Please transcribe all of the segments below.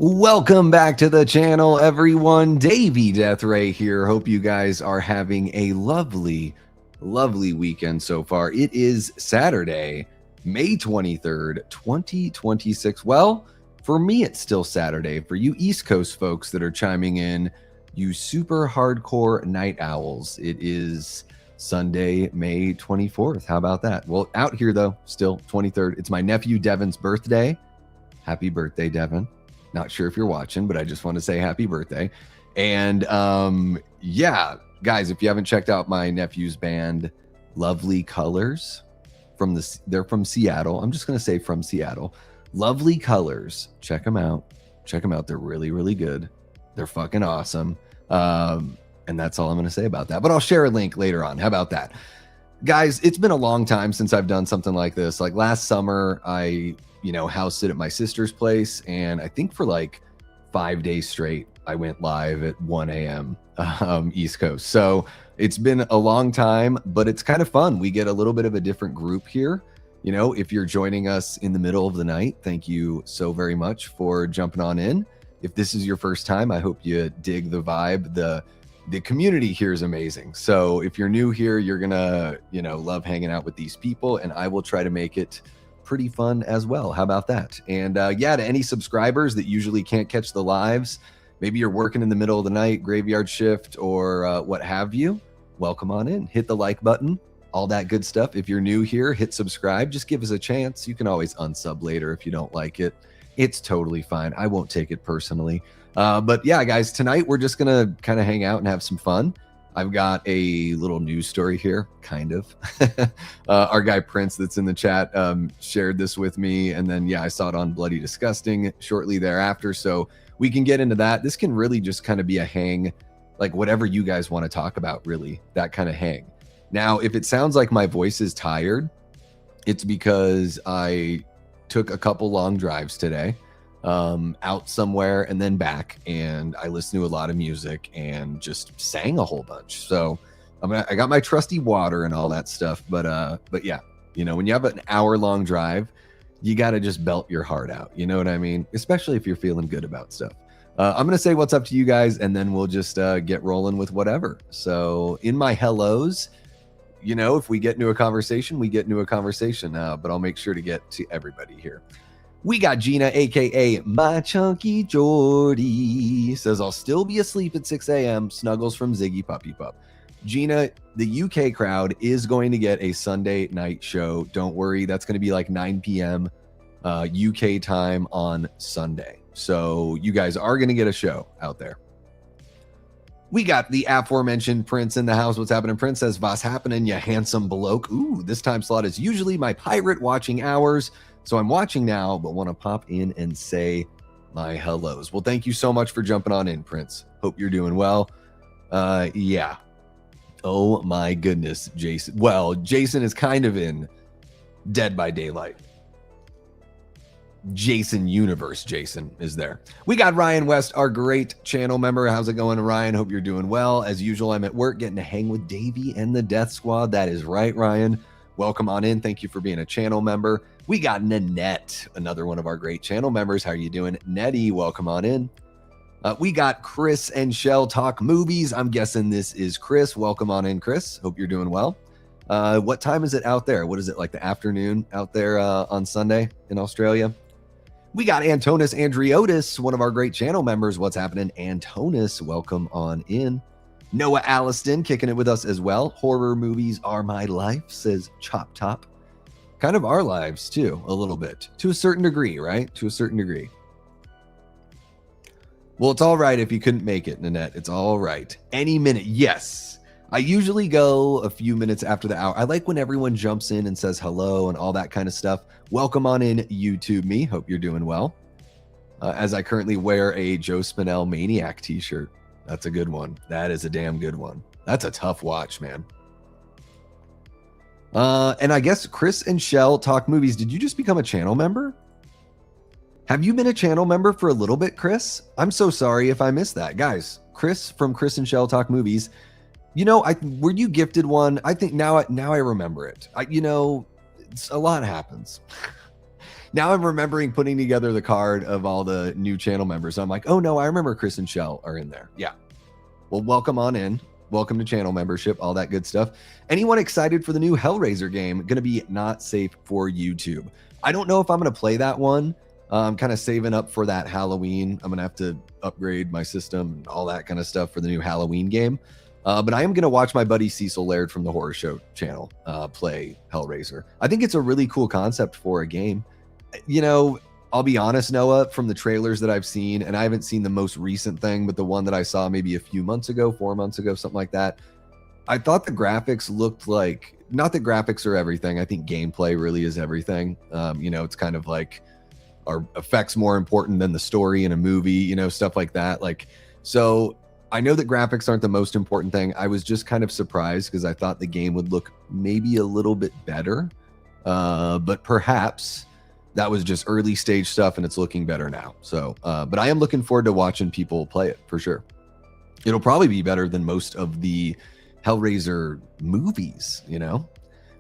Welcome back to the channel, everyone. Davey Deathray here. Hope you guys are having a lovely weekend so far. It is Saturday, May 23rd, 2026. Well, for me, it's still Saturday. For you East Coast folks that are chiming in, you super hardcore night owls, it is Sunday, May 24th. How about that? Well, out here, though, still 23rd. It's my nephew Devin's birthday. Happy birthday, Devin. Not sure if you're watching, but I just want to say happy birthday. And yeah, guys, if you haven't checked out my nephew's band, Lovely Colors, they're from Seattle. I'm just going to say from Seattle. Lovely Colors. Check them out. They're really good. They're fucking awesome. And that's all I'm going to say about that. But I'll share a link later on. How about that? Guys, it's been a long time since I've done something like this. Like last summer, I house sit at my sister's place, and I think for like 5 days straight I went live at 1 a.m. East Coast. So it's been a long time, but it's kind of fun. We get a little bit of a different group here. If you're joining us in the middle of the night, thank you so very much for jumping on in. If this is your first time, I hope you dig the vibe. The community here is amazing. So if you're new here, you're gonna love hanging out with these people, and I will try to make it pretty fun as well. How about that? And yeah, to any subscribers that usually can't catch the lives, maybe you're working in the middle of the night, graveyard shift, or what have you, welcome on in. Hit the like button, all that good stuff. If you're new here, hit subscribe. Just give us a chance. You can always unsub later if you don't like it. It's totally fine. I won't take it personally. But yeah, guys, tonight we're just gonna kind of hang out and have some fun. I've got a little news story here, kind of. Our guy Prince that's in the chat shared this with me, and then yeah, I saw it on Bloody Disgusting shortly thereafter, so we can get into that. This can really just kind of be a hang, like whatever you guys want to talk about, really, that kind of hang. Now, if it sounds like my voice is tired, it's because I took a couple long drives today. Out somewhere and then back, and I listened to a lot of music and just sang a whole bunch. So I got my trusty water and all that stuff, but yeah, when you have an hour-long drive, you got to just belt your heart out. You know what I mean? Especially if you're feeling good about stuff. I'm gonna say what's up to you guys, and then we'll just get rolling with whatever. So in my hellos, if we get into a conversation, we get into a conversation. But I'll make sure to get to everybody here. We got Gina, aka My Chunky Jordy, says I'll still be asleep at 6 a.m. Snuggles from Ziggy Puppy Pup. Gina, the UK crowd is going to get a Sunday night show. Don't worry, that's going to be like 9 p.m. UK time on Sunday. So you guys are going to get a show out there. We got the aforementioned Prince in the house. What's happening? Prince says, "Was happening, you handsome bloke." Ooh, this time slot is usually my pirate watching hours. So I'm watching now, but want to pop in and say my hellos. Well, thank you so much for jumping on in, Prince. Hope you're doing well. Yeah. Oh my goodness, Jason. Well, Jason is kind of in Dead by Daylight. Jason Universe Jason is there. We got Ryan West, our great channel member. How's it going, Ryan? Hope you're doing well. As usual, I'm at work getting to hang with Davey and the Death Squad. That is right, Ryan. Welcome on in. Thank you for being a channel member. We got Nanette, another one of our great channel members. How are you doing? Nettie, welcome on in. We got Chris and Shell Talk Movies. I'm guessing this is Chris. Welcome on in, Chris. Hope you're doing well. What time is it out there? What is it, like the afternoon out there on Sunday in Australia? We got Antonis Andriotis, one of our great channel members. What's happening, Antonis? Welcome on in. Noah Alliston kicking it with us as well. Horror movies are my life, says Chop Top. Kind of our lives too, a little bit, to a certain degree, right? To a certain degree. Well, it's all right if you couldn't make it, Nanette. It's all right. Any minute, yes. I usually go a few minutes after the hour. I like when everyone jumps in and says hello and all that kind of stuff. Welcome on in, YouTube me. Hope you're doing well. As I currently wear a Joe Spinell Maniac t-shirt. That's a good one. That is a damn good one. That's a tough watch, man. And I guess Chris and Shell Talk Movies. Did you just become a channel member? Have you been a channel member for a little bit, Chris? I'm so sorry if I missed that. Guys, Chris from Chris and Shell Talk Movies. Were you gifted one? I think now I remember it. A lot happens. Now I'm remembering putting together the card of all the new channel members. I'm like, oh no, I remember Chris and Shell are in there. Yeah. Well, welcome on in. Welcome to channel membership, all that good stuff. Anyone excited for the new Hellraiser game? Going to be not safe for YouTube. I don't know if I'm going to play that one. I'm kind of saving up for that Halloween. I'm going to have to upgrade my system and all that kind of stuff for the new Halloween game. But I am going to watch my buddy Cecil Laird from the Horror Show channel play Hellraiser. I think it's a really cool concept for a game. You know, I'll be honest, Noah, from the trailers that I've seen, and I haven't seen the most recent thing, but the one that I saw maybe a few months ago, 4 months ago, something like that, I thought the graphics looked like, not that graphics are everything. I think gameplay really is everything. You know, it's kind of like, are effects more important than the story in a movie, you know, stuff like that. Like, so I know that graphics aren't the most important thing. I was just kind of surprised because I thought the game would look maybe a little bit better, but perhaps that was just early stage stuff and it's looking better now. So, but I am looking forward to watching people play it for sure. It'll probably be better than most of the Hellraiser movies, you know?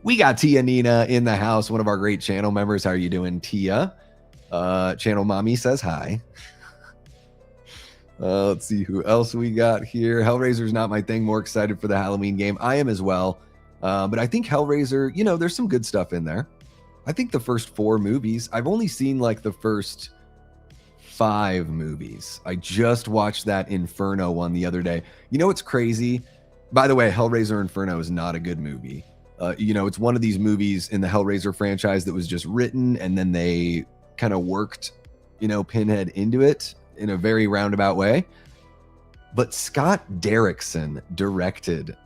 We got Tia Nina in the house, one of our great channel members. How are you doing, Tia? Channel Mommy says hi. Let's see who else we got here. Hellraiser's not my thing. More excited for the Halloween game. I am as well. But I think Hellraiser, you know, there's some good stuff in there. I think the first 4 movies, I've only seen like the first 5 movies. I just watched that Inferno one the other day. You know what's crazy? By the way, Hellraiser Inferno is not a good movie. You know, it's one of these movies in the Hellraiser franchise that was just written and then they kind of worked, you know, Pinhead into it in a very roundabout way. But Scott Derrickson directed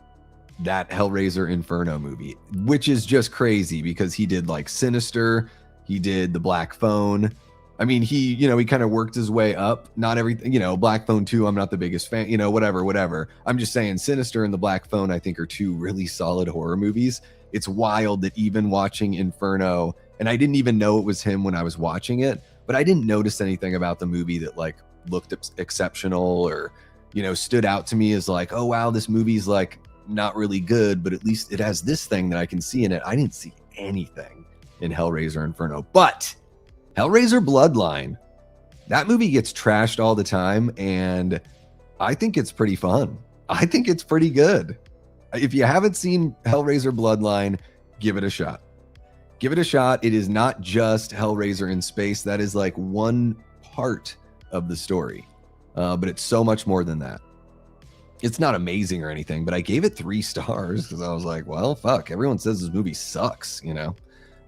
that Hellraiser Inferno movie, which is just crazy because he did like Sinister, he did The Black Phone. I mean, he, you know, he kind of worked his way up. Not everything, you know, Black Phone 2, I'm not the biggest fan, you know, whatever. I'm just saying Sinister and The Black Phone, I think, are 2 really solid horror movies. It's wild that even watching Inferno, and I didn't even know it was him when I was watching it, but I didn't notice anything about the movie that like looked exceptional or, you know, stood out to me as like, oh, wow, this movie's like not really good, but at least it has this thing that I can see in it. I didn't see anything in Hellraiser Inferno, but Hellraiser Bloodline, that movie gets trashed all the time, and I think it's pretty fun. I think it's pretty good. If you haven't seen Hellraiser Bloodline, give it a shot. Give it a shot. It is not just Hellraiser in space. That is like one part of the story, but it's so much more than that. It's not amazing or anything, but I gave it 3 stars because I was like, well, fuck, everyone says this movie sucks, you know?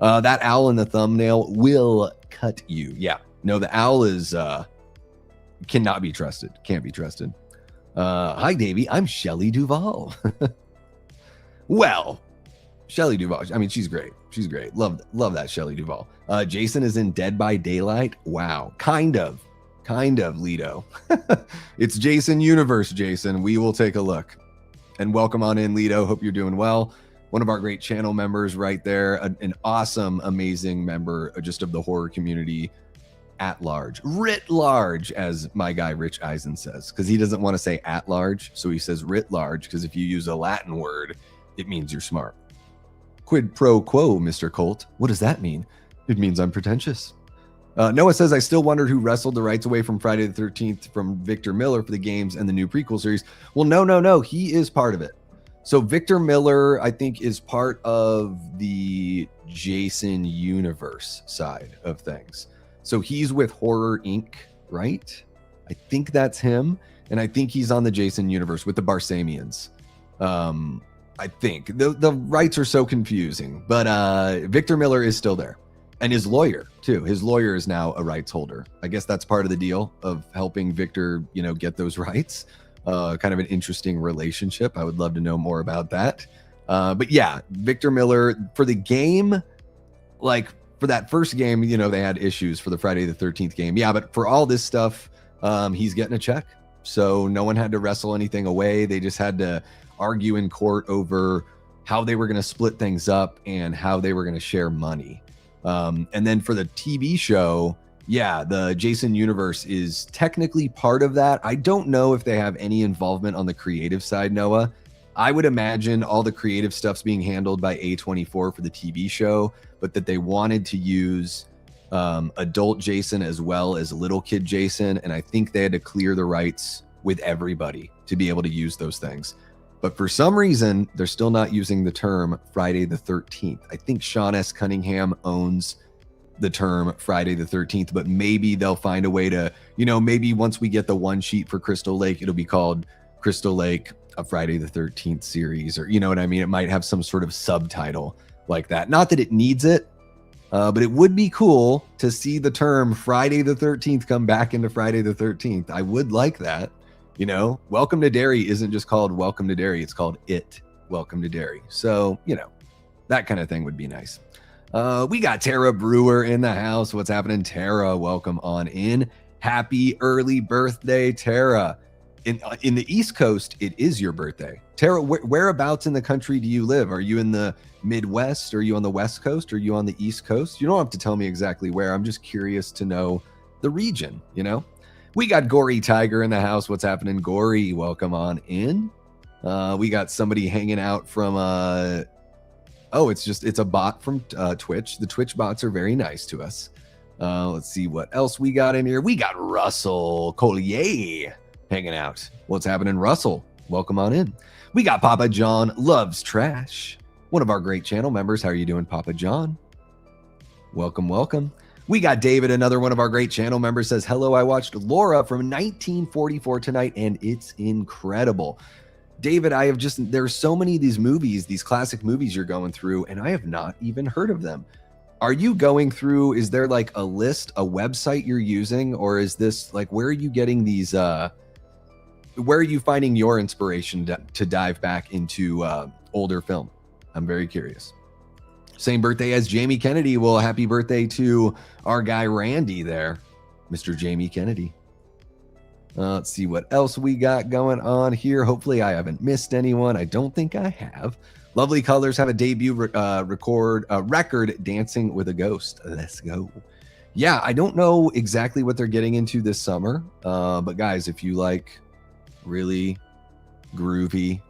That owl in the thumbnail will cut you. Yeah, no, the owl is cannot be trusted. Can't be trusted. Hi, Davey. I'm Shelley Duvall. Well, Shelley Duvall. I mean, she's great. She's great. Love that Shelley Duvall. Jason is in Dead by Daylight. Wow, kind of, Lido. It's Jason Universe, Jason. We will take a look. And welcome on in, Lido. Hope you're doing well. One of our great channel members right there, an awesome, amazing member just of the horror community at large, writ large, as my guy Rich Eisen says, because he doesn't want to say at large, so he says writ large, because if you use a Latin word, it means you're smart. Quid pro quo, Mr. Colt. What does that mean? It means I'm pretentious. Noah says, I still wondered who wrestled the rights away from Friday the 13th from Victor Miller for the games and the new prequel series. Well, no. He is part of it. So Victor Miller, I think, is part of the Jason Universe side of things. So he's with Horror Inc., right? I think that's him. And I think he's on the Jason Universe with the Barsamians. I think. The rights are so confusing. But Victor Miller is still there. And his lawyer, too. His lawyer is now a rights holder. I guess that's part of the deal of helping Victor, you know, get those rights. Kind of an interesting relationship. I would love to know more about that. But yeah, Victor Miller for the game, like for that first game, you know, they had issues for the Friday the 13th game. Yeah, but for all this stuff, he's getting a check. So no one had to wrestle anything away. They just had to argue in court over how they were going to split things up and how they were going to share money. And then for the TV show, yeah, the Jason Universe is technically part of that. I don't know if they have any involvement on the creative side, Noah. I would imagine all the creative stuff's being handled by A24 for the TV show, but that they wanted to use adult Jason as well as little kid Jason, and I think they had to clear the rights with everybody to be able to use those things. But for some reason, they're still not using the term Friday the 13th. I think Sean S. Cunningham owns the term Friday the 13th, but maybe they'll find a way to, maybe once we get the one sheet for Crystal Lake, it'll be called Crystal Lake, a Friday the 13th series, or you know what I mean? It might have some sort of subtitle like that. Not that it needs it, but it would be cool to see the term Friday the 13th come back into Friday the 13th. I would like that. Welcome to Derry isn't just called Welcome to Derry. It's called Welcome to Derry. So, that kind of thing would be nice. We got Tara Brewer in the house. What's happening, Tara? Welcome on in. Happy early birthday, Tara. In the East Coast, it is your birthday. Tara, whereabouts in the country do you live? Are you in the Midwest? Are you on the West Coast? Are you on the East Coast? You don't have to tell me exactly where. I'm just curious to know the region, We got Gory Tiger in the house. What's happening, Gory? Welcome on in. We got somebody hanging out from it's a bot from Twitch. The Twitch bots are very nice to us. Let's see what else we got in here. We got Russell Collier hanging out. What's happening, Russell? Welcome on in. We got Papa John Loves Trash, one of our great channel members. How are you doing, Papa John? Welcome, welcome. We got David, another one of our great channel members, says, hello, I watched Laura from 1944 tonight, and it's incredible. David, there's so many of these movies, these classic movies you're going through, and I have not even heard of them. Are you going through, is there like a list, a website you're using, or is this like, where are you getting these, where are you finding your inspiration to dive back into older film? I'm very curious. Same birthday as Jamie Kennedy. Well, happy birthday to our guy Randy there, Mr. Jamie Kennedy. Let's see what else we got going on here. Hopefully I haven't missed anyone. I don't think I have. Lovely Colors have a debut record, Dancing with a Ghost. Let's go. Yeah, I don't know exactly what they're getting into this summer. But guys, if you like really groovy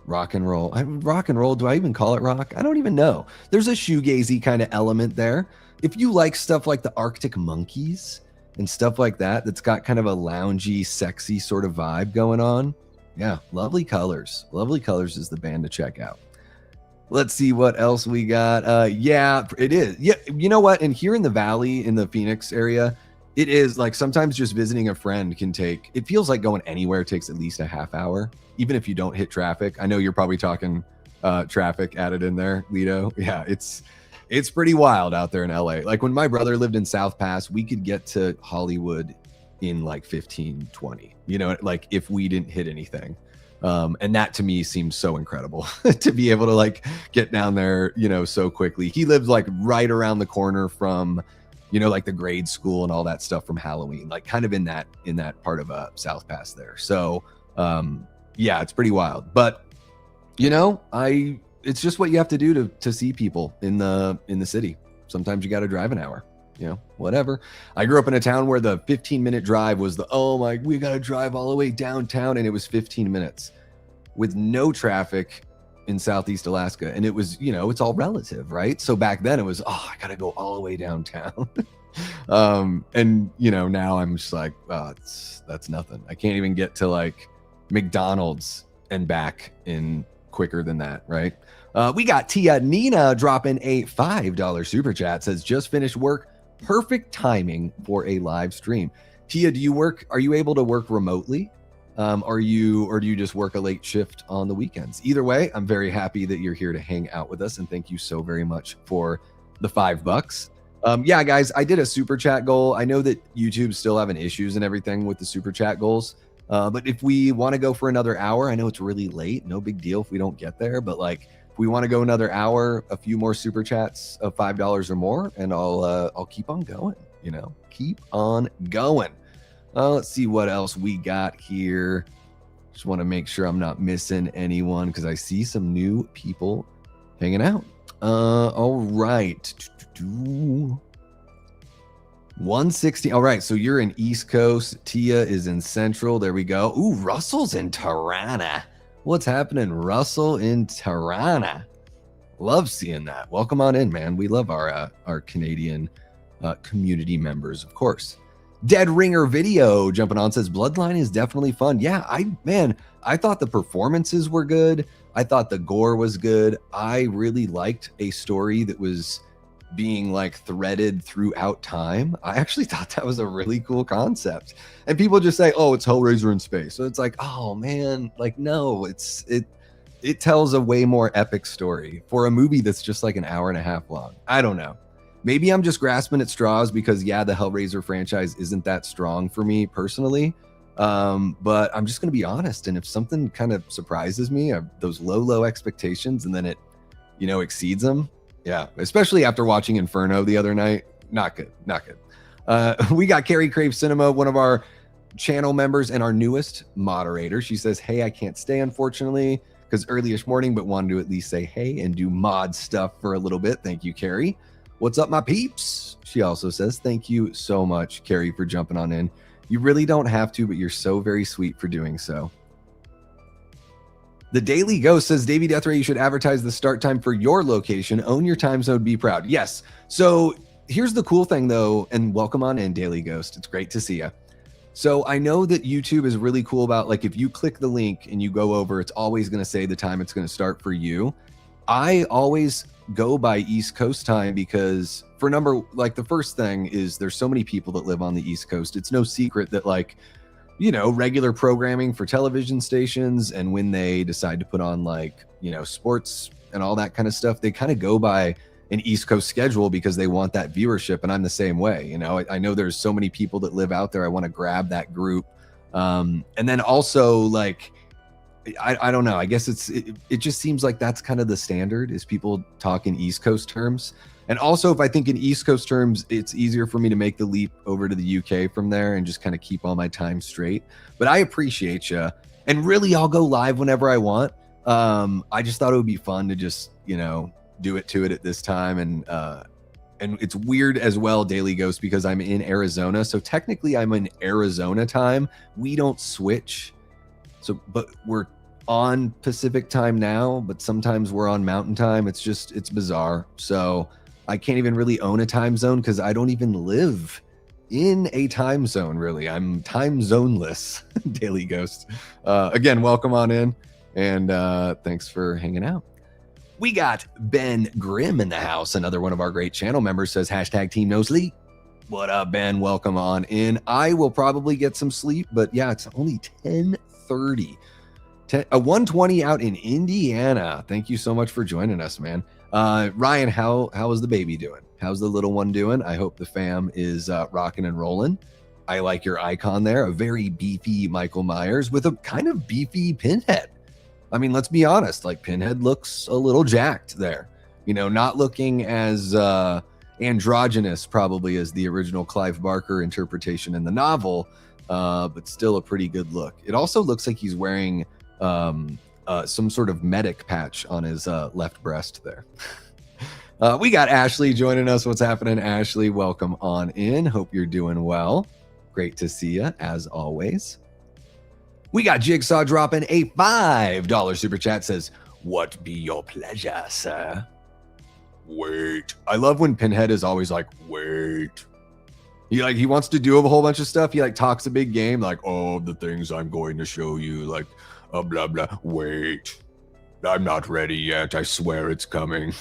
rock and roll, do I even call it rock? I don't even know. There's a shoegazy kind of element there. If you like stuff like the Arctic Monkeys and stuff like that, that's got kind of a loungy, sexy sort of vibe going on. Yeah, Lovely Colors. Lovely Colors is the band to check out. Let's see what else we got. Yeah, it is. Yeah, you know what? And here in the Valley, in the Phoenix area, it is like sometimes just visiting a friend can take, it feels like going anywhere takes at least a half hour, even if you don't hit traffic. I know you're probably talking traffic added in there, Lido. Yeah, it's pretty wild out there in LA. Like when my brother lived in South Pass, we could get to Hollywood in like 15, 20, like if we didn't hit anything. And that to me seems so incredible to be able to like get down there, so quickly. He lived like right around the corner from, like the grade school and all that stuff from Halloween, like kind of in that part of South Pass there. So, yeah, it's pretty wild, but it's just what you have to do to see people in the city. Sometimes you got to drive an hour, whatever. I grew up in a town where the 15-minute drive was we got to drive all the way downtown. And it was 15 minutes with no traffic in Southeast Alaska. And it was, it's all relative, right? So back then it was, I got to go all the way downtown. And now I'm just like, that's nothing. I can't even get to like McDonald's and back in quicker than that, right? We got Tia Nina dropping a $5 super chat, says just finished work, perfect timing for a live stream. Tia, are you able to work remotely? Or do you just work a late shift on the weekends? Either way, I'm very happy that you're here to hang out with us, and thank you so very much for the $5. Yeah, guys, I did a super chat goal. I know that YouTube's still having issues and everything with the super chat goals. But if we want to go for another hour, I know it's really late, no big deal if we don't get there, but like if we want to go another hour, a few more super chats of $5 or more, and I'll keep on going, keep on going. Let's see what else we got here. Just want to make sure I'm not missing anyone because I see some new people hanging out. All right. 160. All right. So you're in East Coast. Tia is in Central. There we go. Ooh, Russell's in Tirana. What's happening, Russell in Tirana? Love seeing that. Welcome on in, man. We love our Canadian community members, of course. Dead Ringer Video jumping on says Bloodline is definitely fun. Yeah, I thought the performances were good. I thought the gore was good. I really liked a story that was being like threaded throughout time. I actually thought that was a really cool concept. And people just say, "Oh, it's Hellraiser in space." So it's like, "Oh man, like no, it tells a way more epic story for a movie that's just like an hour and a half long." I don't know. Maybe I'm just grasping at straws because, yeah, the Hellraiser franchise isn't that strong for me personally. But I'm just going to be honest. And if something kind of surprises me, I have those low expectations, and then it, exceeds them. Yeah, especially after watching Inferno the other night. Not good. We got Carrie Crave Cinema, one of our channel members and our newest moderator. She says, "Hey, I can't stay, unfortunately, because early-ish morning, but wanted to at least say hey and do mod stuff for a little bit." Thank you, Carrie. What's up, my peeps? She also says, "Thank you so much, Carrie, for jumping on in. You really don't have to, but you're so very sweet for doing so." The Daily Ghost says, "Davey Deathray, you should advertise the start time for your location. Own your time zone, be proud." Yes. So here's the cool thing, though, and welcome on in, Daily Ghost. It's great to see you. So I know that YouTube is really cool about, like, if you click the link and you go over, it's always going to say the time it's going to start for you. I always go by East Coast time because the first thing is there's so many people that live on the East Coast. It's no secret that, like, regular programming for television stations, and when they decide to put on, like, sports and all that kind of stuff, they kind of go by an East Coast schedule because they want that viewership. And I'm the same way. I know there's so many people that live out there. I want to grab that group. And then also, like, I don't know. I guess it just seems like that's kind of the standard, is people talk in East Coast terms. And also, if I think in East Coast terms, it's easier for me to make the leap over to the UK from there and just kind of keep all my time straight. But I appreciate you. And really, I'll go live whenever I want. I just thought it would be fun to just, do it at this time. And it's weird as well, Daily Ghost, because I'm in Arizona. So technically I'm in Arizona time. We don't switch. So, but we're on Pacific time now, but sometimes we're on Mountain time. It's bizarre. So I can't even really own a time zone because I don't even live in a time zone, really. I'm time zoneless, Daily Ghost. Again, welcome on in, and thanks for hanging out. We got Ben Grimm in the house. Another one of our great channel members says, #Team No Sleep. What up, Ben? Welcome on in. I will probably get some sleep, but yeah, it's only 10:30. 1:20 out in Indiana. Thank you so much for joining us, man. Ryan, how is the baby doing? How's the little one doing? I hope the fam is rocking and rolling. I like your icon there, a very beefy Michael Myers with a kind of beefy Pinhead. I mean, let's be honest, like, Pinhead looks a little jacked there. Not looking as androgynous probably as the original Clive Barker interpretation in the novel, but still a pretty good look. It also looks like he's wearing some sort of medic patch on his left breast there. We got Ashley joining us. What's happening, Ashley? Welcome on in. Hope you're doing well. Great to see you, as always. We got Jigsaw dropping a $5 super chat. Says, "What be your pleasure, sir?" Wait. I love when Pinhead is always like, wait. He wants to do a whole bunch of stuff. He talks a big game, like, "Oh, the things I'm going to show you, like, blah, blah. Wait. I'm not ready yet. I swear it's coming."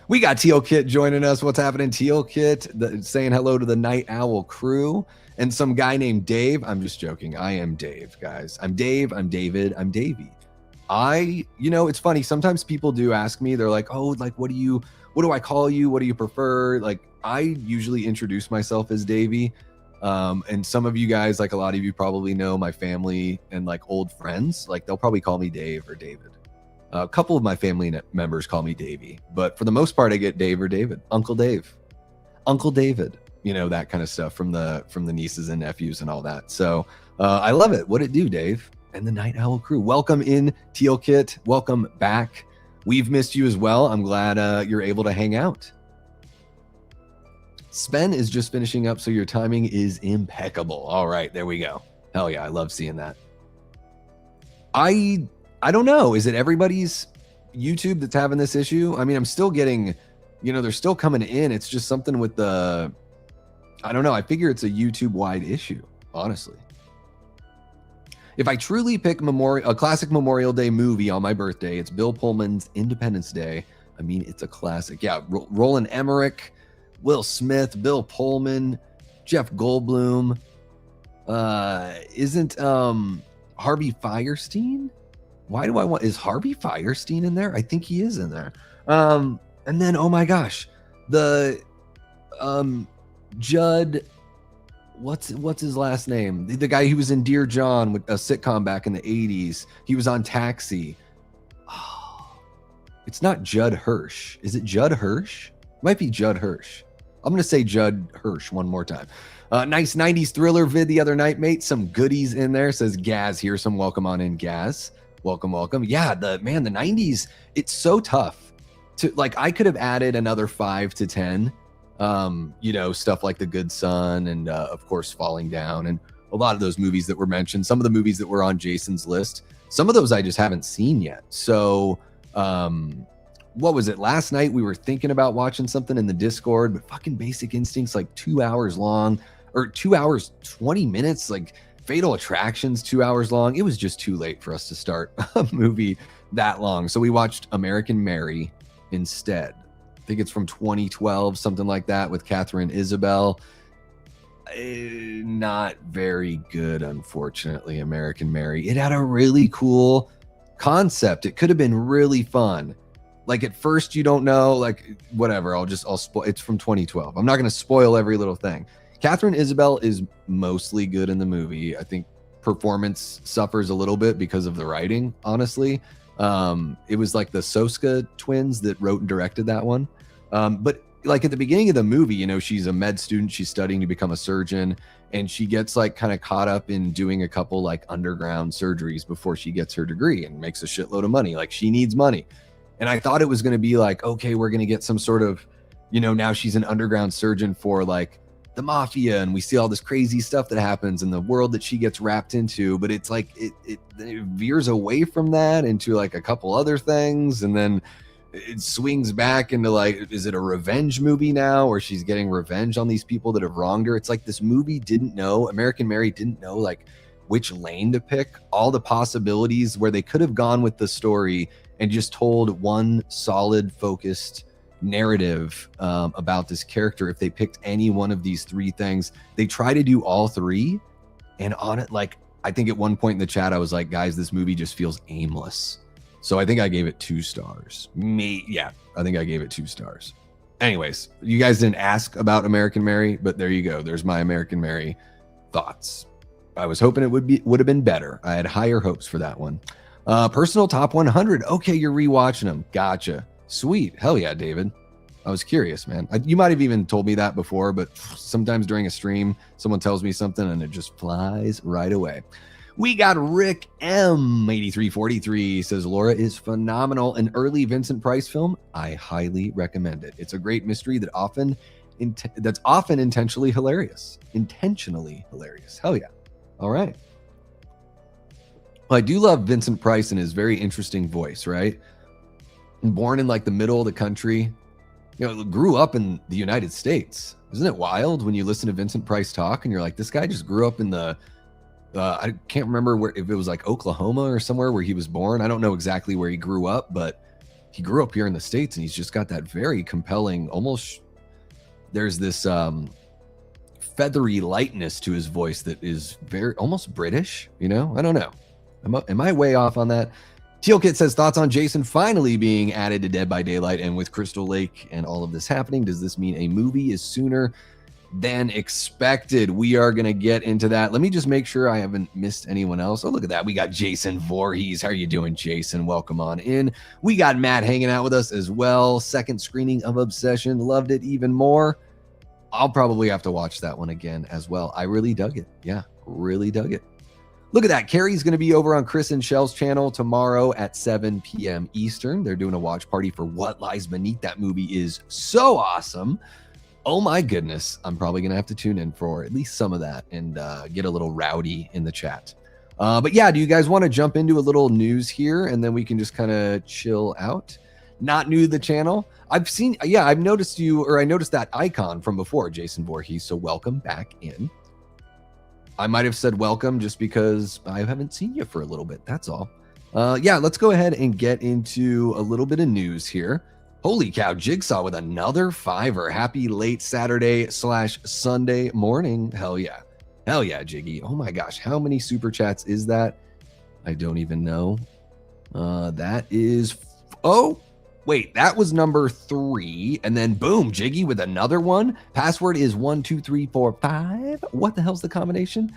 We got Teal Kit joining us. What's happening, Teal Kit? Saying hello to the Night Owl crew. And some guy named Dave. I'm just joking. I am Dave, guys. I'm Dave. I'm David. I'm Davey. It's funny. Sometimes people do ask me, they're like, "Oh, like, what do I call you? What do you prefer?" Like, I usually introduce myself as Davey. And some of you guys, like, a lot of you probably know my family and, like, old friends. Like, they'll probably call me Dave or David. A couple of my family members call me Davey, but for the most part, I get Dave or David. Uncle Dave, Uncle David. That kind of stuff from the nieces and nephews and all that. So I love it. What it do, Dave? And the Night Owl crew. Welcome in, Teal Kit. Welcome back. We've missed you as well. I'm glad you're able to hang out. Sven is just finishing up, so your timing is impeccable. All right, there we go. Hell yeah, I love seeing that. I don't know. Is it everybody's YouTube that's having this issue? I mean, I'm still getting they're still coming in. It's just something with I don't know. I figure it's a YouTube-wide issue, honestly. If I truly pick a classic Memorial Day movie on my birthday, it's Bill Pullman's Independence Day. I mean, it's a classic. Yeah, Roland Emmerich, Will Smith, Bill Pullman, Jeff Goldblum. Isn't Harvey Fierstein? Is Harvey Fierstein in there? I think he is in there. And then, oh my gosh, the Judd, what's his last name? The guy who was in Dear John, with a sitcom back in the 80s. He was on Taxi. Oh, it's not Judd Hirsch. Is it Judd Hirsch? It might be Judd Hirsch. I'm going to say Judd Hirsch one more time. Nice 90s thriller vid the other night, mate. Some goodies in there, says Gaz here. Some welcome on in, Gaz. Welcome. Yeah, the 90s, it's so tough to, like, I could have added another 5 to 10, stuff like The Good Son and, of course, Falling Down, and a lot of those movies that were mentioned. Some of the movies that were on Jason's list, some of those I just haven't seen yet. So, what was it? Last night we were thinking about watching something in the Discord, but fucking Basic Instinct's like 2 hours long, or 2 hours, 20 minutes, like Fatal Attraction's 2 hours long. It was just too late for us to start a movie that long. So we watched American Mary instead. I think it's from 2012, something like that, with Catherine Isabel. Not very good, unfortunately, American Mary. It had a really cool concept. It could have been really fun. Like, at first you don't know, like, whatever, I'll spoil. It's from 2012. I'm not going to spoil every little thing. Catherine Isabel is mostly good in the movie. I think performance suffers a little bit because of the writing, honestly. It was like the Soska twins that wrote and directed that one. But like at the beginning of the movie, she's a med student, she's studying to become a surgeon, and she gets like kind of caught up in doing a couple like underground surgeries before she gets her degree and makes a shitload of money. Like, she needs money. And I thought it was going to be like, okay, we're going to get some sort of, now she's an underground surgeon for like the mafia, and we see all this crazy stuff that happens in the world that she gets wrapped into. But it's like, it veers away from that into like a couple other things. And then it swings back into like, is it a revenge movie now, or she's getting revenge on these people that have wronged her? It's like this movie American Mary didn't know like which lane to pick, all the possibilities where they could have gone with the story and just told one solid, focused narrative about this character. If they picked any one of these three things, they try to do all three. And on it, like, I think at one point in the chat, I was like, guys, this movie just feels aimless. So I think I gave it 2 stars. I think I gave it 2 stars. Anyways, you guys didn't ask about American Mary, but there you go. There's my American Mary thoughts. I was hoping it would have been better. I had higher hopes for that one. Personal top 100. Okay, you're rewatching them. Gotcha. Sweet. Hell yeah, David. I was curious, man. You might have even told me that before, but sometimes during a stream, someone tells me something and it just flies right away. We got Rick M8343 says Laura is phenomenal. An early Vincent Price film. I highly recommend it. It's a great mystery that's often intentionally hilarious. Hell yeah. All right. Well, I do love Vincent Price and his very interesting voice, right? Born in like the middle of the country, grew up in the United States. Isn't it wild when you listen to Vincent Price talk and you're like, this guy just grew up in the, I can't remember if it was like Oklahoma or somewhere where he was born. I don't know exactly where he grew up, but he grew up here in the States, and he's just got that very compelling, almost, there's this feathery lightness to his voice that is very, almost British, I don't know. Am I way off on that? Teal Kit says, thoughts on Jason finally being added to Dead by Daylight, and with Crystal Lake and all of this happening, does this mean a movie is sooner than expected? We are going to get into that. Let me just make sure I haven't missed anyone else. Oh, look at that. We got Jason Voorhees. How are you doing, Jason? Welcome on in. We got Matt hanging out with us as well. Second screening of Obsession. Loved it even more. I'll probably have to watch that one again as well. I really dug it. Yeah, really dug it. Look at that. Carrie's going to be over on Chris and Shell's channel tomorrow at 7 p.m. Eastern. They're doing a watch party for What Lies Beneath. That movie is so awesome. Oh my goodness. I'm probably going to have to tune in for at least some of that and get a little rowdy in the chat. But yeah, do you guys want to jump into a little news here and then we can just kind of chill out? not new to the channel, I've noticed you, or I noticed that icon from before, Jason Voorhees. So welcome back in. I might have said welcome just because I haven't seen you for a little bit. That's all. Yeah, let's go ahead and get into a little bit of news here. Holy cow, Jigsaw with another $5. Happy late Saturday/Sunday morning. Hell yeah. Hell yeah, Jiggy. Oh my gosh, how many super chats is that? I don't even know. That is, oh, wait, that was number 3. And then boom, Jiggy with another one. Password is 12345. What the hell's the combination?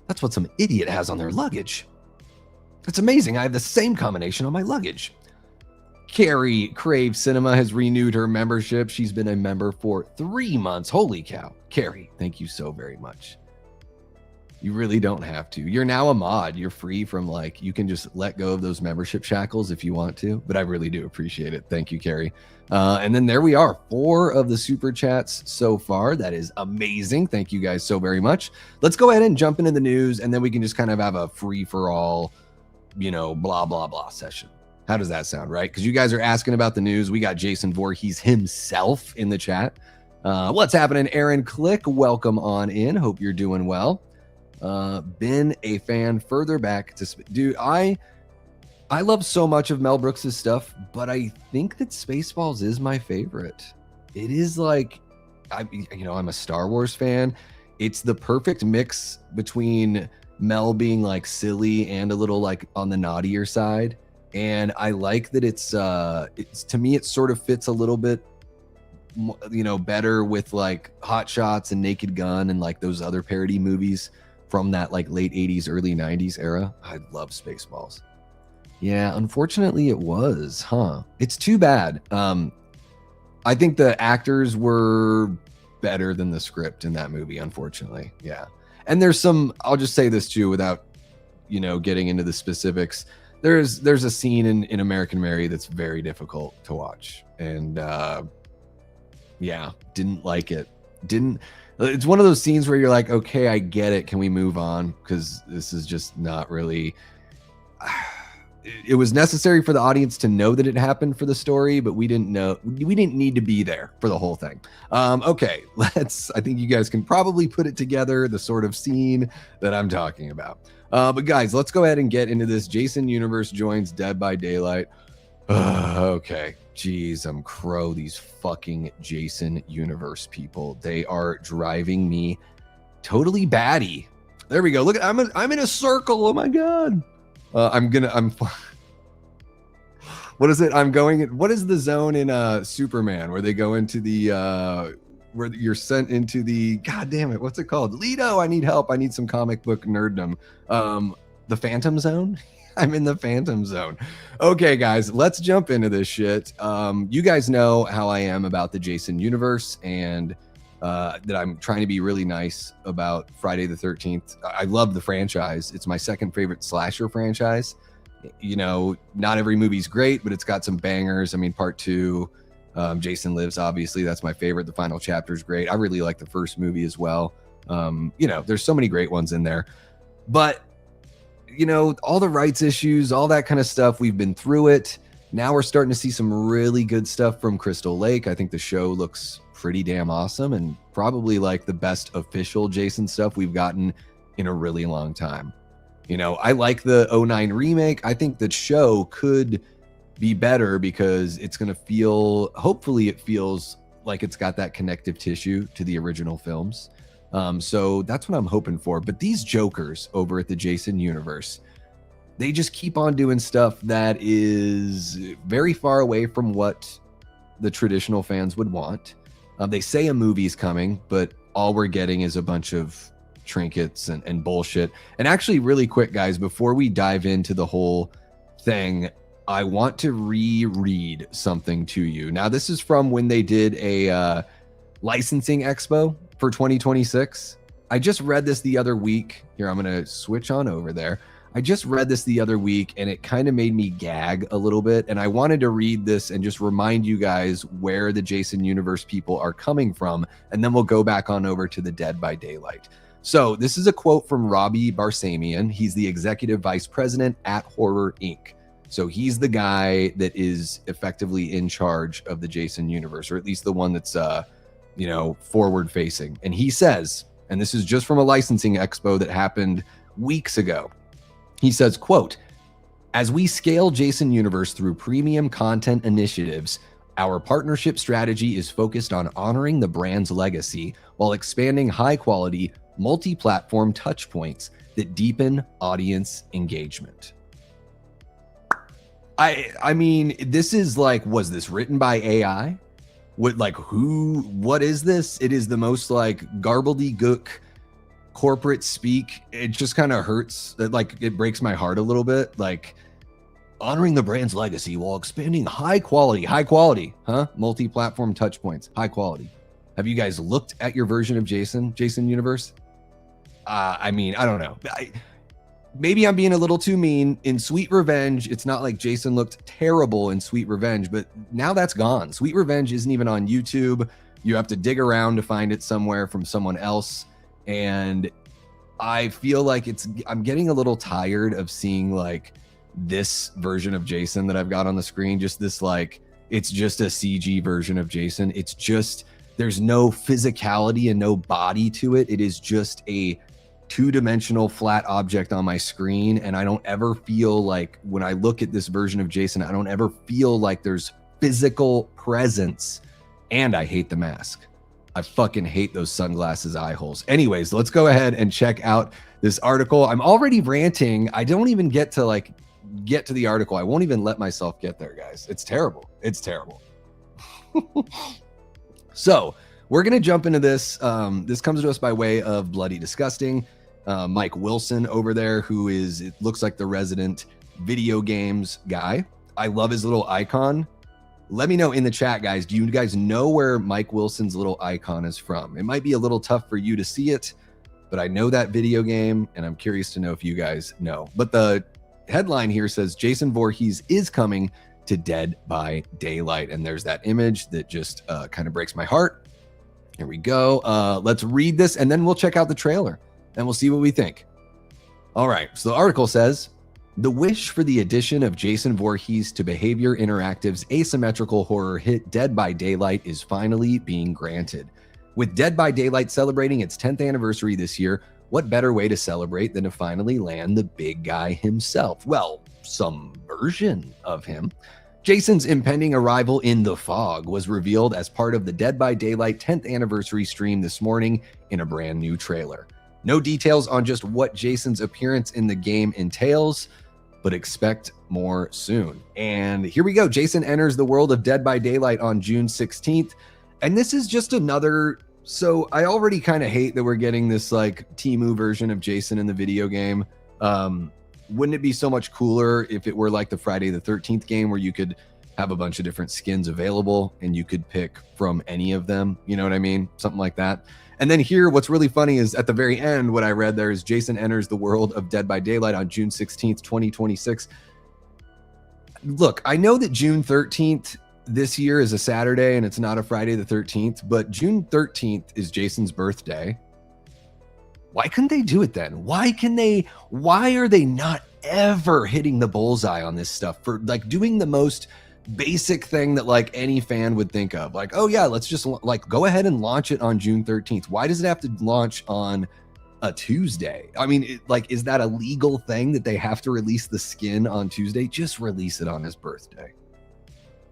That's what some idiot has on their luggage. That's amazing. I have the same combination on my luggage. Carrie Crave Cinema has renewed her membership. She's been a member for 3 months. Holy cow. Carrie, thank you so very much. You really don't have to. You're now a mod. You're free from, like, you can just let go of those membership shackles if you want to, but I really do appreciate it. Thank you, Carrie. And then there we are, 4 of the super chats so far. That is amazing. Thank you guys so very much. Let's go ahead and jump into the news, and then we can just kind of have a free-for-all, you know, blah, blah, blah session. How does that sound, right? Because you guys are asking about the news. We got Jason Voorhees himself in the chat. What's happening, Aaron Click? Welcome on in. Hope you're doing well. Been a fan further back to dude. I love so much of Mel Brooks's stuff, but I think that Spaceballs is my favorite. It is like, I'm a Star Wars fan. It's the perfect mix between Mel being like silly and a little like on the naughtier side. And I like that it's to me, it sort of fits a little bit, you know, better with like Hot Shots and Naked Gun and like those other parody movies from that like late 80s, early 90s era. I love Spaceballs. Yeah, unfortunately it was, huh? It's too bad. I think the actors were better than the script in that movie, unfortunately. Yeah. And there's some, I'll just say this too, without, you know, getting into the specifics. There's a scene in American Mary that's very difficult to watch. And yeah, didn't like it. It's one of those scenes where you're like, okay, I get it. Can we move on? Because this is just not really. It was necessary for the audience to know that it happened for the story, but we didn't know. We didn't need to be there for the whole thing. Okay, I think you guys can probably put it together, the sort of scene that I'm talking about. But guys, let's go ahead and get into this. Jason Universe joins Dead by Daylight. Okay. Jeez, I'm crow. These fucking Jason Universe people. They are driving me totally batty. There we go. Look, I'm in a circle. Oh my God. What is it? What is the zone in Superman where they go into the where you're sent into the, God damn it, what's it called? Lido, I need help. I need some comic book nerddom. The Phantom Zone? I'm in the Phantom Zone. Okay, guys, let's jump into this shit. You guys know how I am about the Jason universe and that I'm trying to be really nice about Friday the 13th. I love the franchise. It's my second favorite slasher franchise. You know, not every movie's great, but it's got some bangers. I mean, part 2, Jason Lives, obviously, that's my favorite. The final chapter is great. I really like the first movie as well. You know, there's so many great ones in there. But, you know, all the rights issues, all that kind of stuff, we've been through it. Now we're starting to see some really good stuff from Crystal Lake. I think the show looks pretty damn awesome and probably like the best official Jason stuff we've gotten in a really long time. You know, I like the 09 remake. I think the show could be better because it's going to feel, hopefully it feels like it's got that connective tissue to the original films. So that's what I'm hoping for. But these jokers over at the Jason universe, they just keep on doing stuff that is very far away from what the traditional fans would want. They say a movie's coming, but all we're getting is a bunch of trinkets and bullshit. And actually, really quick, guys, before we dive into the whole thing, I want to reread something to you. Now, this is from when they did a licensing expo for 2026. I just read this the other week. Here, I'm going to switch on over there. I just read this the other week and it kind of made me gag a little bit. And I wanted to read this and just remind you guys where the Jason universe people are coming from. And then we'll go back on over to the Dead by Daylight. So this is a quote from Robbie Barsamian. He's the executive vice president at Horror Inc. So he's the guy that is effectively in charge of the Jason universe, or at least the one that's forward facing. And he says, and this is just from a licensing expo that happened weeks ago. He says, quote, "As we scale Jason Universe through premium content initiatives, our partnership strategy is focused on honoring the brand's legacy while expanding high-quality, multi-platform touchpoints that deepen audience engagement." I mean, this is like, was this written by AI? What is this? It is the most like garbledy-gook corporate speak. It just kind of hurts. It breaks my heart a little bit. Like, honoring the brand's legacy while expanding high quality, multi-platform touch points, high quality. Have you guys looked at your version of Jason Universe? I mean, I don't know. Maybe I'm being a little too mean. In Sweet Revenge, it's not like Jason looked terrible in Sweet Revenge, but now that's gone. Sweet Revenge isn't even on YouTube. You have to dig around to find it somewhere from someone else. And I feel like I'm getting a little tired of seeing like this version of Jason that I've got on the screen. Just this, like, it's just a CG version of Jason. It's just, there's no physicality and no body to it. It is just a two-dimensional flat object on my screen, and I don't ever feel like, when I look at this version of Jason, I don't ever feel like there's physical presence. And I hate the mask. I fucking hate those sunglasses eye holes. Anyways, let's go ahead and check out this article. I'm already ranting. I don't even get to the article. I won't even let myself get there, guys. It's terrible. It's terrible. So we're going to jump into this. This comes to us by way of Bloody Disgusting. Mike Wilson over there, who is, it looks like the resident video games guy. I love his little icon. Let me know in the chat, guys. Do you guys know where Mike Wilson's little icon is from? It might be a little tough for you to see it, but I know that video game, and I'm curious to know if you guys know. But the headline here says Jason Voorhees is coming to Dead by Daylight, and there's that image that just kind of breaks my heart. Here we go. Let's read this, and then we'll check out the trailer, and we'll see what we think. All right, so the article says, the wish for the addition of Jason Voorhees to Behavior Interactive's asymmetrical horror hit Dead by Daylight is finally being granted. With Dead by Daylight celebrating its 10th anniversary this year, what better way to celebrate than to finally land the big guy himself? Well, some version of him. Jason's impending arrival in the fog was revealed as part of the Dead by Daylight 10th anniversary stream this morning in a brand new trailer. No details on just what Jason's appearance in the game entails, but expect more soon. And here we go. Jason enters the world of Dead by Daylight on June 16th. And this is just another, so I already kind of hate that we're getting this like Temu version of Jason in the video game. Wouldn't it be so much cooler if it were like the Friday the 13th game where you could have a bunch of different skins available and you could pick from any of them? You know what I mean? Something like that. And then here, what's really funny is at the very end, what I read there is Jason enters the world of Dead by Daylight on June 16th, 2026. Look, I know that June 13th this year is a Saturday and it's not a Friday the 13th, but June 13th is Jason's birthday. Why couldn't they do it then? Why are they not ever hitting the bullseye on this stuff for like doing the most basic thing that like any fan would think of? Like, oh yeah, let's just like go ahead and launch it on June 13th. Why does it have to launch on a Tuesday? I mean, is that a legal thing that they have to release the skin on Tuesday? Just release it on his birthday.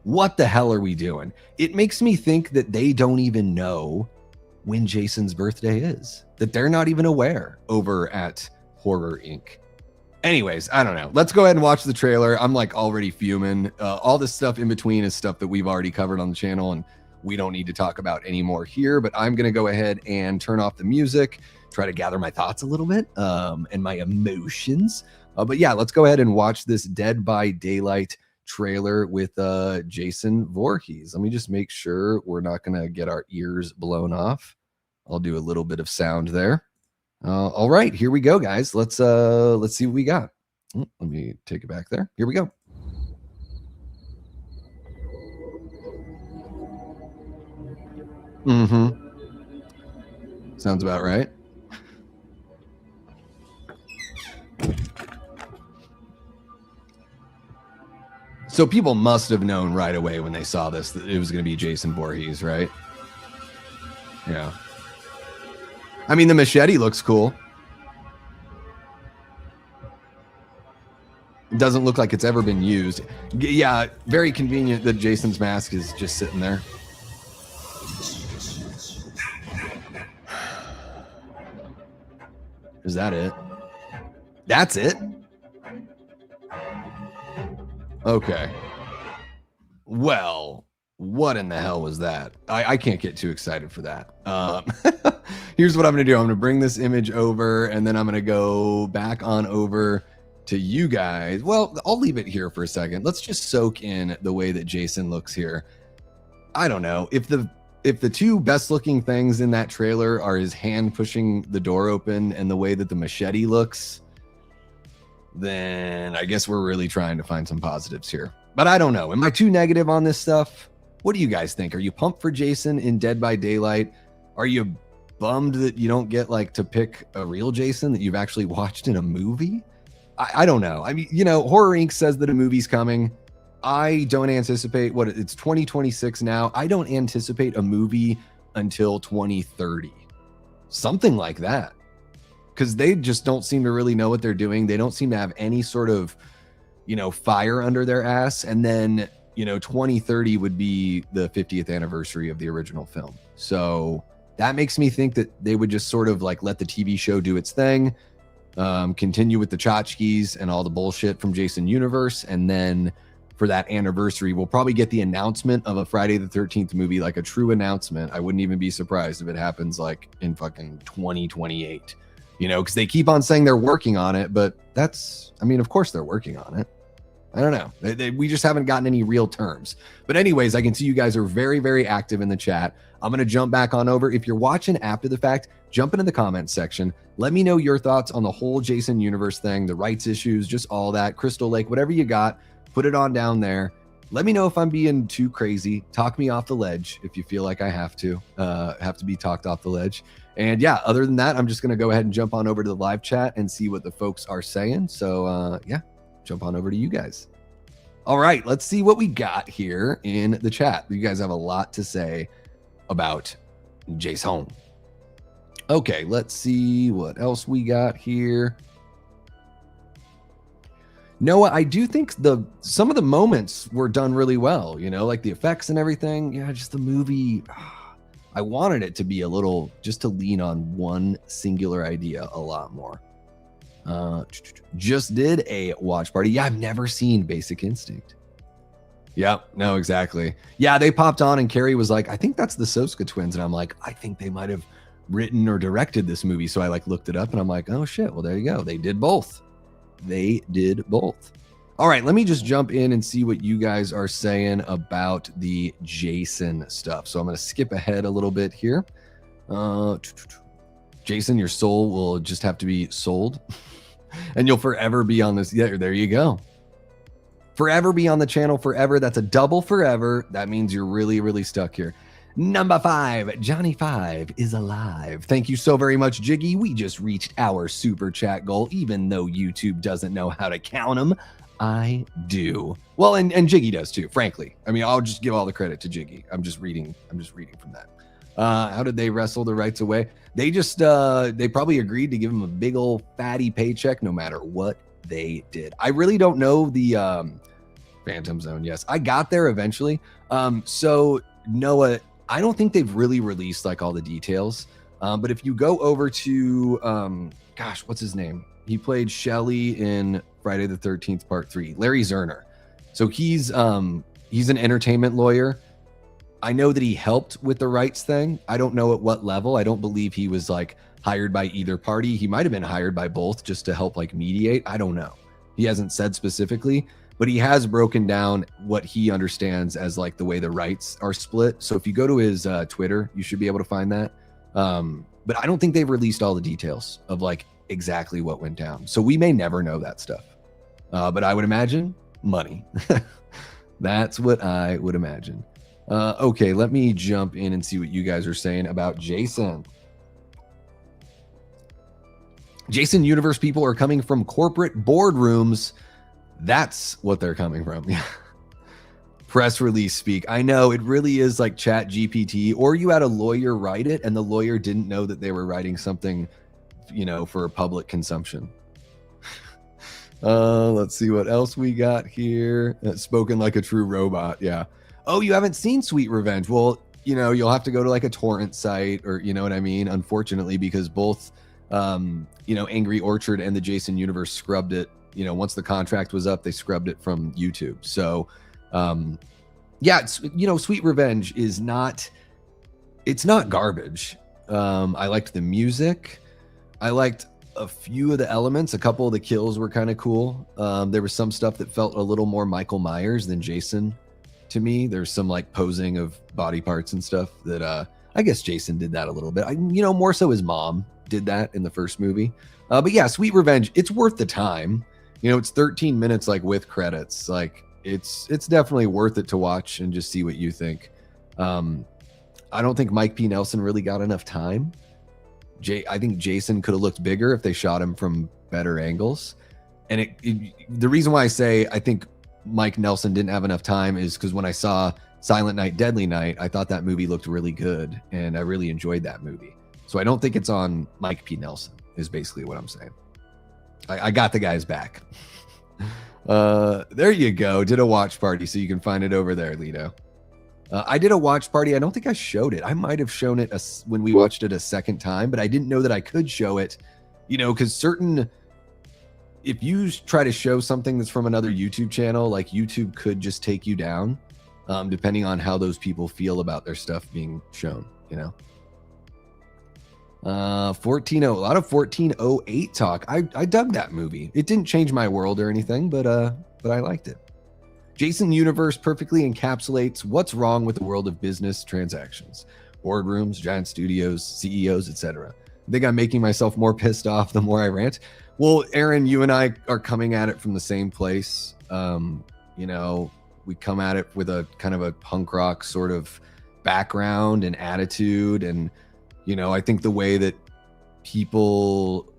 What the hell are we doing? It makes me think that they don't even know when Jason's birthday is, that they're not even aware over at Horror Inc. Anyways, I don't know. Let's go ahead and watch the trailer. I'm like already fuming. All this stuff in between is stuff that we've already covered on the channel and we don't need to talk about anymore here, but I'm going to go ahead and turn off the music, try to gather my thoughts a little bit and my emotions. But yeah, let's go ahead and watch this Dead by Daylight trailer with Jason Voorhees. Let me just make sure we're not going to get our ears blown off. I'll do a little bit of sound there. All right, here we go, guys. Let's see what we got. Let me take it back there. Here we go. Sounds about right. So people must have known right away when they saw this that it was going to be Jason Voorhees, right? Yeah. I mean, the machete looks cool. It doesn't look like it's ever been used. Yeah, very convenient that Jason's mask is just sitting there. Is that it? That's it? Okay. Well, what in the hell was that? I can't get too excited for that. Here's what I'm going to do. I'm going to bring this image over, and then I'm going to go back on over to you guys. Well, I'll leave it here for a second. Let's just soak in the way that Jason looks here. I don't know. If the two best looking things in that trailer are his hand pushing the door open and the way that the machete looks, then I guess we're really trying to find some positives here. But I don't know. Am I too negative on this stuff? What do you guys think? Are you pumped for Jason in Dead by Daylight? Are you bummed that you don't get like to pick a real Jason that you've actually watched in a movie? I don't know. I mean, you know, Horror Inc. says that a movie's coming. I don't anticipate it's 2026 now. I don't anticipate a movie until 2030. Something like that. Because they just don't seem to really know what they're doing. They don't seem to have any sort of, you know, fire under their ass. And then, you know, 2030 would be the 50th anniversary of the original film. So that makes me think that they would just sort of like let the TV show do its thing, continue with the tchotchkes and all the bullshit from Jason Universe. And then for that anniversary, we'll probably get the announcement of a Friday the 13th movie, like a true announcement. I wouldn't even be surprised if it happens like in fucking 2028. You know, because they keep on saying they're working on it, but I mean, of course they're working on it. I don't know. We just haven't gotten any real terms. But anyways, I can see you guys are very, very active in the chat. I'm going to jump back on over. If you're watching after the fact, jump into the comments section. Let me know your thoughts on the whole Jason Universe thing, the rights issues, just all that, Crystal Lake, whatever you got, put it on down there. Let me know if I'm being too crazy. Talk me off the ledge if you feel like I have to be talked off the ledge. And yeah, other than that, I'm just going to go ahead and jump on over to the live chat and see what the folks are saying. So yeah, jump on over to you guys. All right, let's see what we got here in the chat. You guys have a lot to say about Jason. Okay, let's see what else we got here. Noah, I do think some of the moments were done really well, you know, like the effects and everything. Yeah, just the movie. I wanted it to be a little, just to lean on one singular idea a lot more. Just did a watch party. Yeah, I've never seen Basic Instinct. Yep, no, exactly. Yeah, they popped on and Carrie was like, I think that's the Soska twins. And I'm like, I think they might have written or directed this movie. So I like looked it up and I'm like, oh shit, well, there you go. They did both. They did both. All right, let me just jump in and see what you guys are saying about the Jason stuff. So I'm going to skip ahead a little bit here. Jason, your soul will just have to be sold and you'll forever be on this. Yeah, there you go. Forever be on the channel forever. That's a double forever. That means you're really, really stuck here. Number 5, Johnny 5 is alive. Thank you so very much, Jiggy. We just reached our super chat goal, even though YouTube doesn't know how to count them. I do. Well, and Jiggy does too, frankly. I mean, I'll just give all the credit to Jiggy. I'm just reading from that. How did they wrestle the rights away? They just, they probably agreed to give him a big old fatty paycheck no matter what they did. I really don't know the Phantom Zone. Yes, I got there eventually. So Noah, I don't think they've really released like all the details. But if you go over to, gosh, what's his name? He played Shelly in Friday the 13th Part 3, Larry Zerner. So he's an entertainment lawyer. I know that he helped with the rights thing. I don't know at what level. I don't believe he was like hired by either party. He might've been hired by both just to help like mediate. I don't know. He hasn't said specifically, but he has broken down what he understands as like the way the rights are split. So if you go to his Twitter, you should be able to find that. But I don't think they've released all the details of like exactly what went down. So we may never know that stuff. But I would imagine money. That's what I would imagine. Okay, let me jump in and see what you guys are saying about Jason. Jason Universe people are coming from corporate boardrooms. That's what they're coming from. Yeah. Press release speak. I know, it really is like Chat GPT, or you had a lawyer write it and the lawyer didn't know that they were writing something, you know, for public consumption. Let's see what else we got here. Spoken like a true robot. Yeah. Oh, you haven't seen Sweet Revenge? Well, you know, you'll have to go to like a torrent site, or you know what I mean? Unfortunately, because both, you know, Angry Orchard and the Jason Universe scrubbed it. You know, once the contract was up, they scrubbed it from YouTube. So, yeah, it's, you know, Sweet Revenge is not, it's not garbage. I liked the music. I liked a few of the elements. A couple of the kills were kind of cool. There was some stuff that felt a little more Michael Myers than Jason to me. There's some like posing of body parts and stuff that I guess Jason did that a little bit. You know, more so his mom did that in the first movie. But yeah, Sweet Revenge, it's worth the time. You know, it's 13 minutes like with credits. Like it's definitely worth it to watch and just see what you think. I don't think Mike P. Nelson really got enough time. I think Jason could have looked bigger if they shot him from better angles. And the reason why I say I think Mike Nelson didn't have enough time is because when I saw Silent Night, Deadly Night, I thought that movie looked really good, and I really enjoyed that movie. So I don't think it's on Mike P. Nelson, is basically what I'm saying. I got the guy's back. There you go. Did a watch party, so you can find it over there, Lido. I did a watch party. I don't think I showed it. I might have shown it when we watched it a second time, but I didn't know that I could show it, you know, because if you try to show something that's from another YouTube channel, like YouTube could just take you down, depending on how those people feel about their stuff being shown, you know. 1408 a lot of 1408 talk. I dug that movie. It didn't change my world or anything, but I liked it. Jason Universe perfectly encapsulates what's wrong with the world of business transactions, boardrooms, giant studios, CEOs, etc. I think I'm making myself more pissed off the more I rant. Well, Aaron, you and I are coming at it from the same place. You know, we come at it with a kind of a punk rock sort of background and attitude. And, you know, I think the way that people,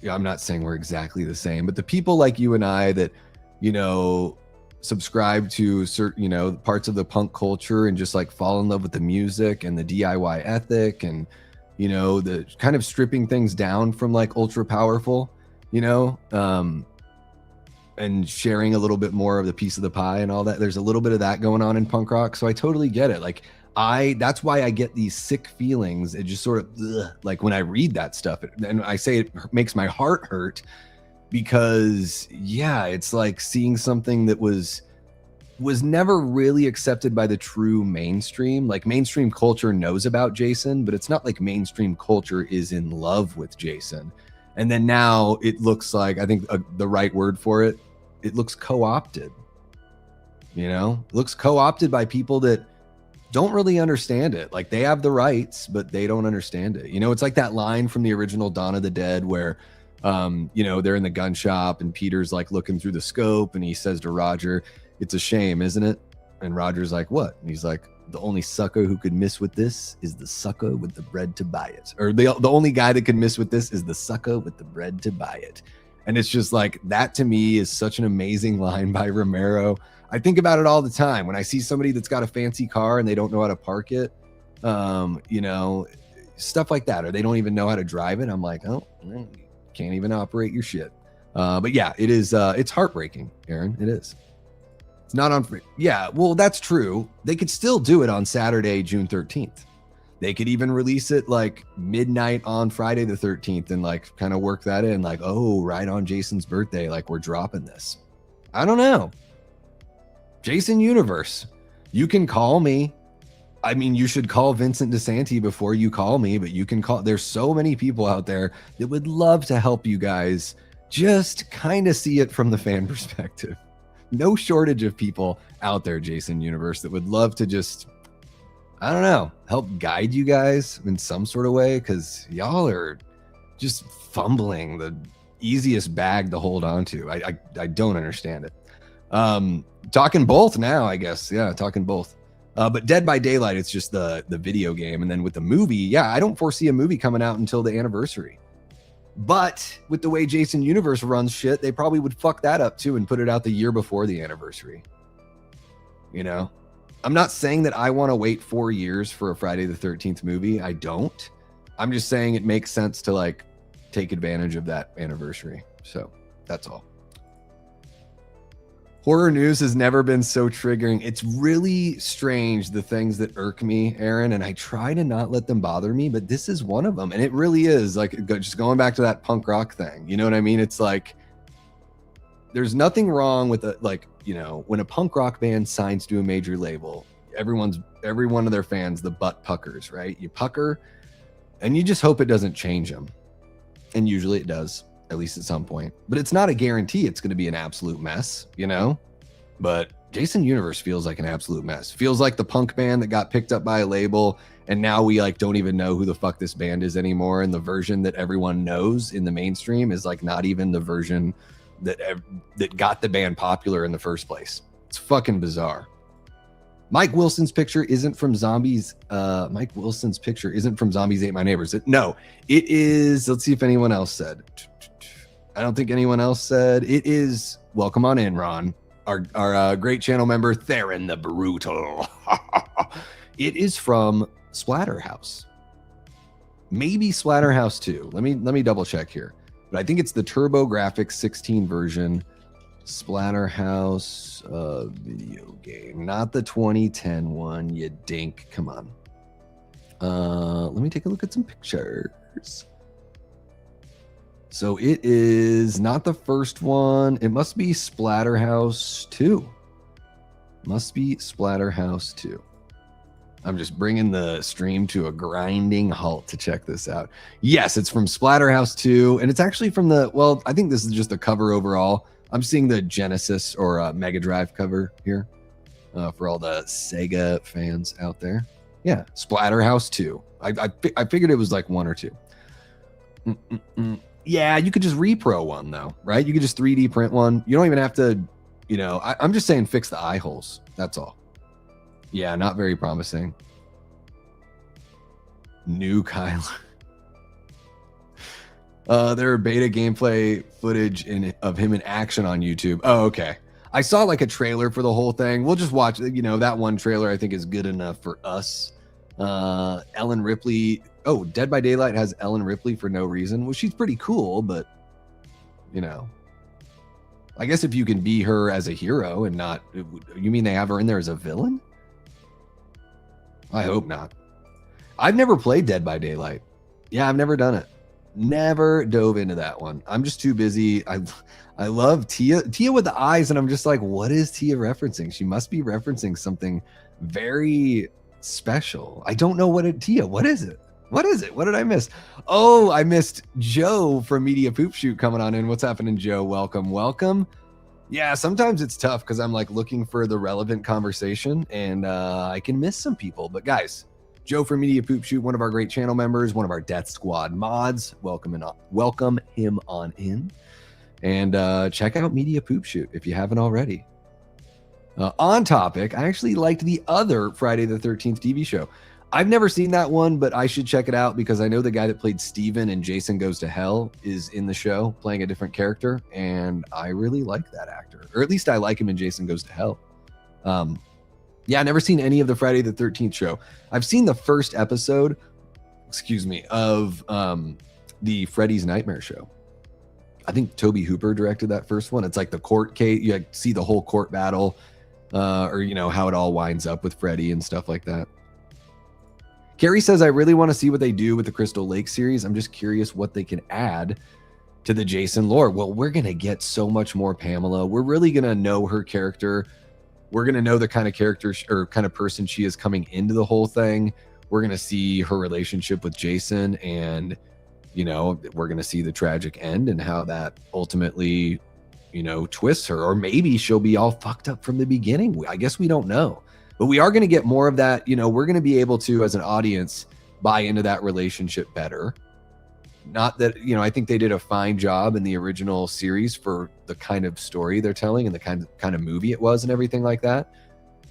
I'm not saying we're exactly the same, but the people like you and I that, you know, subscribe to certain, you know, parts of the punk culture and just like fall in love with the music and the DIY ethic and, you know, the kind of stripping things down from like ultra powerful, you know, and sharing a little bit more of the piece of the pie and all that. There's a little bit of that going on in punk rock. So I totally get it. Like that's why I get these sick feelings. It just sort of like when I read that stuff, and I say it makes my heart hurt because yeah, it's like seeing something that was never really accepted by the true mainstream. Like mainstream culture knows about Jason, but it's not like mainstream culture is in love with Jason. And then now it looks like, I think the right word for it, it looks co-opted. You know, it looks co-opted by people that don't really understand it. Like they have the rights, but they don't understand it. You know, it's like that line from the original Dawn of the Dead where, you know, they're in the gun shop and Peter's like looking through the scope and he says to Roger, "It's a shame, isn't it?" And Roger's like, "What?" And he's like, "The only sucker who could miss with this is the sucker with the bread to buy it." Or the only guy that could miss with this is the sucker with the bread to buy it. And it's just like, that to me is such an amazing line by Romero. I think about it all the time. When I see somebody that's got a fancy car and they don't know how to park it, you know, stuff like that, or they don't even know how to drive it. I'm like, oh, can't even operate your shit. But yeah, it is, it's heartbreaking, Aaron. It is. It's not on free. Yeah, well, that's true. They could still do it on Saturday, June 13th. They could even release it like midnight on Friday the 13th and like kind of work that in, like, oh, right on Jason's birthday, like we're dropping this. I don't know. Jason Universe, you can call me. I mean, you should call Vincent DeSanti before you call me, but you can call. There's so many people out there that would love to help you guys just kind of see it from the fan perspective. No shortage of people out there, Jason Universe, that would love to just, I don't know, help guide you guys in some sort of way, because y'all are just fumbling the easiest bag to hold on to. I don't understand it. Talking both now, I guess. Yeah, talking both. But Dead by Daylight, it's just the video game. And then with the movie, yeah, I don't foresee a movie coming out until the anniversary. But with the way Jason Universe runs shit, they probably would fuck that up too and put it out the year before the anniversary. You know? I'm not saying that I want to wait 4 years for a Friday the 13th movie. I don't. I'm just saying it makes sense to like take advantage of that anniversary. So that's all. Horror news has never been so triggering. It's really strange, the things that irk me, Aaron, and I try to not let them bother me, but this is one of them. And it really is like, just going back to that punk rock thing. You know what I mean? It's like, there's nothing wrong with it. Like, you know, when a punk rock band signs to a major label, every one of their fans, the butt puckers, right? You pucker and you just hope it doesn't change them. And usually it does, at least at some point. But it's not a guarantee it's going to be an absolute mess, you know? But Jason Universe feels like an absolute mess. Feels like the punk band that got picked up by a label, and now we like don't even know who the fuck this band is anymore. And the version that everyone knows in the mainstream is like not even the version that got the band popular in the first place. It's fucking bizarre. Mike Wilson's picture isn't from Zombies. Mike Wilson's picture isn't from Zombies Ate My Neighbors. No, it is. Let's see if anyone else said. I don't think anyone else said. It is. Welcome on in, Ron. Our great channel member, Theron the Brutal. It is from Splatterhouse. Maybe Splatterhouse 2. Let me double check here. But I think it's the TurboGrafx 16 version. Splatterhouse video game, not the 2010 one, you dink. Come on. Let me take a look at some pictures. So it is not the first one. It must be Splatterhouse 2. Must be Splatterhouse 2. I'm just bringing the stream to a grinding halt to check this out. Yes, it's from Splatterhouse 2, and it's actually from the, well, I think this is just the cover overall. I'm seeing the Genesis or Mega Drive cover here for all the Sega fans out there. Yeah, Splatterhouse 2. I figured it was like 1 or 2. Yeah, you could just repro one though, right? You could just 3D print one. You don't even have to, you know, I'm just saying fix the eye holes. That's all. Yeah, not very promising. New Kyler. There are beta gameplay footage of him in action on YouTube. Oh, okay. I saw like a trailer for the whole thing. We'll just watch, you know, that one trailer I think is good enough for us. Ellen Ripley. Oh, Dead by Daylight has Ellen Ripley for no reason. Well, she's pretty cool, but, you know, I guess if you can be her as a hero and not, you mean they have her in there as a villain? I hope not. I've never played Dead by Daylight. Yeah, I've never done it. Never dove into that one. I'm just too busy. I love Tia with the eyes, and I'm just like, what is Tia referencing? She must be referencing something very special. I don't know what it, Tia, what is it? What is it? What did I miss? Oh, I missed Joe from Media Poop Shoot coming on in. What's happening, Joe? Welcome, welcome. Yeah, sometimes it's tough because I'm like looking for the relevant conversation, and I can miss some people. But guys, Joe from Media Poop Shoot, one of our great channel members, one of our Death Squad mods. Welcome him on in. And check out Media Poop Shoot if you haven't already. On topic, I actually liked the other Friday the 13th TV show. I've never seen that one, but I should check it out because I know the guy that played Steven in Jason Goes to Hell is in the show playing a different character, and I really like that actor. Or at least I like him in Jason Goes to Hell. Yeah, I've never seen any of the Friday the 13th show. I've seen the first episode, of the Freddy's Nightmare show. I think Toby Hooper directed that first one. It's like the court case. You see the whole court battle, or, you know, how it all winds up with Freddy and stuff like that. Carrie says, I really want to see what they do with the Crystal Lake series. I'm just curious what they can add to the Jason lore. Well, we're going to get so much more Pamela. We're really going to know her character. We're going to know the kind of character or kind of person she is coming into the whole thing. We're going to see her relationship with Jason, and, you know, we're going to see the tragic end and how that ultimately, you know, twists her. Or maybe she'll be all fucked up from the beginning. I guess we don't know. But we are going to get more of that. You know, we're going to be able to, as an audience, buy into that relationship better. Not that, you know, I think they did a fine job in the original series for the kind of story they're telling and the kind of movie it was and everything like that.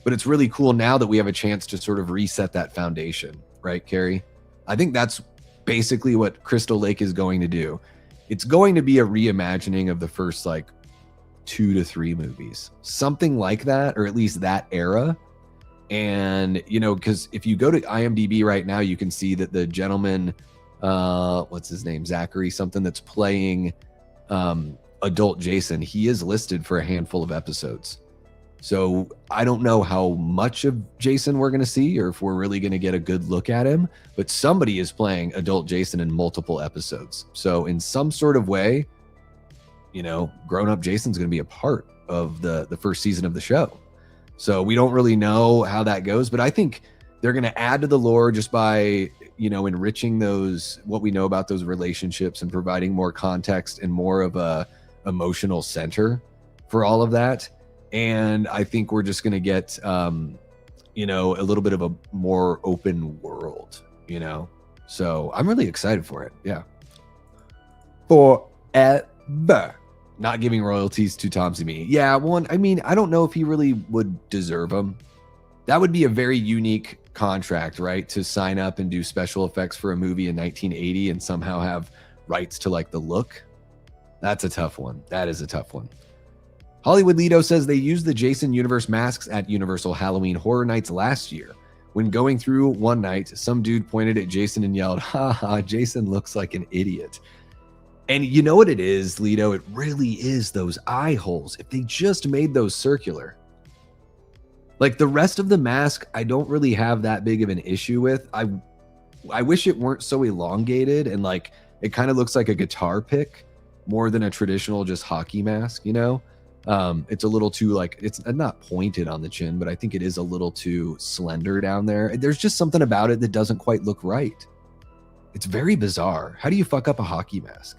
But it's really cool now that we have a chance to sort of reset that foundation, right, Carrie? I think that's basically what Crystal Lake is going to do. It's going to be a reimagining of the first, like, 2 to 3 movies. Something like that, or at least that era. And, you know, because if you go to IMDb right now, you can see that the gentleman, what's his name? Zachary, something that's playing adult Jason, he is listed for a handful of episodes. So I don't know how much of Jason we're going to see or if we're really going to get a good look at him, but somebody is playing adult Jason in multiple episodes. So in some sort of way, you know, grown-up Jason's going to be a part of the first season of the show. So we don't really know how that goes, but I think they're going to add to the lore just by, you know, enriching what we know about those relationships and providing more context and more of a emotional center for all of that. And I think we're just going to get, you know, a little bit of a more open world, you know? So I'm really excited for it. Yeah. Forever. Not giving royalties to Tom Savini. Yeah, one, I mean, I don't know if he really would deserve them. That would be a very unique contract, right? To sign up and do special effects for a movie in 1980 and somehow have rights to like the look. That's a tough one. That is a tough one. Hollywood Lido says they used the Jason Universe masks at Universal Halloween Horror Nights last year. When going through one night, some dude pointed at Jason and yelled, "Ha ha, Jason looks like an idiot." And you know what it is, Lido? It really is those eye holes. If they just made those circular. Like the rest of the mask, I don't really have that big of an issue with. I wish it weren't so elongated and like it kind of looks like a guitar pick more than a traditional just hockey mask, you know? It's a little too like, it's not pointed on the chin, but I think it is a little too slender down there. There's just something about it that doesn't quite look right. It's very bizarre. How do you fuck up a hockey mask?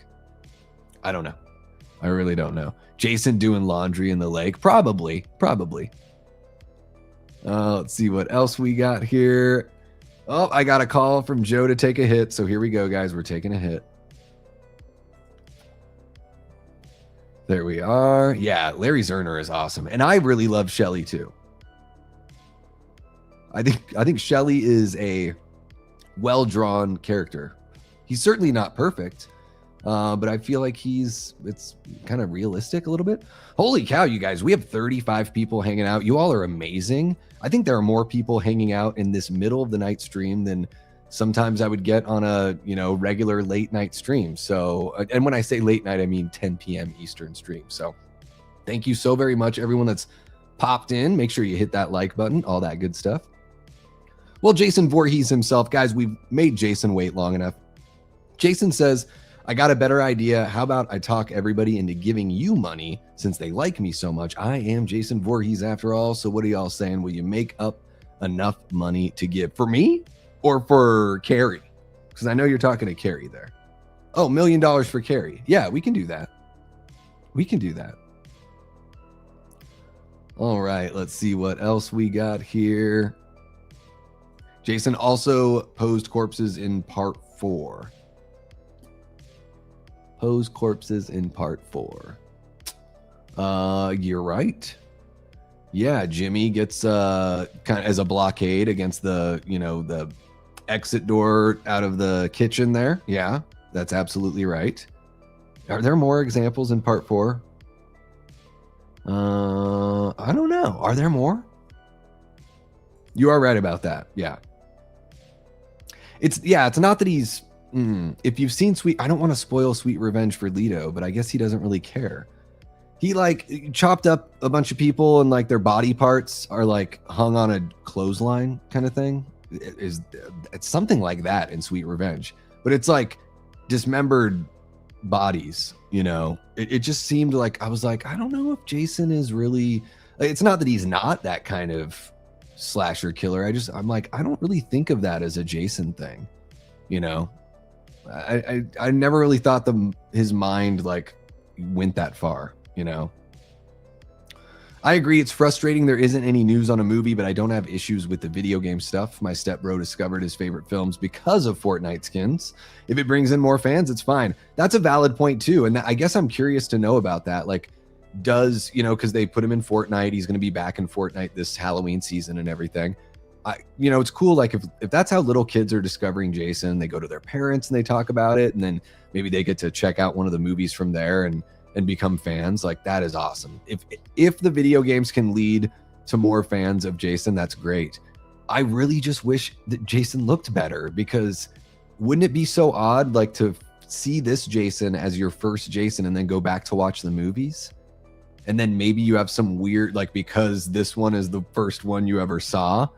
I don't know. I really don't know. Jason doing laundry in the lake? Probably. Let's see what else we got here. Oh, I got a call from Joe to take a hit. So here we go, guys. We're taking a hit. There we are. Yeah, Larry Zerner is awesome. And I really love Shelley too. I think Shelley is a well-drawn character. He's certainly not perfect, but I feel like it's kind of realistic a little bit. Holy cow, you guys, we have 35 people hanging out. You all are amazing. I think there are more people hanging out in this middle of the night stream than sometimes I would get on a, you know, regular late night stream. So, and when I say late night, I mean 10 p.m. Eastern stream. So thank you so very much, everyone that's popped in. Make sure you hit that like button, all that good stuff. Well, Jason Voorhees himself, guys, we've made Jason wait long enough. Jason says, I got a better idea. How about I talk everybody into giving you money since they like me so much? I am Jason Voorhees after all. So what are y'all saying? Will you make up enough money to give for me or for Carrie? Because I know you're talking to Carrie there. Oh, $1 million for Carrie. Yeah, we can do that. We can do that. All right, let's see what else we got here. Jason also posed corpses in part 4. Pose corpses in part 4. You're right. Yeah, Jimmy gets kind of as a blockade against the, you know, the exit door out of the kitchen there. Yeah, that's absolutely right. Are there more examples in part 4? I don't know. Are there more? You are right about that. Yeah. It's not that he's if you've seen I don't want to spoil Sweet Revenge for Leto, but I guess he doesn't really care. He like chopped up a bunch of people and like their body parts are like hung on a clothesline kind of thing. It's something like that in Sweet Revenge, but it's like dismembered bodies, you know. It just seemed like I was like, I don't know if Jason is really, it's not that he's not that kind of slasher killer. I'm like, I don't really think of that as a Jason thing, you know. I never really thought his mind like went that far, you know. I agree, it's frustrating there isn't any news on a movie, but I don't have issues with the video game stuff. My stepbro discovered his favorite films because of Fortnite skins. If it brings in more fans, it's fine. That's a valid point too, and I guess I'm curious to know about that. Like, does, you know, because they put him in Fortnite, he's going to be back in Fortnite this Halloween season and everything. You know, it's cool. Like if that's how little kids are discovering Jason, they go to their parents and they talk about it, and then maybe they get to check out one of the movies from there and become fans. Like, that is awesome. If the video games can lead to more fans of Jason, that's great. I really just wish that Jason looked better, because wouldn't it be so odd, like, to see this Jason as your first Jason and then go back to watch the movies? And then maybe you have some weird, like, because this one is the first one you ever saw,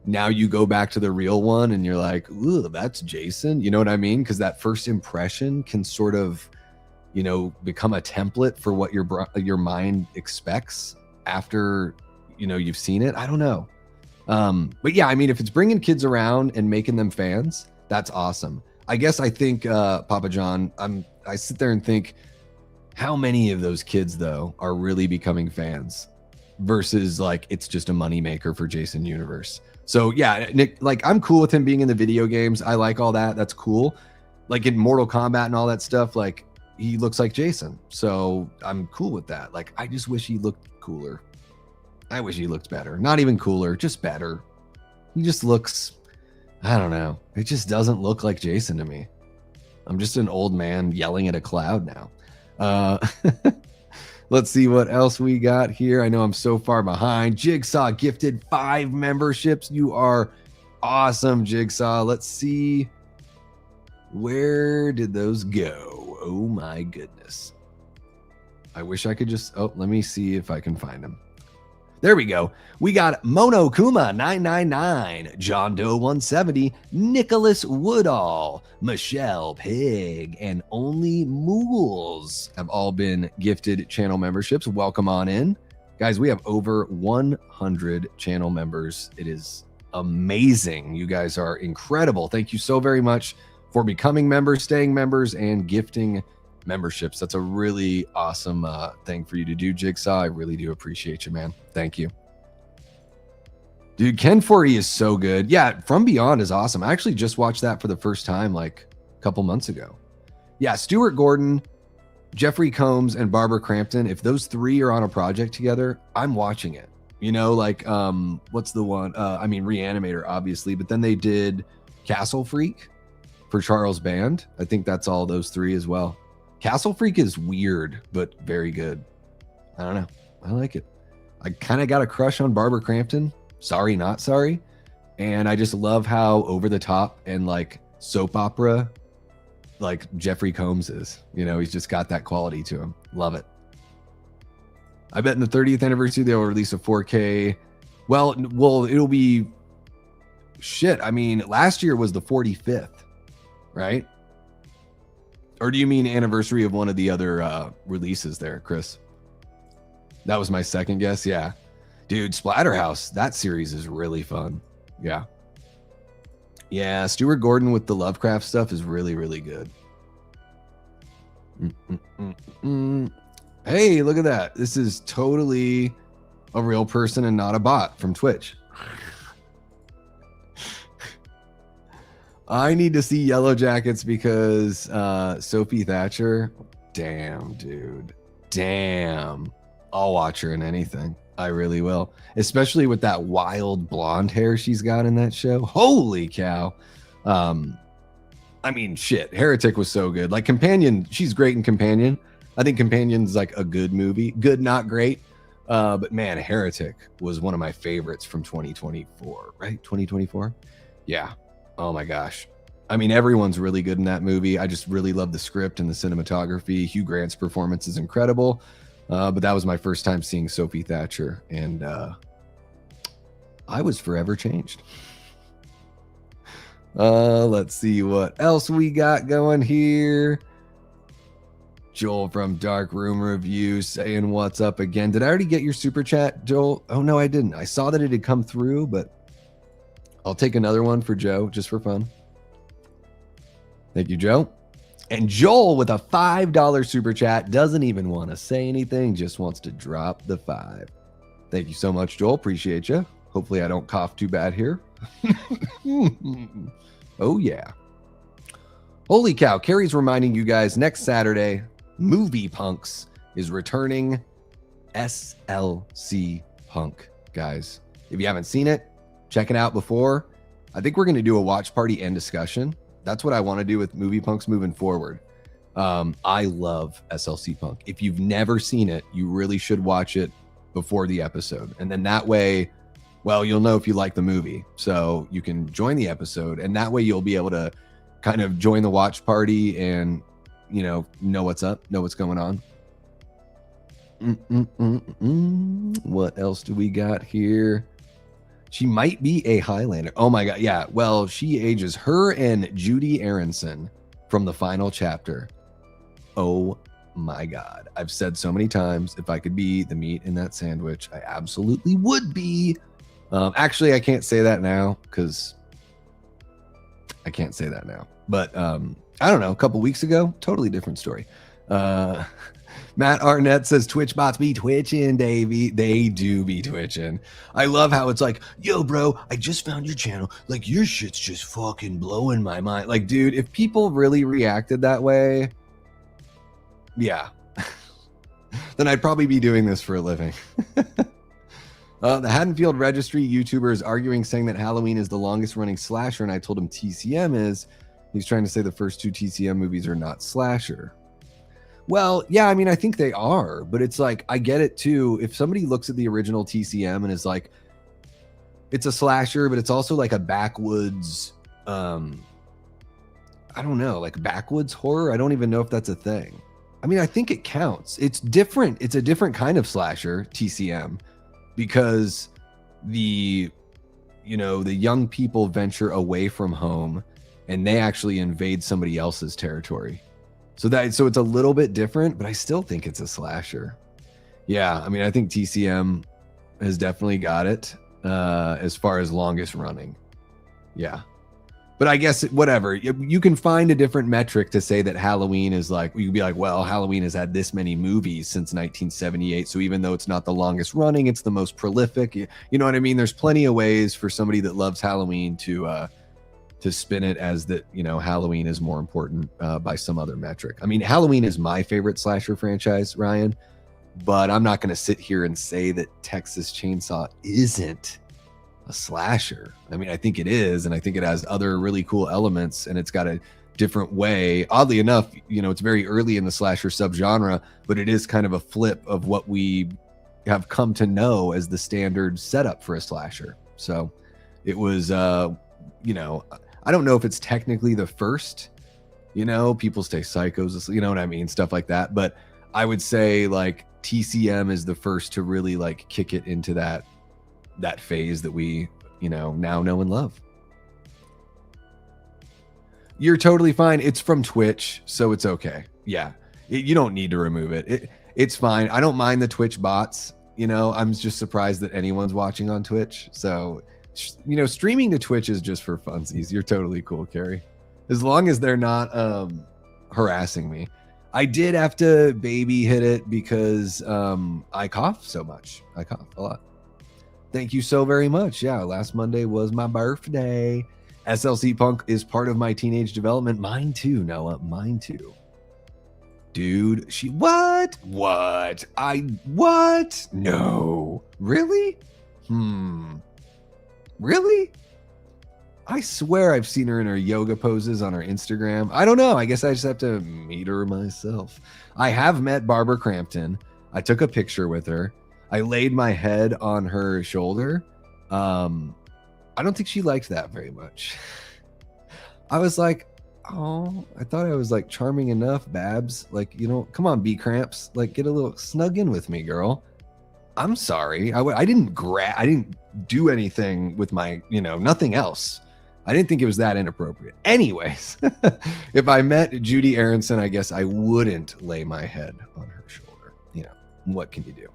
now you go back to the real one and you're like, ooh, that's Jason. You know what I mean? Because that first impression can sort of, you know, become a template for what your mind expects after, you know, you've seen it. I don't know. But yeah, I mean, if it's bringing kids around and making them fans, that's awesome. I guess I think, Papa John, I sit there and think, how many of those kids, though, are really becoming fans versus, like, it's just a moneymaker for Jason Universe? So yeah, Nick, like, I'm cool with him being in the video games. I like all that. That's cool. Like in Mortal Kombat and all that stuff, like, he looks like Jason. So I'm cool with that. Like, I just wish he looked cooler. I wish he looked better. Not even cooler, just better. He just looks, I don't know. It just doesn't look like Jason to me. I'm just an old man yelling at a cloud now. Let's see what else we got here. I know I'm so far behind. Jigsaw gifted 5 memberships. You are awesome, Jigsaw. Let's see. Where did those go? Oh my goodness. I wish I could just, oh, let me see if I can find them. There we go. We got Monokuma 999, John Doe 170, Nicholas Woodall, Michelle Pig, and Only Mools have all been gifted channel memberships. Welcome on in. Guys, we have over 100 channel members. It is amazing. You guys are incredible. Thank you so very much for becoming members, staying members, and gifting memberships. That's a really awesome thing for you to do, Jigsaw. I really do appreciate you, man. Thank you. Dude, Ken 4E is so good. Yeah, From Beyond is awesome. I actually just watched that for the first time like a couple months ago. Yeah, Stuart Gordon, Jeffrey Combs, and Barbara Crampton, if those 3 are on a project together, I'm watching it. You know, like, what's the one? I mean, Reanimator, obviously, but then they did Castle Freak for Charles Band. I think that's all those 3 as well. Castle Freak is weird, but very good. I don't know. I like it. I kind of got a crush on Barbara Crampton. Sorry, not sorry. And I just love how over the top and like soap opera, like Jeffrey Combs is. You know, he's just got that quality to him. Love it. I bet in the 30th anniversary, they'll release a 4K. Well, it'll be shit. I mean, last year was the 45th, right? Or do you mean anniversary of one of the other releases there, Chris? That was my second guess. Yeah. Dude, Splatterhouse, that series is really fun. Yeah. Yeah, Stuart Gordon with the Lovecraft stuff is really, really good. Hey, look at that. This is totally a real person and not a bot from Twitch. I need to see Yellow Jackets because Sophie Thatcher. Damn, dude. Damn. I'll watch her in anything. I really will. Especially with that wild blonde hair she's got in that show. Holy cow. I mean, shit. Heretic was so good. Like Companion, she's great in Companion. I think Companion's like a good movie. Good, not great. But man, Heretic was one of my favorites from 2024, right? 2024? Yeah. Oh my gosh. I mean, everyone's really good in that movie. I just really love the script and the cinematography. Hugh Grant's performance is incredible. But that was my first time seeing Sophie Thatcher, and I was forever changed. Let's see what else we got going here. Joel from Dark Room Review saying what's up again. Did I already get your super chat, Joel? Oh, no, I didn't. I saw that it had come through, but I'll take another one for Joe just for fun. Thank you, Joe. And Joel with a $5 super chat doesn't even want to say anything, just wants to drop the 5. Thank you so much, Joel. Appreciate you. Hopefully I don't cough too bad here. Oh, yeah. Holy cow. Carrie's reminding you guys next Saturday, Movie Punks is returning. SLC Punk, guys. If you haven't seen it, check it out before. I think we're going to do a watch party and discussion. That's what I want to do with Movie Punks moving forward. I love SLC Punk. If you've never seen it, you really should watch it before the episode. And then that way, well, you'll know if you like the movie. So you can join the episode, and that way you'll be able to kind of join the watch party and, know what's up, know what's going on. What else do we got here? She might be a Highlander. Oh my God. Yeah. Well, she ages, her and Judy Aronson from the final chapter. Oh my God. I've said so many times, if I could be the meat in that sandwich, I absolutely would be. Actually, I can't say that now because I can't say that now. But I don't know, a couple weeks ago, totally different story. Matt Arnett says Twitch bots be twitching, Davey. They do be twitching. I love how it's like, yo, bro, I just found your channel. Like, your shit's just fucking blowing my mind. Like, dude, if people really reacted that way, yeah, then I'd probably be doing this for a living. The Haddonfield Registry YouTuber is arguing, saying that Halloween is the longest running slasher, and I told him TCM is. He's trying to say the first two TCM movies are not slasher. Well, yeah, I mean, I think they are, but it's like, I get it too. If somebody looks at the original TCM and is like, it's a slasher, but it's also like a backwoods, I don't know, like backwoods horror. I don't even know if that's a thing. I mean, I think it counts. It's different. It's a different kind of slasher, TCM, because the young people venture away from home and they actually invade somebody else's territory. So it's a little bit different, but I still think it's a slasher. Yeah, I mean, I think TCM has definitely got it as far as longest running. Yeah. But I guess whatever. You can find a different metric to say that Halloween is like, you can be like, well, Halloween has had this many movies since 1978. So even though it's not the longest running, it's the most prolific. You know what I mean? There's plenty of ways for somebody that loves Halloween to spin it as that, Halloween is more important by some other metric. I mean, Halloween is my favorite slasher franchise, Ryan, but I'm not going to sit here and say that Texas Chainsaw isn't a slasher. I mean, I think it is, and I think it has other really cool elements, and it's got a different way. Oddly enough, it's very early in the slasher subgenre, but it is kind of a flip of what we have come to know as the standard setup for a slasher. So it was, I don't know if it's technically the first, people stay psychos, you know what I mean? Stuff like that. But I would say like TCM is the first to really like kick it into that phase that we, now know and love. You're totally fine. It's from Twitch, so it's okay. Yeah. You don't need to remove it. It's fine. I don't mind the Twitch bots. I'm just surprised that anyone's watching on Twitch. So, streaming to Twitch is just for funsies. You're totally cool, Carrie. As long as they're not harassing me. I did have to baby hit it because I cough so much. I cough a lot. Thank you so very much. Yeah, last Monday was my birthday. SLC Punk is part of my teenage development. Mine too, Noah. Mine too. Dude, what? No. Really? Really? I swear I've seen her in her yoga poses on her Instagram. I don't know. I guess I just have to meet her myself. I have met Barbara Crampton. I took a picture with her. I laid my head on her shoulder. I don't think she liked that very much. I was like, oh, I thought I was like charming enough, Babs. Like, come on, B-Cramps. Like, get a little snug in with me, girl. I'm sorry. I didn't do anything with my, nothing else. I didn't think it was that inappropriate. Anyways, if I met Judy Aronson, I guess I wouldn't lay my head on her shoulder. What can you do?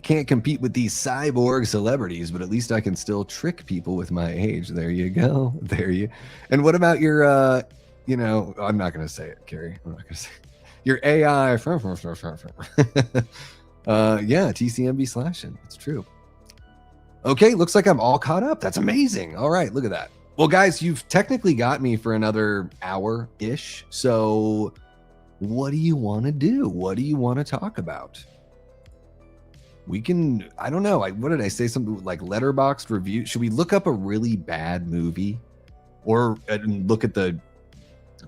Can't compete with these cyborg celebrities, but at least I can still trick people with my age. There you go. And what about your, I'm not going to say it, Carrie. I'm not going to say it. Your AI. Yeah, TCMB slashing. It's true. Okay, looks like I'm all caught up. That's amazing. All right, look at that. Well, guys, you've technically got me for another hour-ish. So what do you want to do? What do you want to talk about? We can, I don't know. What did I say? Something like Letterboxd review. Should we look up a really bad movie or look at the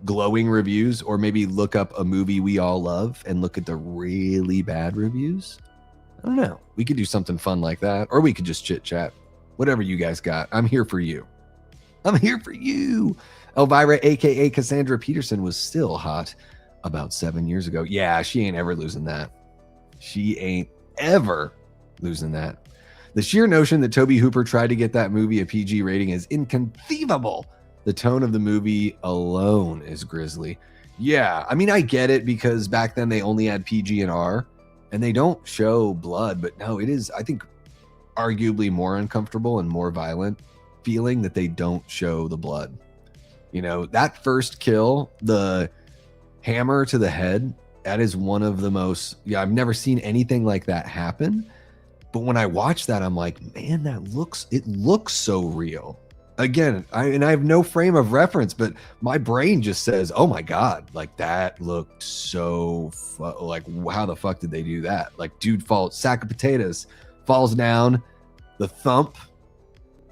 glowing reviews, or maybe look up a movie we all love and look at the really bad reviews. I don't know. We could do something fun like that, or we could just chit chat. Whatever you guys got. I'm here for you. I'm here for you. Elvira, aka Cassandra Peterson, was still hot about 7 years ago. Yeah, she ain't ever losing that. She ain't ever losing that. The sheer notion that Tobe Hooper tried to get that movie a PG rating is inconceivable. The tone of the movie alone is grisly. Yeah, I mean, I get it, because back then they only had PG and R, and they don't show blood, but no, it is, I think, arguably more uncomfortable and more violent feeling that they don't show the blood. You know, that first kill, the hammer to the head, that is one of the most, I've never seen anything like that happen. But when I watch that, I'm like, man, it looks so real. Again, I have no frame of reference, but my brain just says, oh my God, like that looked so, like, how the fuck did they do that? Like, dude sack of potatoes, falls down, the thump,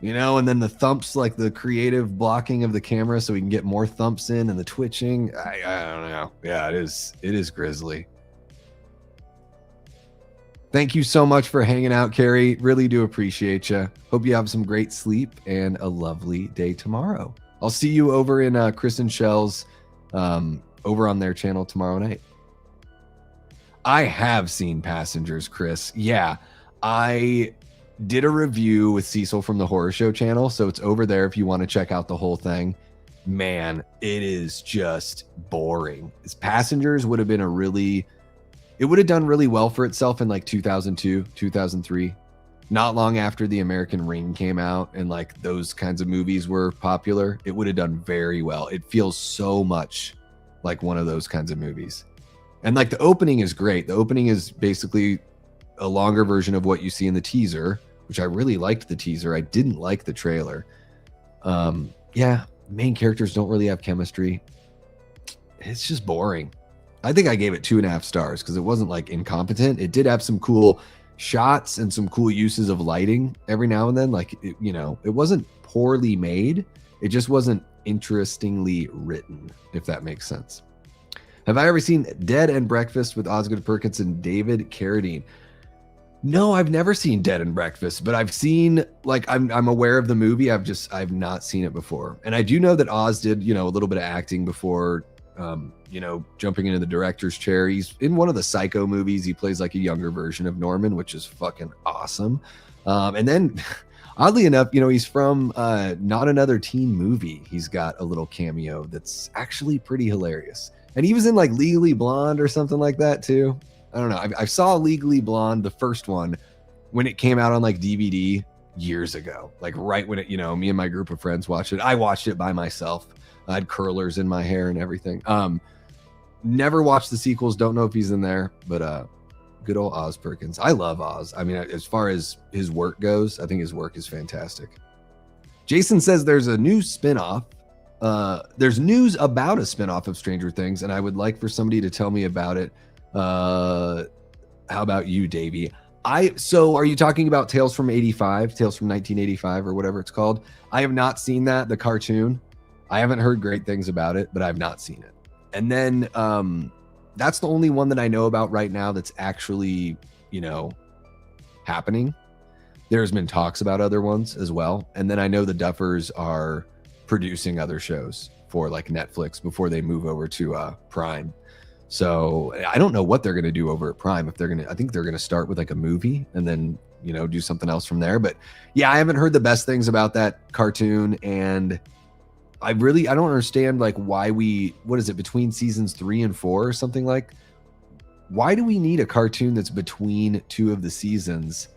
you know, and then the thumps, like the creative blocking of the camera so we can get more thumps in, and the twitching. I don't know. Yeah, it is grisly. Thank you so much for hanging out, Carrie. Really do appreciate you. Hope you have some great sleep and a lovely day tomorrow. I'll see you over in Chris and Shell's over on their channel tomorrow night. I have seen Passengers, Chris. Yeah, I did a review with Cecil from the Horror Show channel, so it's over there if you want to check out the whole thing. Man, it is just boring. Passengers would have been it would have done really well for itself in like 2002, 2003. Not long after The American Ring came out and like those kinds of movies were popular, it would have done very well. It feels so much like one of those kinds of movies. And like the opening is great. The opening is basically a longer version of what you see in the teaser, which I really liked the teaser. I didn't like the trailer. Yeah, main characters don't really have chemistry. It's just boring. I think I gave it 2.5 stars because it wasn't like incompetent. It did have some cool shots and some cool uses of lighting every now and then. Like, it wasn't poorly made. It just wasn't interestingly written, if that makes sense. Have I ever seen Dead and Breakfast with Osgood Perkins and David Carradine? No, I've never seen Dead and Breakfast, but I've seen, like, I'm aware of the movie. I've not seen it before. And I do know that Oz did, a little bit of acting before, jumping into the director's chair. He's in one of the Psycho movies. He plays like a younger version of Norman, which is fucking awesome. And then oddly enough, he's from Not Another Teen Movie. He's got a little cameo that's actually pretty hilarious. And he was in like Legally Blonde or something like that too. I don't know. I saw Legally Blonde, the first one, when it came out on like DVD years ago, like right when it, me and my group of friends watched it. I watched it by myself. I had curlers in my hair and everything. Never watched the sequels. Don't know if he's in there, but good old Oz Perkins. I love Oz. I mean, as far as his work goes, I think his work is fantastic. Jason says there's a new spinoff. There's news about a spinoff of Stranger Things, and I would like for somebody to tell me about it. How about you, Davey? So are you talking about Tales from 1985 or whatever it's called? I have not seen that, the cartoon. I haven't heard great things about it, but I've not seen it. And then that's the only one that I know about right now that's actually, happening. There's been talks about other ones as well. And then I know the Duffers are producing other shows for like Netflix before they move over to Prime. So I don't know what they're going to do over at Prime. I think they're going to start with like a movie and then, do something else from there. But yeah, I haven't heard the best things about that cartoon. And I don't understand like why what is it, between seasons 3 and 4 or something, like, why do we need a cartoon that's between 2 of the seasons?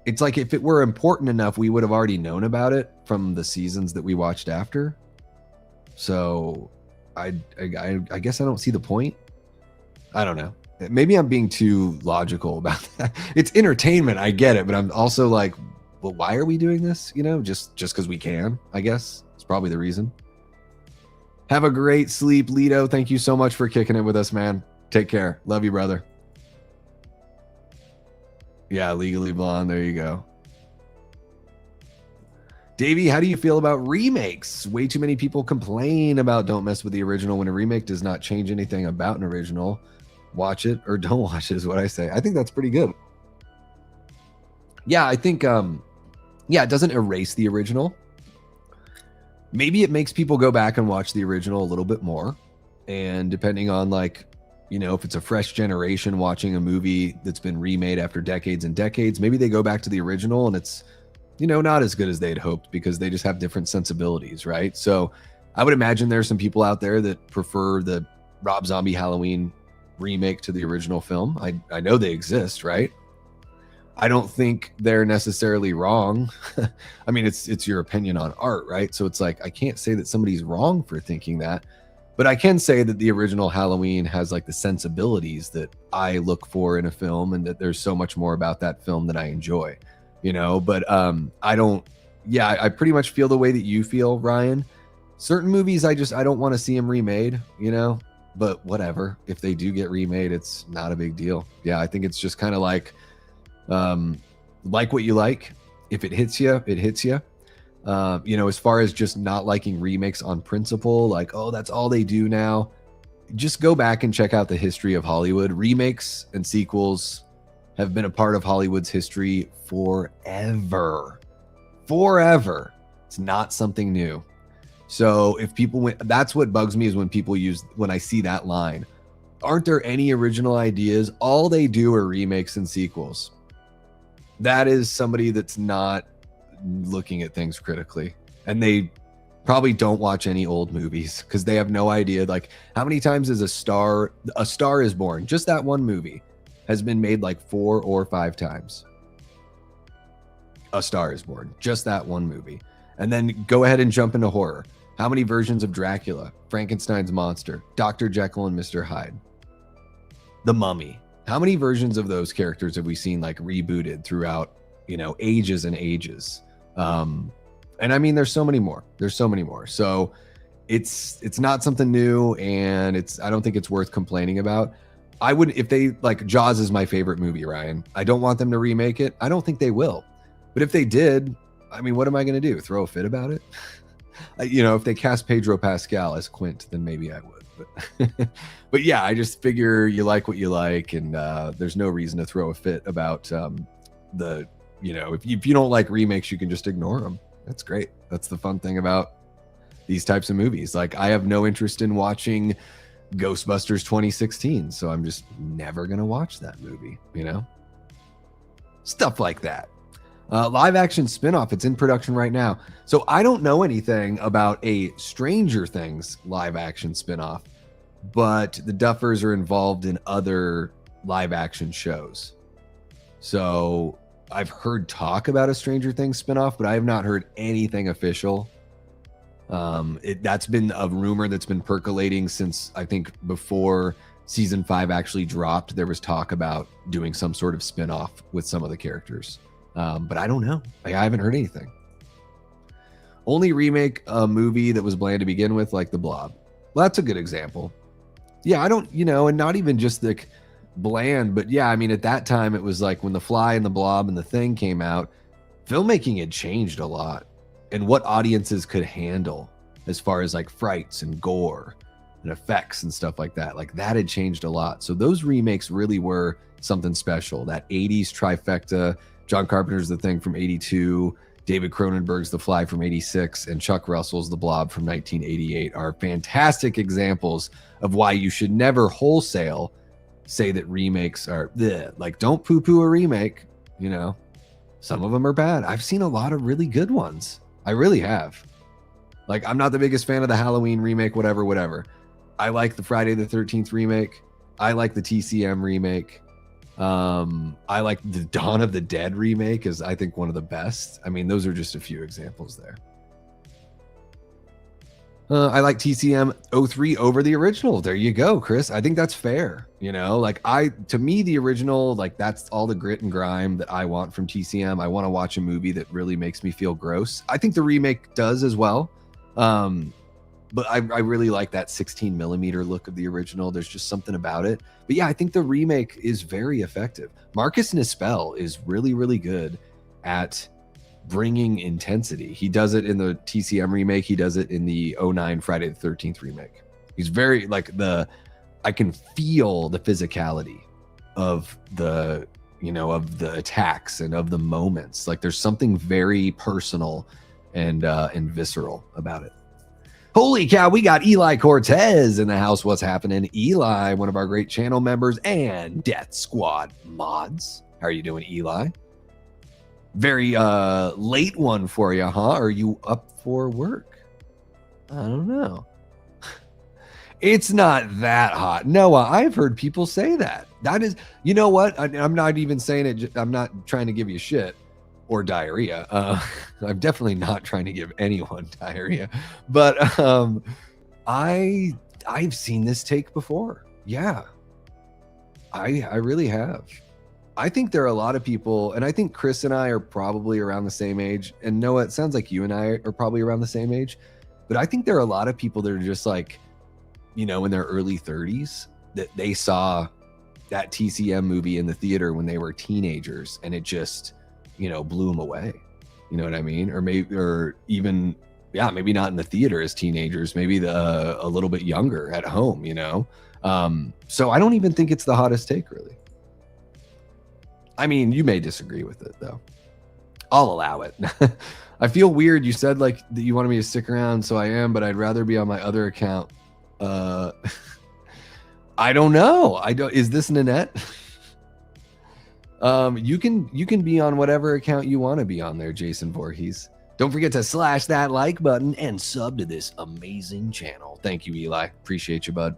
It's like, if it were important enough, we would have already known about it from the seasons that we watched after. So I guess I don't see the point. I don't know. Maybe I'm being too logical about that. It's entertainment. I get it. But I'm also like, well, why are we doing this? Just because we can, I guess. It's probably the reason. Have a great sleep, Lido. Thank you so much for kicking it with us, man. Take care. Love you, brother. Yeah, Legally Blonde. There you go. Davey, how do you feel about remakes? Way too many people complain about don't mess with the original when a remake does not change anything about an original. Watch it or don't watch it is what I say. I think that's pretty good. Yeah, I think it doesn't erase the original. Maybe it makes people go back and watch the original a little bit more. And depending on if it's a fresh generation watching a movie that's been remade after decades and decades, maybe they go back to the original and it's, not as good as they'd hoped because they just have different sensibilities, right? So I would imagine there's some people out there that prefer the Rob Zombie Halloween remake to the original film. I know they exist, right? I don't think they're necessarily wrong. I mean, it's your opinion on art, right? So it's like, I can't say that somebody's wrong for thinking that, but I can say that the original Halloween has the sensibilities that I look for in a film, and that there's so much more about that film that I enjoy, but I pretty much feel the way that you feel, Ryan. Certain movies, I don't want to see them remade, but whatever. If they do get remade, it's not a big deal. Yeah. I think it's just kind of like what you like. If it hits you, it hits you. As far as just not liking remakes on principle, that's all they do now. Just go back and check out the history of Hollywood. Remakes and sequels have been a part of Hollywood's history forever. Forever. It's not something new. So if people that's what bugs me, is when I see that line. Aren't there any original ideas? All they do are remakes and sequels. That is somebody that's not looking at things critically, and they probably don't watch any old movies because they have no idea how many times is a Star is Born, just that one movie, has been made 4 or 5 times. A Star is Born, just that one movie. And then go ahead and jump into horror. How many versions of Dracula, Frankenstein's monster, Dr. Jekyll and Mr. Hyde, The Mummy? How many versions of those characters have we seen rebooted throughout ages and ages? And I mean, there's so many more. So it's not something new, and I don't think it's worth complaining about. I would, if they Jaws is my favorite movie, Ryan. I don't want them to remake it. I don't think they will. But if they did, I mean, what am I going to do? Throw a fit about it? If they cast Pedro Pascal as Quint, then maybe I would. But yeah, I just figure you like what you like, and there's no reason to throw a fit about if you don't like remakes, you can just ignore them. That's great. That's the fun thing about these types of movies. I have no interest in watching Ghostbusters 2016, so I'm just never gonna watch that movie. Stuff like that. Live action spinoff. It's in production right now. So I don't know anything about a Stranger Things live action spinoff, but the Duffers are involved in other live action shows. So I've heard talk about a Stranger Things spinoff, but I have not heard anything official. That's been a rumor that's been percolating since, I think, before season 5 actually dropped. There was talk about doing some sort of spinoff with some of the characters. But I don't know. I haven't heard anything. Only remake a movie that was bland to begin with, like The Blob. Well, that's a good example. Yeah, I don't, and not even just bland, but yeah, I mean, at that time, it was when The Fly and The Blob and The Thing came out, filmmaking had changed a lot, and what audiences could handle as far as frights and gore and effects and stuff like that. That had changed a lot. So those remakes really were something special. That 80s trifecta, John Carpenter's The Thing from 82, David Cronenberg's The Fly from 86, and Chuck Russell's The Blob from 1988 are fantastic examples of why you should never wholesale say that remakes are bleh. Don't poo-poo a remake. Some of them are bad. I've seen a lot of really good ones. I really have. I'm not the biggest fan of the Halloween remake, whatever. I like the Friday the 13th remake. I like the TCM remake. I like the Dawn of the Dead remake is, I think, one of the best. I mean, those are just a few examples there. I like TCM 03 over the original. There you go, Chris. I think that's fair. To me, the original, that's all the grit and grime that I want from TCM. I want to watch a movie that really makes me feel gross. I think the remake does as well. But I really like that 16 millimeter look of the original. There's just something about it. But yeah, I think the remake is very effective. Marcus Nispel is really, really good at bringing intensity. He does it in the TCM remake. He does it in the 2009 Friday the 13th remake. He's very like I can feel the physicality of the, of the attacks and of the moments. Like there's something very personal and visceral about it. Holy cow, we got Eli Cortez in the house. What's happening? Eli, one of our great channel members and Death Squad mods. How are you doing, Eli? Very late one for you, huh? Are you up for work? I don't know. It's not that hot. Noah, I've heard people say that. That is, you know what? I'm not even saying it. I'm not trying to give you shit or diarrhea. I'm definitely not trying to give anyone diarrhea. But I've seen this take before. Yeah, I really have. I think there are a lot of people, and I think Chris and I are probably around the same age. And Noah, it sounds like you and I are probably around the same age. But I think there are a lot of people that are just like, in their early 30s, that they saw that TCM movie in the theater when they were teenagers, and it just, blew them away. You know what I mean? Or maybe not in the theater as teenagers, maybe a little bit younger at home, So I don't even think it's the hottest take, really. I mean, you may disagree with it, though. I'll allow it. I feel weird. You said like that you wanted me to stick around, so I am, but I'd rather be on my other account. I don't know. Is this Nanette? You can be on whatever account you want to be on there, Jason Voorhees. Don't forget to slash that like button and sub to this amazing channel. Thank you, Eli. Appreciate you, bud.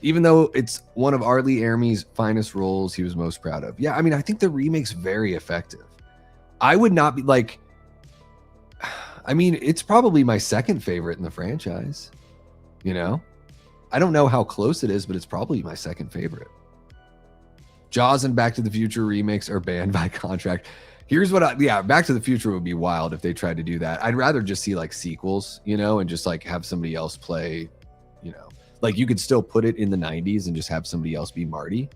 Even though it's one of Arlie Ermey's finest roles he was most proud of. Yeah, I mean, I think the remake's very effective. I would not be like, I mean, it's probably my second favorite in the franchise. I don't know how close it is, but it's probably my second favorite. Jaws and Back to the Future remakes are banned by contract. Here's what Back to the Future would be wild if they tried to do that. I'd rather just see like sequels, and just like have somebody else play, like you could still put it in the 90s and just have somebody else be Marty,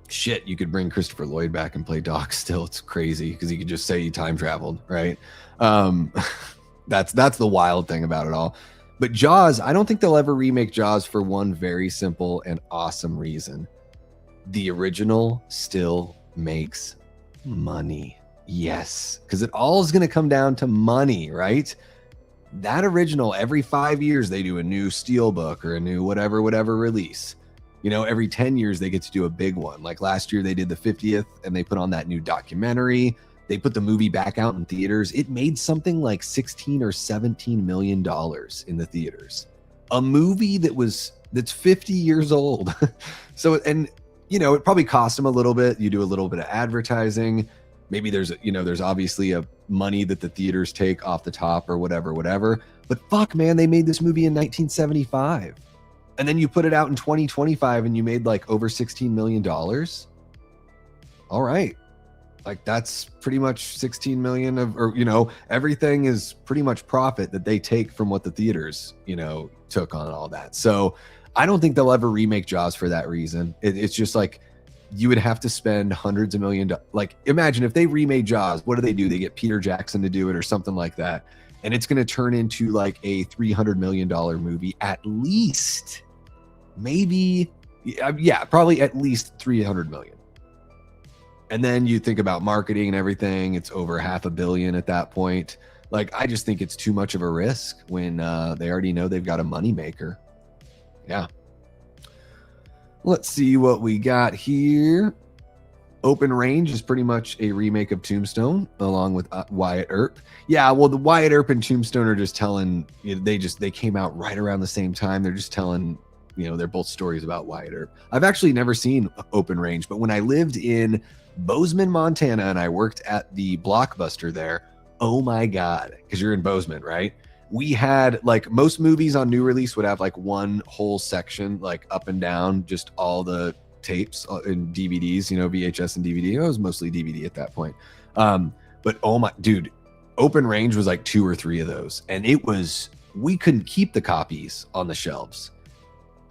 shit, you could bring Christopher Lloyd back and play Doc still. It's crazy because he could just say he time traveled, right? That's the wild thing about it all. But Jaws, I don't think they'll ever remake Jaws for one very simple and awesome reason. The original still makes money. Yes, because it all is going to come down to money, right? That original, every 5 years, they do a new Steelbook or a new whatever release. Every 10 years, they get to do a big one. Like last year, they did the 50th and they put on that new documentary. They put the movie back out in theaters. It made something like $16 or $17 million in the theaters. A movie that's 50 years old. So, and it probably cost them a little bit. You do a little bit of advertising. Maybe there's obviously a money that the theaters take off the top or whatever. But fuck, man, they made this movie in 1975. And then you put it out in 2025 and you made like over $16 million. All right. Like that's pretty much 16 million everything is pretty much profit that they take from what the theaters, took on all that. So I don't think they'll ever remake Jaws for that reason. It's just like, you would have to spend hundreds of millions. Like imagine if they remade Jaws, what do? They get Peter Jackson to do it or something like that. And it's going to turn into like a $300 million movie at least. Maybe, probably at least 300 million. And then you think about marketing and everything, it's over $500 million at that point. Like, I just think it's too much of a risk when they already know they've got a moneymaker. Yeah. Let's see what we got here. Open Range is pretty much a remake of Tombstone, along with Wyatt Earp. Yeah, well, the Wyatt Earp and Tombstone are just telling, they came out right around the same time. They're just telling, they're both stories about Wyatt Earp. I've actually never seen Open Range, but when I lived in Bozeman, Montana, and I worked at the Blockbuster there, oh my God, because you're in Bozeman, right? We had, like, most movies on new release would have like one whole section, like up and down, just all the tapes and DVDs, VHS and DVD. It was mostly DVD at that point. But oh my, dude, Open Range was like 2 or 3 of those. And we couldn't keep the copies on the shelves.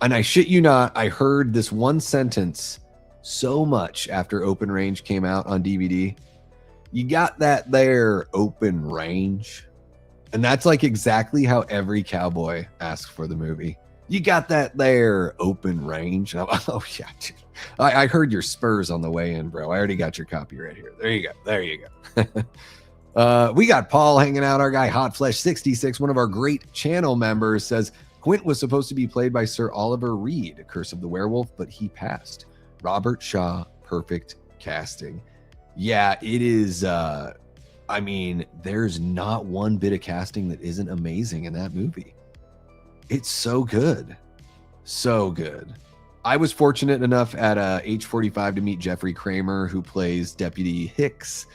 And I shit you not, I heard this one sentence so much after Open Range came out on DVD. You got that there, Open Range. And that's like exactly how every cowboy asks for the movie. You got that there, Open Range. And I'm like, oh, yeah, dude. I heard your spurs on the way in, bro. I already got your copy right here. There you go. There you go. We got Paul hanging out. Our guy Hot Flesh 66, one of our great channel members, says Quint was supposed to be played by Sir Oliver Reed, Curse of the Werewolf, but he passed. Robert Shaw, perfect casting. Yeah, it is. I mean, there's not one bit of casting that isn't amazing in that movie. It's so good. So good. I was fortunate enough at age 45 to meet Jeffrey Kramer, who plays Deputy Hicks.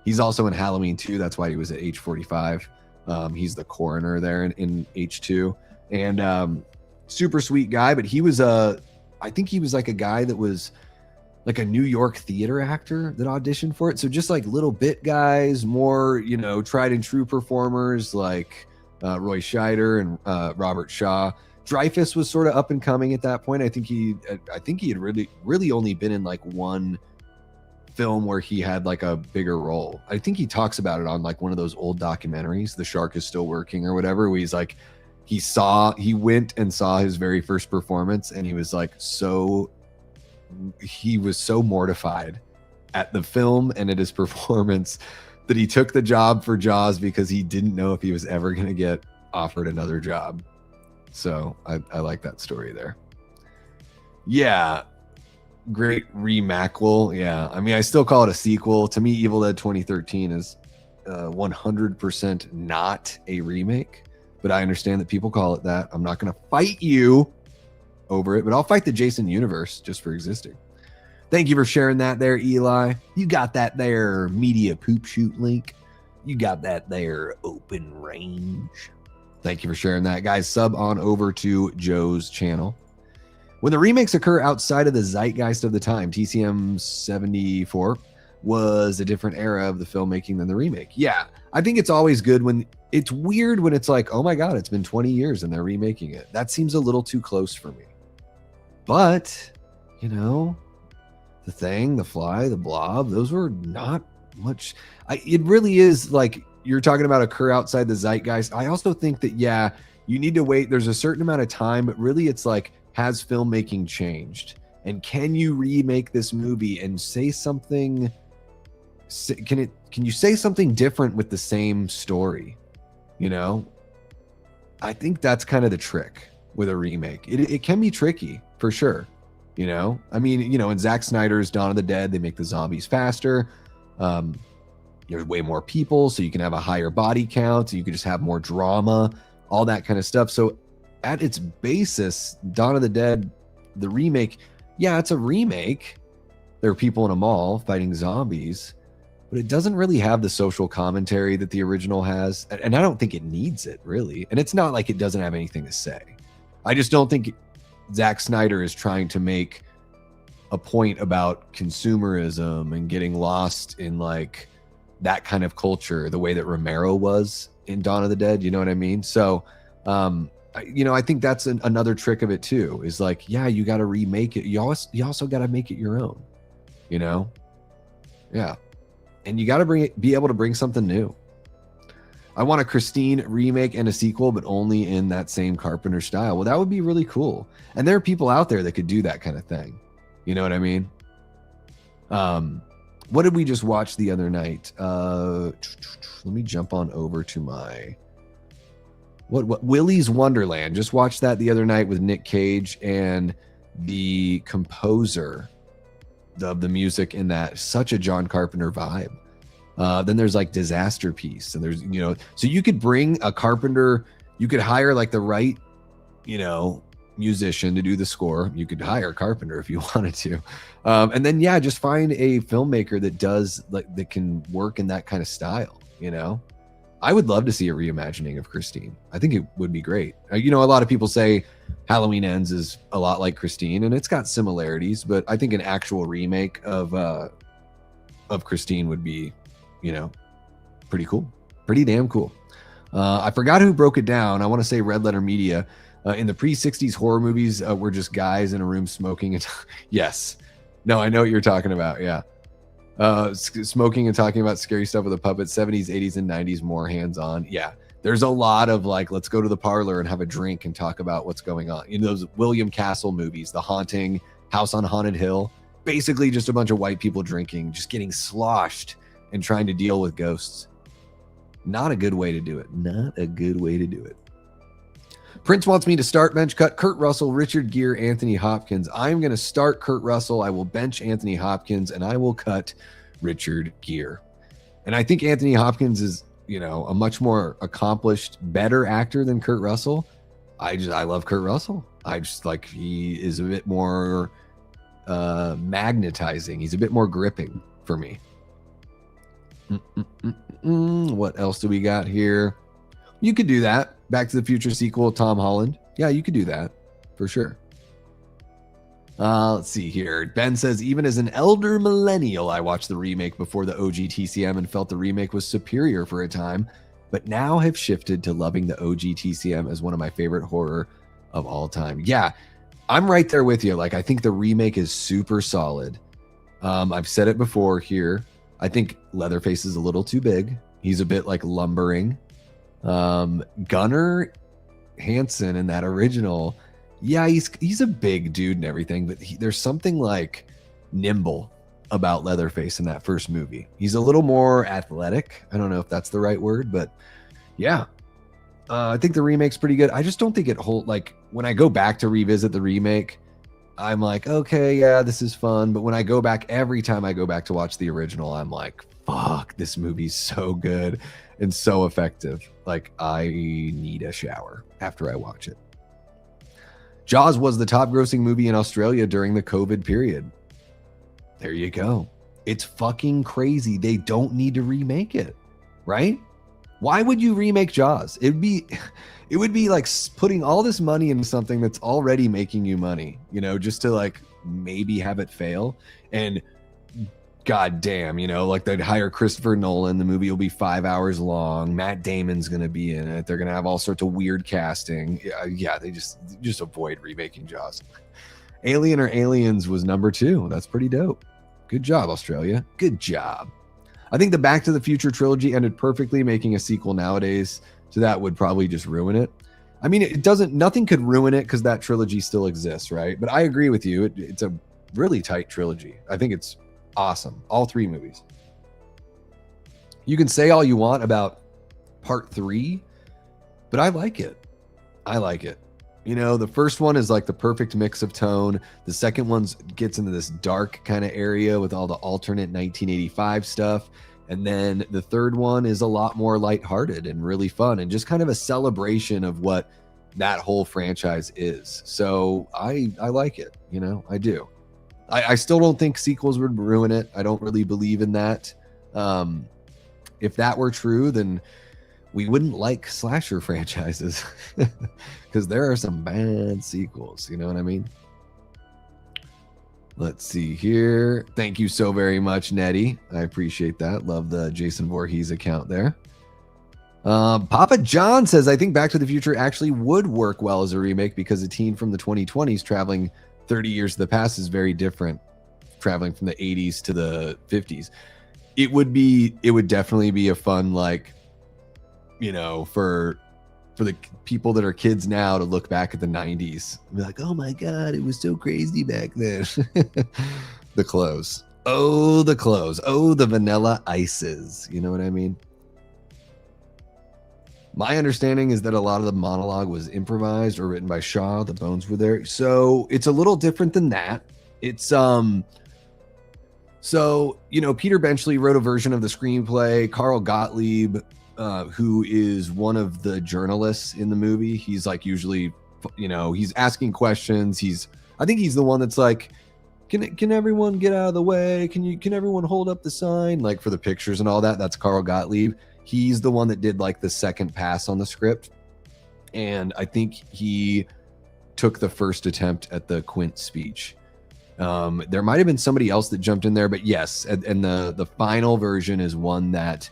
He's also in Halloween 2. That's why he was at age 45. He's the coroner there in H2. And super sweet guy, but he was I think he was like a guy that was like a New York theater actor that auditioned for it. So just like little bit guys, more, you know, tried and true performers like Roy Scheider and Robert Shaw. Dreyfuss was sort of up and coming at that point. I think he had really only been in like one film where he had like a bigger role. I think he talks about it on like one of those old documentaries, The Shark Is Still Working or whatever, where he's like, he went and saw his very first performance and he was so mortified at the film and at his performance that he took the job for Jaws because he didn't know if he was ever going to get offered another job. So I like that story there. Yeah. Great remakeable. Yeah. I mean, I still call it a sequel. To me, Evil Dead 2013 is 100% not a remake, but I understand that people call it that. I'm not going to fight you over it, but I'll fight the Jason universe just for existing. Thank you for sharing that there, Eli. You got that there, Media Poop Shoot link. You got that there, Open Range. Thank you for sharing that, guys. Sub on over to Joe's channel. When the remakes occur outside of the zeitgeist of the time, TCM 74 was a different era of the filmmaking than the remake. Yeah, I think it's always good when it's weird when it's like, oh my God, it's been 20 years and they're remaking it. That seems a little too close for me. But, you know, The Thing, The Fly, The Blob, those were not much. It really is like you're talking about occur outside the zeitgeist. I also think that, yeah, you need to wait. There's a certain amount of time, but really it's like, has filmmaking changed? And can you remake this movie and say something? Can you say something different with the same story? You know, I think that's kind of the trick with a remake. It can be tricky for sure. You know, I mean, you know, in Zack Snyder's Dawn of the Dead, they make the zombies faster. There's way more people, so you can have a higher body count. So you can just have more drama, all that kind of stuff. So at its basis, Dawn of the Dead, the remake, yeah, it's a remake. There are people in a mall fighting zombies, but it doesn't really have the social commentary that the original has. And I don't think it needs it, really. And it's not like it doesn't have anything to say. I just don't think Zack Snyder is trying to make a point about consumerism and getting lost in like that kind of culture the way that Romero was in Dawn of the Dead. You know what I mean? So, you know, I think that's another trick of it too, is like, yeah, you got to remake it. You also got to make it your own, you know? Yeah. And you got to be able to bring something new. I want a Christine remake and a sequel, but only in that same Carpenter style. Well, that would be really cool. And there are people out there that could do that kind of thing. You know what I mean? What did we just watch the other night? Let me jump on over to my... What Willy's Wonderland. Just watched that the other night with Nick Cage and the composer of the music in that. Such a John Carpenter vibe. Then there's like Disaster Piece, and there's, you know, so you could bring a Carpenter, you could hire like the right, you know, musician to do the score. You could hire Carpenter if you wanted to. And then, yeah, just find a filmmaker that does like, that can work in that kind of style, you know? I would love to see a reimagining of Christine. I think it would be great. You know, a lot of people say Halloween Ends is a lot like Christine, and it's got similarities, but I think an actual remake of Christine would be, you know, pretty cool. Pretty damn cool. I forgot who broke it down. I want to say Red Letter Media. In the pre-60s horror movies, were just guys in a room smoking. And yes, No, I know what you're talking about. Yeah. Smoking and talking about scary stuff with a puppet, 70s, 80s, and 90s, more hands-on. Yeah. There's a lot of like, let's go to the parlor and have a drink and talk about what's going on. You know, those William Castle movies, The Haunting, House on Haunted Hill, basically just a bunch of white people drinking, just getting sloshed and trying to deal with ghosts. Not a good way to do it. Not a good way to do it. Prince wants me to start bench cut Kurt Russell, Richard Gere, Anthony Hopkins. I'm going to start Kurt Russell. I will bench Anthony Hopkins, and I will cut Richard Gere. And I think Anthony Hopkins is, you know, a much more accomplished, better actor than Kurt Russell. I love Kurt Russell. I just like, he is a bit more magnetizing. He's a bit more gripping for me. What else do we got here? You could do that. Back to the Future sequel, Tom Holland. Yeah, you could do that for sure. Let's see here. Ben says, even as an elder millennial, I watched the remake before the OG TCM and felt the remake was superior for a time, but now have shifted to loving the OG TCM as one of my favorite horror of all time. Yeah, I'm right there with you. Like, I think the remake is super solid. I've said it before here. I think Leatherface is a little too big. He's a bit like lumbering. Gunnar Hansen in that original, yeah, he's a big dude and everything, but there's something like nimble about Leatherface in that first movie. He's a little more athletic. I don't know if that's the right word, but yeah. I think the remake's pretty good. I just don't think it like when I go back to revisit the remake, I'm like, okay, yeah, this is fun. But when I go back, every time I go back to watch the original, I'm like, fuck, this movie's so good and so effective. Like, I need a shower after I watch it. Jaws was the top grossing movie in Australia during the COVID period. There you go. It's fucking crazy. They don't need to remake it, right? Why would you remake Jaws? It would be like putting all this money into something that's already making you money, you know, just to like maybe have it fail. And god damn, you know, like they'd hire Christopher Nolan. The movie will be 5 hours long. Matt Damon's going to be in it. They're going to have all sorts of weird casting. Yeah, they just avoid remaking Jaws. Alien or Aliens was number 2. That's pretty dope. Good job, Australia. Good job. I think the Back to the Future trilogy ended perfectly. Making a sequel nowadays to that would probably just ruin it. I mean, nothing could ruin it because that trilogy still exists, right? But I agree with you. It's a really tight trilogy. I think it's awesome. All 3 movies. You can say all you want about part 3, but I like it. I like it. You know, the first one is like the perfect mix of tone. The second one gets into this dark kind of area with all the alternate 1985 stuff. And then the third one is a lot more lighthearted and really fun and just kind of a celebration of what that whole franchise is. So I like it. You know, I do. I still don't think sequels would ruin it. I don't really believe in that. If that were true, then we wouldn't like slasher franchises because there are some bad sequels. You know what I mean? Let's see here. Thank you so very much, Nettie. I appreciate that. Love the Jason Voorhees account there. Papa John says, I think Back to the Future actually would work well as a remake because a teen from the 2020s traveling 30 years to the past is very different. Traveling from the 80s to the 50s. It would definitely be a fun, like, you know, for the people that are kids now to look back at the 90s and be like, oh my God, it was so crazy back then. The clothes. Oh, the clothes. Oh, the vanilla ices. You know what I mean? My understanding is that a lot of the monologue was improvised or written by Shaw. The bones were there. So it's a little different than that. It's, so, you know, Peter Benchley wrote a version of the screenplay. Carl Gottlieb, who is one of the journalists in the movie. He's like usually, you know, he's asking questions. I think he's the one that's like, can everyone get out of the way? Can everyone hold up the sign? Like for the pictures and all that. That's Carl Gottlieb. He's the one that did like the second pass on the script. And I think he took the first attempt at the Quint speech. There might've been somebody else that jumped in there, but yes. And the final version is one that,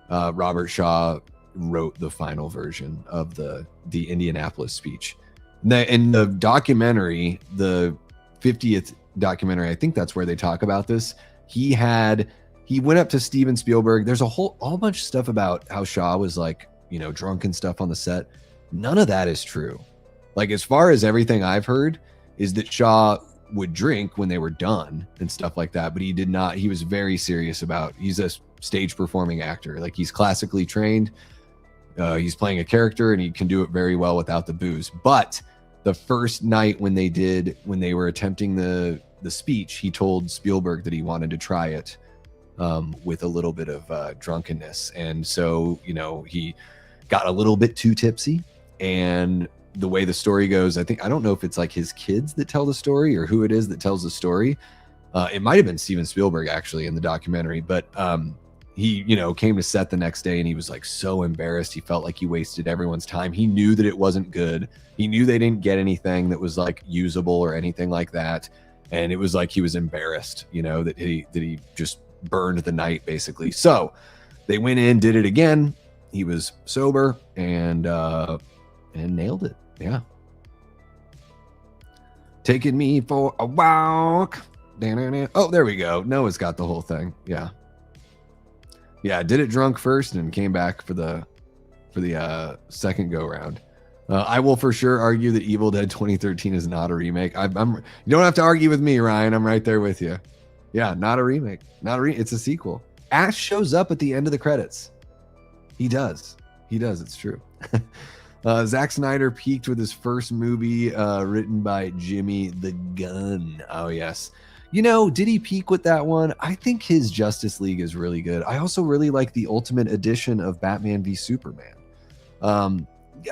Robert Shaw wrote the final version of the Indianapolis speech. In the documentary, the 50th documentary, I think that's where they talk about this. He went up to Steven Spielberg. There's a whole bunch of stuff about how Shaw was like, drunk and stuff on the set. None of that is true. Like, as far as everything I've heard is that Shaw would drink when they were done and stuff like that, but he did not. He was very serious about, he's a stage performing actor. Like, he's classically trained. He's playing a character and he can do it very well without the booze. But the first night when they were attempting the speech, he told Spielberg that he wanted to try it with a little bit of drunkenness. And so, he got a little bit too tipsy. And the way the story goes, I don't know if it's like his kids that tell the story or who it is that tells the story. It might have been Steven Spielberg actually in the documentary, but he, came to set the next day and he was like so embarrassed. He felt like he wasted everyone's time. He knew that it wasn't good. He knew they didn't get anything that was like usable or anything like that. And it was like he was embarrassed, that he just burned the night basically. So they went in, did it again. He was sober and nailed it. Yeah. Taking me for a walk. Oh, there we go. Noah's got the whole thing. Yeah. Yeah, did it drunk first and came back for the second go round. I will for sure argue that Evil Dead 2013 is not a remake. You don't have to argue with me, Ryan. I'm right there with you. Yeah, not a remake. It's a sequel. Ash shows up at the end of the credits. He does. It's true. Zack Snyder peaked with his first movie written by Jimmy the Gun. Oh, yes. Did he peak with that one? I think his Justice League is really good. I also really like the Ultimate Edition of Batman v Superman.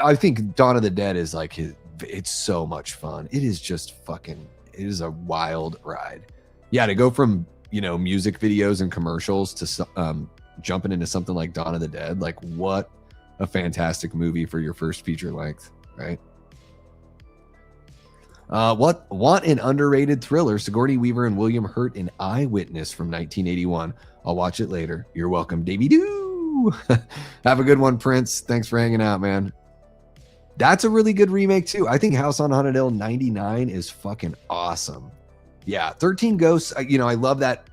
I think Dawn of the Dead is like it's so much fun. It is just it is a wild ride. Yeah, to go from, music videos and commercials to jumping into something like Dawn of the Dead, like what a fantastic movie for your first feature length, right? Want an underrated thriller? Sigourney Weaver and William Hurt in Eyewitness from 1981. I'll watch it later. You're welcome, Davey Doo. Have a good one, Prince. Thanks for hanging out, man. That's a really good remake too. I think House on Haunted Hill 99 is fucking awesome. Yeah, 13 Ghosts. I love that.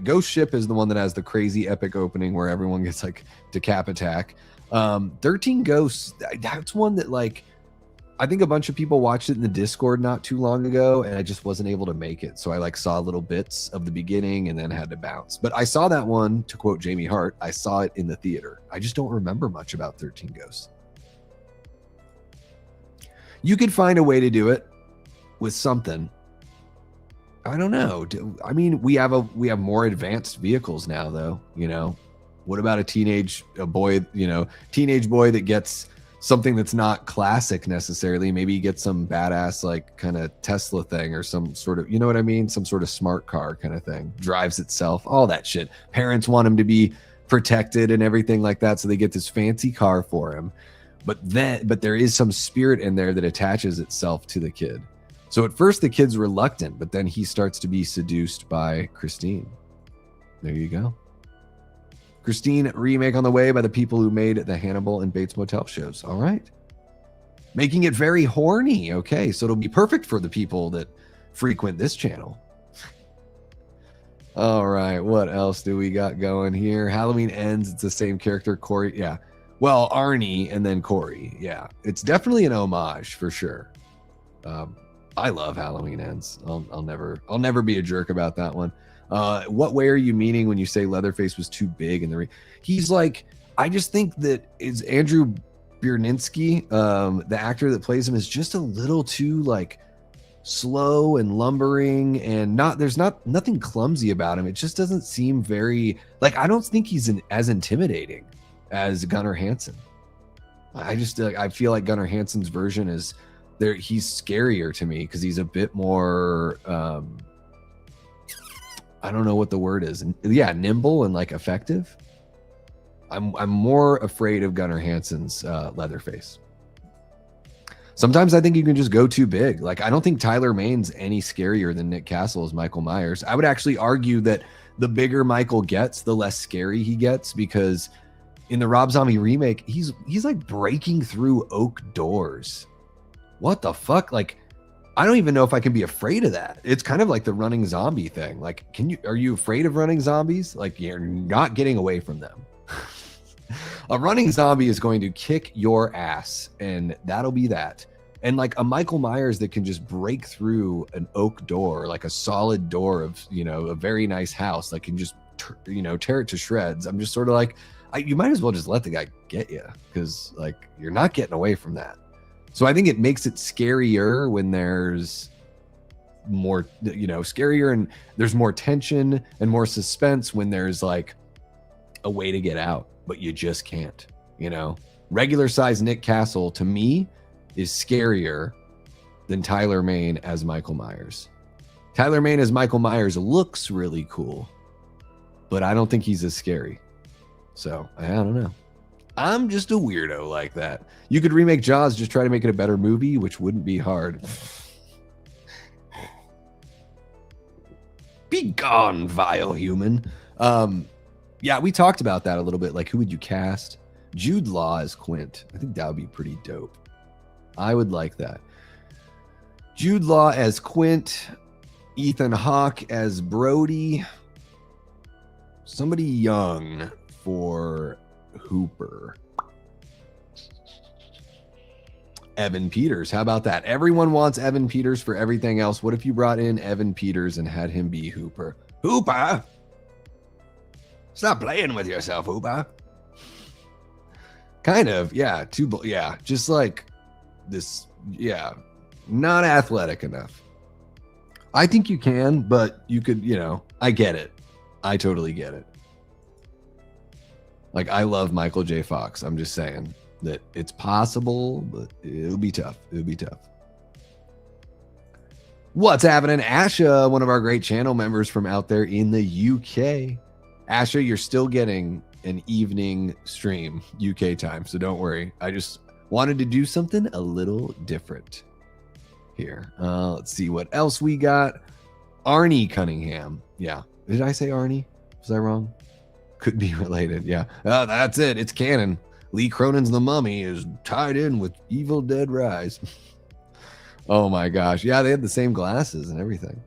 Ghost Ship is the one that has the crazy epic opening where everyone gets like decap attack. 13 Ghosts. That's one that like. I think a bunch of people watched it in the Discord not too long ago, and I just wasn't able to make it. So I like saw little bits of the beginning and then had to bounce. But I saw that one, to quote Jamie Hart, I saw it in the theater. I just don't remember much about 13 Ghosts. You could find a way to do it with something. I don't know. I mean, we have more advanced vehicles now, though. What about a teenage boy that gets something that's not classic necessarily? Maybe you get some badass like kind of Tesla thing or some sort of, you know what I mean? Some sort of smart car kind of thing, drives itself, all that shit. Parents want him to be protected and everything like that. So they get this fancy car for him. But there is some spirit in there that attaches itself to the kid. So at first the kid's reluctant, but then he starts to be seduced by Christine. There you go. Christine remake on the way by the people who made the Hannibal and Bates Motel shows. All right. Making it very horny. Okay, so it'll be perfect for the people that frequent this channel. All right, what else do we got going here? Halloween Ends. It's the same character, Corey. Yeah. Well, Arnie and then Corey. Yeah. It's definitely an homage for sure. I love Halloween Ends. I'll never be a jerk about that one. What way are you meaning when you say Leatherface was too big in he's like, I just think that it's Andrew Bierninski, the actor that plays him, is just a little too like slow and lumbering, and there's nothing clumsy about him. It just doesn't seem very like, I don't think he's as intimidating as Gunnar Hansen. I feel like Gunnar Hansen's version is there. He's scarier to me because he's a bit more, I don't know what the word is. Yeah, nimble and like effective. I'm more afraid of Gunnar Hansen's Leatherface. Sometimes I think you can just go too big. Like, I don't think Tyler Mane's any scarier than Nick Castle as Michael Myers. I would actually argue that the bigger Michael gets, the less scary he gets, because in the Rob Zombie remake, he's like breaking through oak doors. What the fuck? Like, I don't even know if I can be afraid of that. It's kind of like the running zombie thing. Like, are you afraid of running zombies? Like, you're not getting away from them. A running zombie is going to kick your ass, and that'll be that. And like a Michael Myers that can just break through an oak door, like a solid door of, a very nice house, like can just, tear it to shreds. I'm just sort of like, you might as well just let the guy get you, because like you're not getting away from that. So I think it makes it scarier when there's more, scarier, and there's more tension and more suspense when there's like a way to get out, but you just can't. Regular size Nick Castle to me is scarier than Tyler Mane as Michael Myers. Tyler Mane as Michael Myers looks really cool, but I don't think he's as scary. So I don't know. I'm just a weirdo like that. You could remake Jaws, just try to make it a better movie, which wouldn't be hard. Be gone, vile human. Yeah, we talked about that a little bit. Like, who would you cast? Jude Law as Quint. I think that would be pretty dope. I would like that. Jude Law as Quint. Ethan Hawke as Brody. Somebody young for Hooper. Evan Peters. How about that? Everyone wants Evan Peters for everything else. What if you brought in Evan Peters and had him be Hooper? Hooper! Stop playing with yourself, Hooper. Kind of, yeah. Just like this, yeah. Not athletic enough. I think you can, but you could, I get it. I totally get it. Like, I love Michael J. Fox. I'm just saying that it's possible, but it'll be tough. What's happening? Asha, one of our great channel members from out there in the UK. Asha, you're still getting an evening stream, UK time, so don't worry. I just wanted to do something a little different here. Let's see what else we got. Arnie Cunningham. Yeah. Did I say Arnie? Was I wrong? Could be related. Yeah. That's it. It's canon. Lee Cronin's The Mummy is tied in with Evil Dead Rise. Oh my gosh. Yeah, they had the same glasses and everything.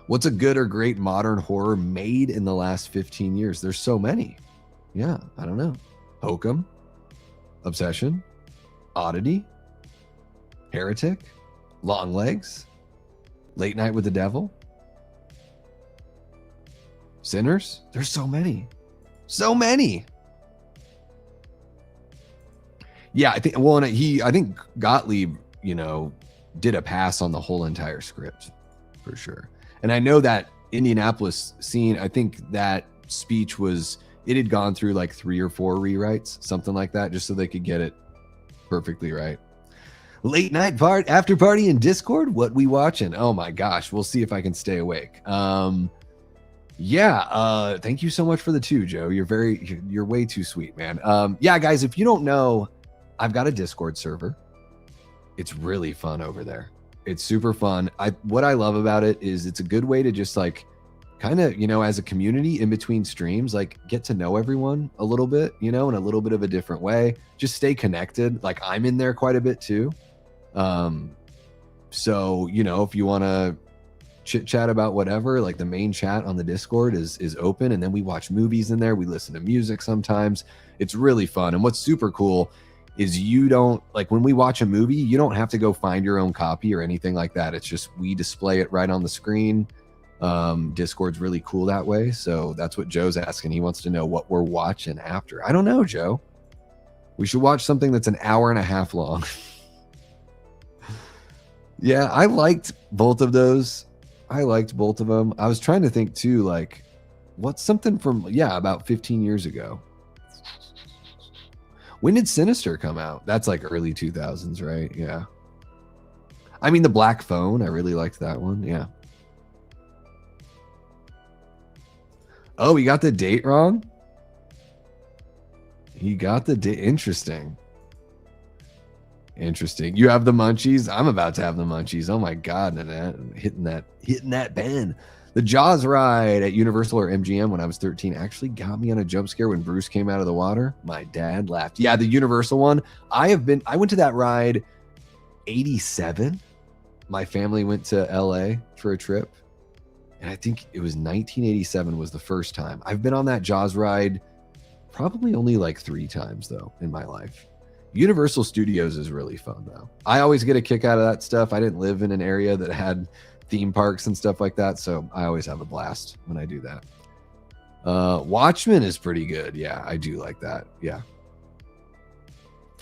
What's a good or great modern horror made in the last 15 years? There's so many. Yeah, I don't know. Hokum, Obsession, Oddity, Heretic, Long Legs, Late Night with the Devil, Sinners. There's so many. So many. Yeah, I think, well, I think Gottlieb, did a pass on the whole entire script for sure. And I know that Indianapolis scene, I think that speech it had gone through like 3 or 4 rewrites, something like that, just so they could get it perfectly right. Late night after party in Discord. What we watching? Oh my gosh. We'll see if I can stay awake. Yeah. Thank you so much for the 2, Joe. You're way too sweet, man. Yeah, guys, if you don't know, I've got a Discord server. It's really fun over there. It's super fun. What I love about it is it's a good way to just like kind of, as a community in between streams, like get to know everyone a little bit, in a little bit of a different way. Just stay connected. Like I'm in there quite a bit too. So, if you want to chit chat about whatever, like the main chat on the Discord is open, and then we watch movies in there. We listen to music sometimes. It's really fun. And what's super cool is you don't, like when we watch a movie, you don't have to go find your own copy or anything like that. It's just, we display it right on the screen. Discord's really cool that way. So that's what Joe's asking. He wants to know what we're watching after. I don't know, Joe. We should watch something that's an hour and a half long. Yeah, I liked both of those. I liked both of them. I was trying to think too, like, what's something from, about 15 years ago? When did Sinister come out? That's like early 2000s, right? Yeah. I mean, The Black Phone, I really liked that one. Yeah. Oh, he got the date wrong? He got the date. Interesting. You have the munchies? I'm about to have the munchies. Oh my God. Hitting that pen. The Jaws ride at Universal or MGM when I was 13 actually got me on a jump scare when Bruce came out of the water. My dad laughed. Yeah, the Universal one. I went to that ride 87. my family went to LA for a trip, and I think it was 1987 was the first time. I've been on that Jaws ride probably only like 3 times though in my life. Universal Studios is really fun though. I always get a kick out of that stuff. I didn't live in an area that had theme parks and stuff like that, so I always have a blast when I do that. Watchmen is pretty good. Yeah, I do like that. Yeah.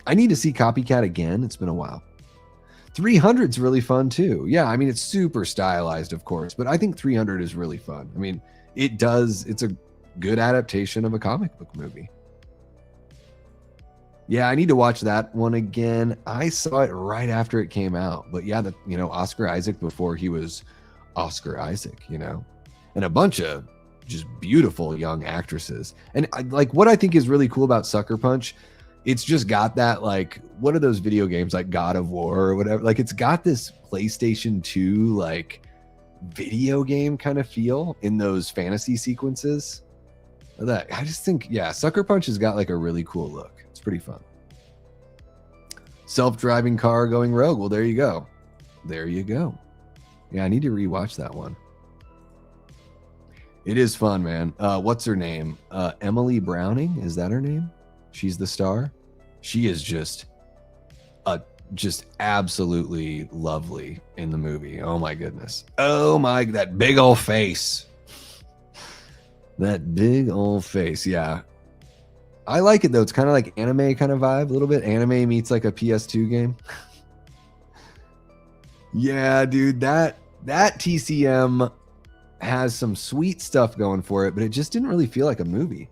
I need to see Copycat again. It's been a while. 300's really fun too. Yeah, I mean, it's super stylized, of course, but I think 300 is really fun. I mean, it's a good adaptation of a comic book movie. Yeah, I need to watch that one again. I saw it right after it came out, but yeah, Oscar Isaac before he was Oscar Isaac, and a bunch of just beautiful young actresses. And what I think is really cool about Sucker Punch, it's just got that, like, what are those video games like God of War or whatever? Like, it's got this PlayStation 2 like video game kind of feel in those fantasy sequences. That I just think, yeah, Sucker Punch has got like a really cool look. It's pretty fun. Self-driving car going rogue. Well, there you go. There you go. Yeah, I need to rewatch that one. It is fun, man. What's her name? Emily Browning? Is that her name? She's the star. She is just absolutely lovely in the movie. Oh my goodness. Oh my, that big old face. That big old face. Yeah. I like it though. It's kind of like anime kind of vibe, a little bit. Anime meets like a PS2 game. Yeah, dude, that TCM has some sweet stuff going for it, but it just didn't really feel like a movie.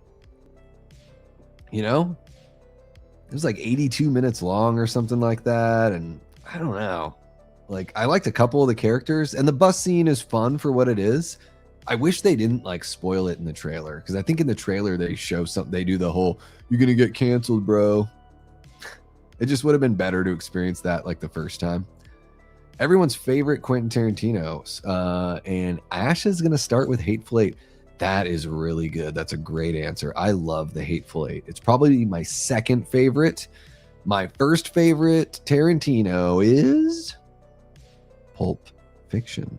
It was like 82 minutes long or something like that. And I don't know. Like, I liked a couple of the characters, and the bus scene is fun for what it is. I wish they didn't like spoil it in the trailer, because I think in the trailer they show something. They do the whole, you're going to get canceled, bro. It just would have been better to experience that like the first time. Everyone's favorite Quentin Tarantino. And Ash is going to start with Hateful Eight. That is really good. That's a great answer. I love the Hateful Eight. It's probably my second favorite. My first favorite Tarantino is Pulp Fiction.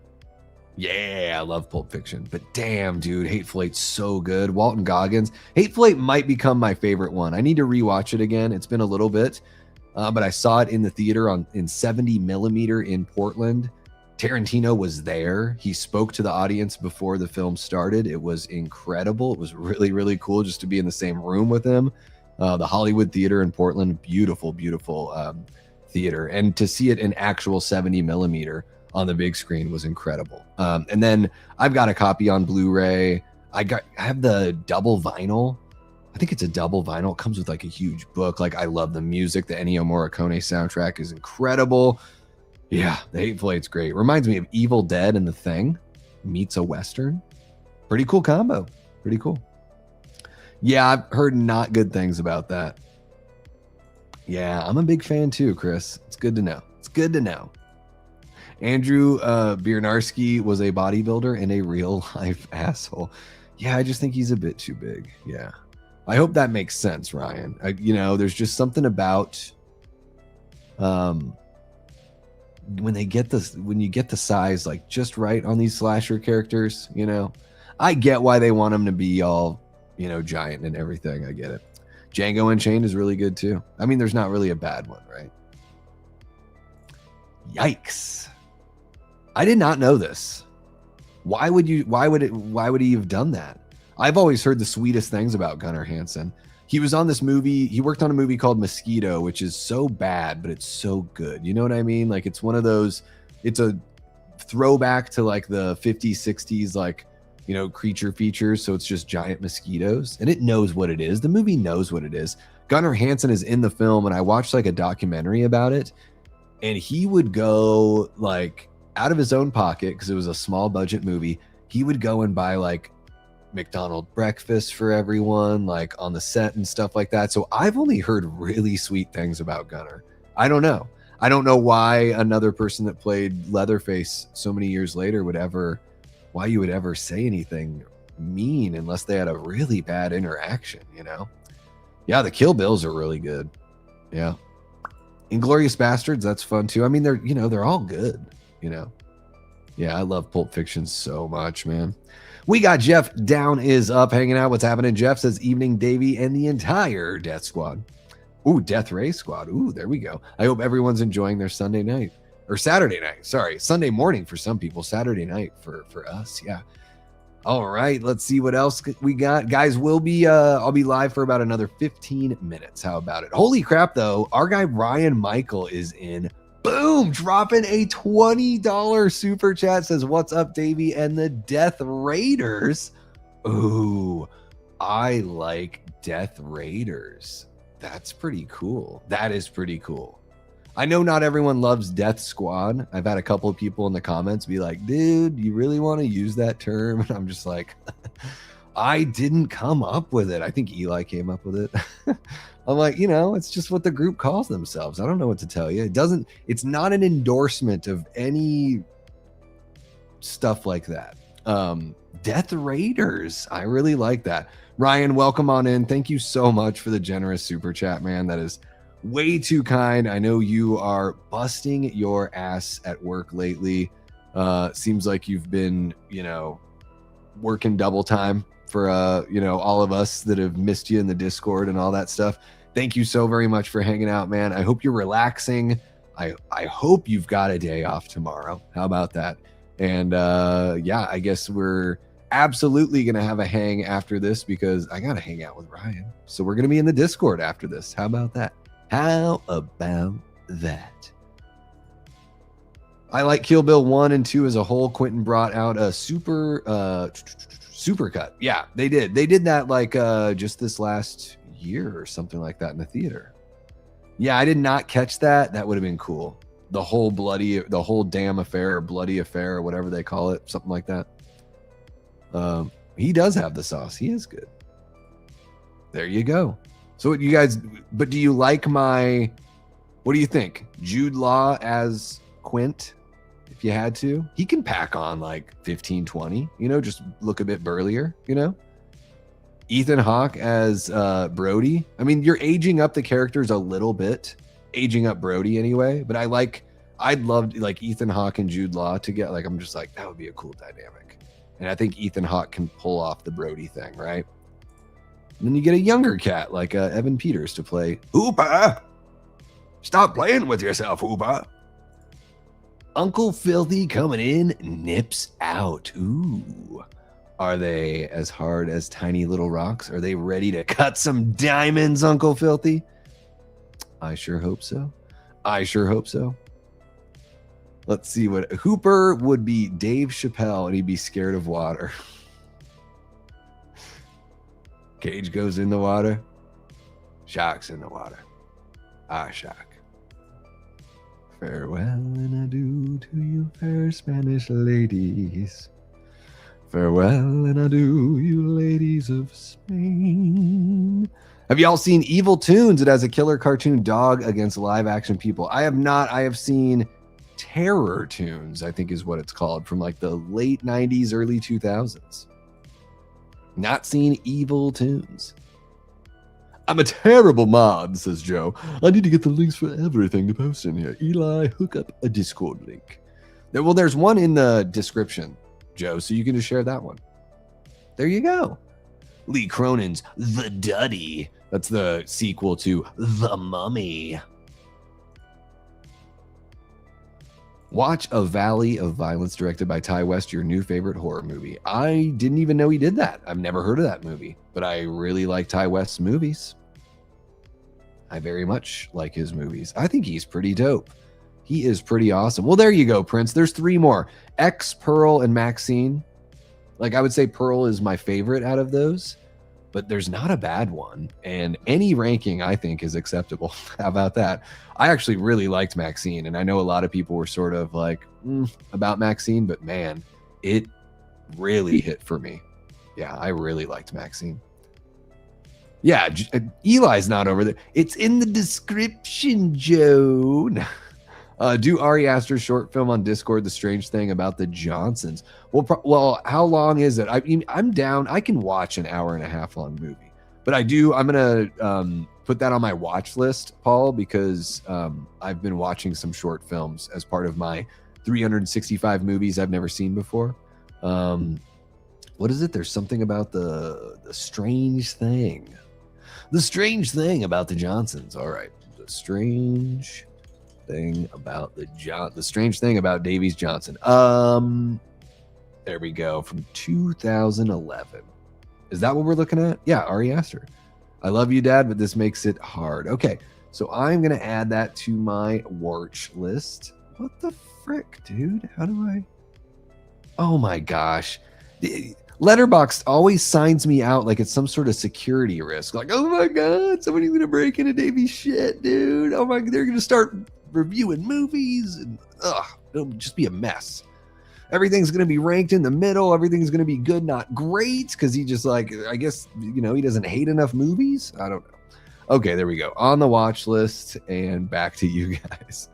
Yeah, I love Pulp Fiction. But damn, dude, Hateful Eight's so good. Walton Goggins. Hateful Eight might become my favorite one. I need to rewatch it again. It's been a little bit. But I saw it in the theater in 70 millimeter in Portland. Tarantino was there. He spoke to the audience before the film started. It was incredible. It was really, really cool just to be in the same room with him. The Hollywood Theater in Portland, beautiful, beautiful theater. And to see it in actual 70 millimeter on the big screen was incredible. And then I've got a copy on Blu-ray. I have the double vinyl. I think it's a double vinyl. It comes with like a huge book. Like, I love the music. The Ennio Morricone soundtrack is incredible. Yeah, the Hateful Eight's great. Reminds me of Evil Dead and The Thing meets a Western. Pretty cool combo. Pretty cool. Yeah, I've heard not good things about that. Yeah, I'm a big fan too, Chris. It's good to know. It's good to know. Andrew Biernarski was a bodybuilder and a real life asshole. Yeah, I just think he's a bit too big. Yeah. I hope that makes sense, Ryan. There's just something about when you get the size like just right on these slasher characters, I get why they want them to be all, giant and everything. I get it. Django Unchained is really good too. I mean, there's not really a bad one, right? Yikes. I did not know this. Why would he have done that? I've always heard the sweetest things about Gunnar Hansen. He was on this movie. He worked on a movie called Mosquito, which is so bad, but it's so good. You know what I mean? Like, it's one of those, it's a throwback to like the 50s, 60s, like, creature features. So it's just giant mosquitoes, and it knows what it is. The movie knows what it is. Gunnar Hansen is in the film, and I watched like a documentary about it, and he would go like out of his own pocket, because it was a small budget movie. He would go and buy like McDonald's breakfast for everyone, like on the set and stuff like that. So I've only heard really sweet things about Gunnar. I don't know why another person that played Leatherface so many years later why you would ever say anything mean unless they had a really bad interaction, Yeah, the Kill Bills are really good. Yeah. Inglourious Bastards, that's fun too. I mean, they're all good, you know. Yeah, I love Pulp Fiction so much, man. We got Jeff Down is up hanging out. What's happening? Jeff says, evening, Davey, and the entire Death Squad. Ooh, Deathray Squad. Ooh, there we go. I hope everyone's enjoying their Sunday night. Or Saturday night. Sorry, Sunday morning for some people. Saturday night for us. Yeah. All right, let's see what else we got. Guys, I'll be live for about another 15 minutes. How about it? Holy crap, though. Our guy Ryan Michael is in. Boom, dropping a $20 super chat. Says, what's up, Davey and the Death Raiders? Ooh, I like Death Raiders. That's pretty cool. That is pretty cool. I know not everyone loves Death Squad. I've had a couple of people in the comments be like, dude, you really want to use that term? And I'm just like, I didn't come up with it. I think Eli came up with it. I'm like, it's just what the group calls themselves. I don't know what to tell you. It's not an endorsement of any stuff like that. Death Raiders. I really like that. Ryan, welcome on in. Thank you so much for the generous super chat, man. That is way too kind. I know you are busting your ass at work lately. Seems like you've been, working double time for, all of us that have missed you in the Discord and all that stuff. Thank you so very much for hanging out, man. I hope you're relaxing. I hope you've got a day off tomorrow. How about that? And yeah, I guess we're absolutely going to have a hang after this because I got to hang out with Ryan. So we're going to be in the Discord after this. How about that? How about that? I like Kill Bill 1 and 2 as a whole. Quentin brought out a super cut. Yeah, they did. They did that like just this last year or something like that in the theater. Yeah, I did not catch that. That would have been cool. The whole damn affair or bloody affair or whatever they call it. Something like that. He does have the sauce. He is good. There you go. So what you guys, but do you like what do you think? Jude Law as Quint, if you had to? He can pack on like 15, 20, just look a bit burlier, Ethan Hawke as Brody. I mean, you're aging up the characters a little bit, aging up Brody anyway, but I'd love like Ethan Hawke and Jude Law to get, like, I'm just like, that would be a cool dynamic. And I think Ethan Hawke can pull off the Brody thing, right? And then you get a younger cat like Evan Peters to play Hooper. Stop playing with yourself, Hooper. Uncle Filthy coming in, nips out. Ooh. Are they as hard as tiny little rocks? Are they ready to cut some diamonds, Uncle Filthy? I sure hope so. I sure hope so. Let's see what Hooper would be. Dave Chappelle, and he'd be scared of water. Cage goes in the water. Shark's in the water. Ah, shark. Farewell and adieu to you fair Spanish ladies. Farewell and adieu, you ladies of Spain. Have y'all seen Evil Toons? It has a killer cartoon dog against live action people. I have not. I have seen Terror Toons, I think is what it's called, from like the late 90s, early 2000s. Not seen Evil Toons. I'm a terrible mod, says Joe. I need to get the links for everything to post in here. Eli, hook up a Discord link. Well, there's one in the description, Joe, so you can just share that one. There you go. Lee Cronin's The Duddy. That's the sequel to The Mummy. Watch A Valley of Violence, directed by Ty West, your new favorite horror movie. I didn't even know he did that. I've never heard of that movie, but I really like Ty West's movies. I very much like his movies. I think he's pretty dope. He is pretty awesome. Well, there you go, Prince. There's 3 more. X, Pearl, and Maxine. Like, I would say Pearl is my favorite out of those, but there's not a bad one. And any ranking, I think, is acceptable. How about that? I actually really liked Maxine, and I know a lot of people were sort of like, about Maxine, but man, it really hit for me. Yeah, I really liked Maxine. Yeah, Eli's not over there. It's in the description, Joe. Do Ari Aster's short film on Discord, The Strange Thing About the Johnsons. Well, how long is it? I mean, I'm down. I can watch an 1.5 hour long movie, but I'm going to put that on my watch list, Paul, because I've been watching some short films as part of my 365 movies I've never seen before. What is it? There's something about the strange thing. The strange thing about the Johnsons. All right. The strange thing about the strange thing about Davies Johnson. There we go. From 2011. Is that what we're looking at? Yeah, Ari Aster. I love you, Dad, but this makes it hard. Okay. So I'm going to add that to my watch list. What the frick, dude? How do I? Oh my gosh. Letterboxd always signs me out like it's some sort of security risk. Like, oh my God, somebody's going to break into Davey's shit, dude. Oh my, they're going to start reviewing movies. And it'll just be a mess. Everything's going to be ranked in the middle. Everything's going to be good, not great. Because he just like, I guess, he doesn't hate enough movies. I don't know. Okay, there we go. On the watch list and back to you guys.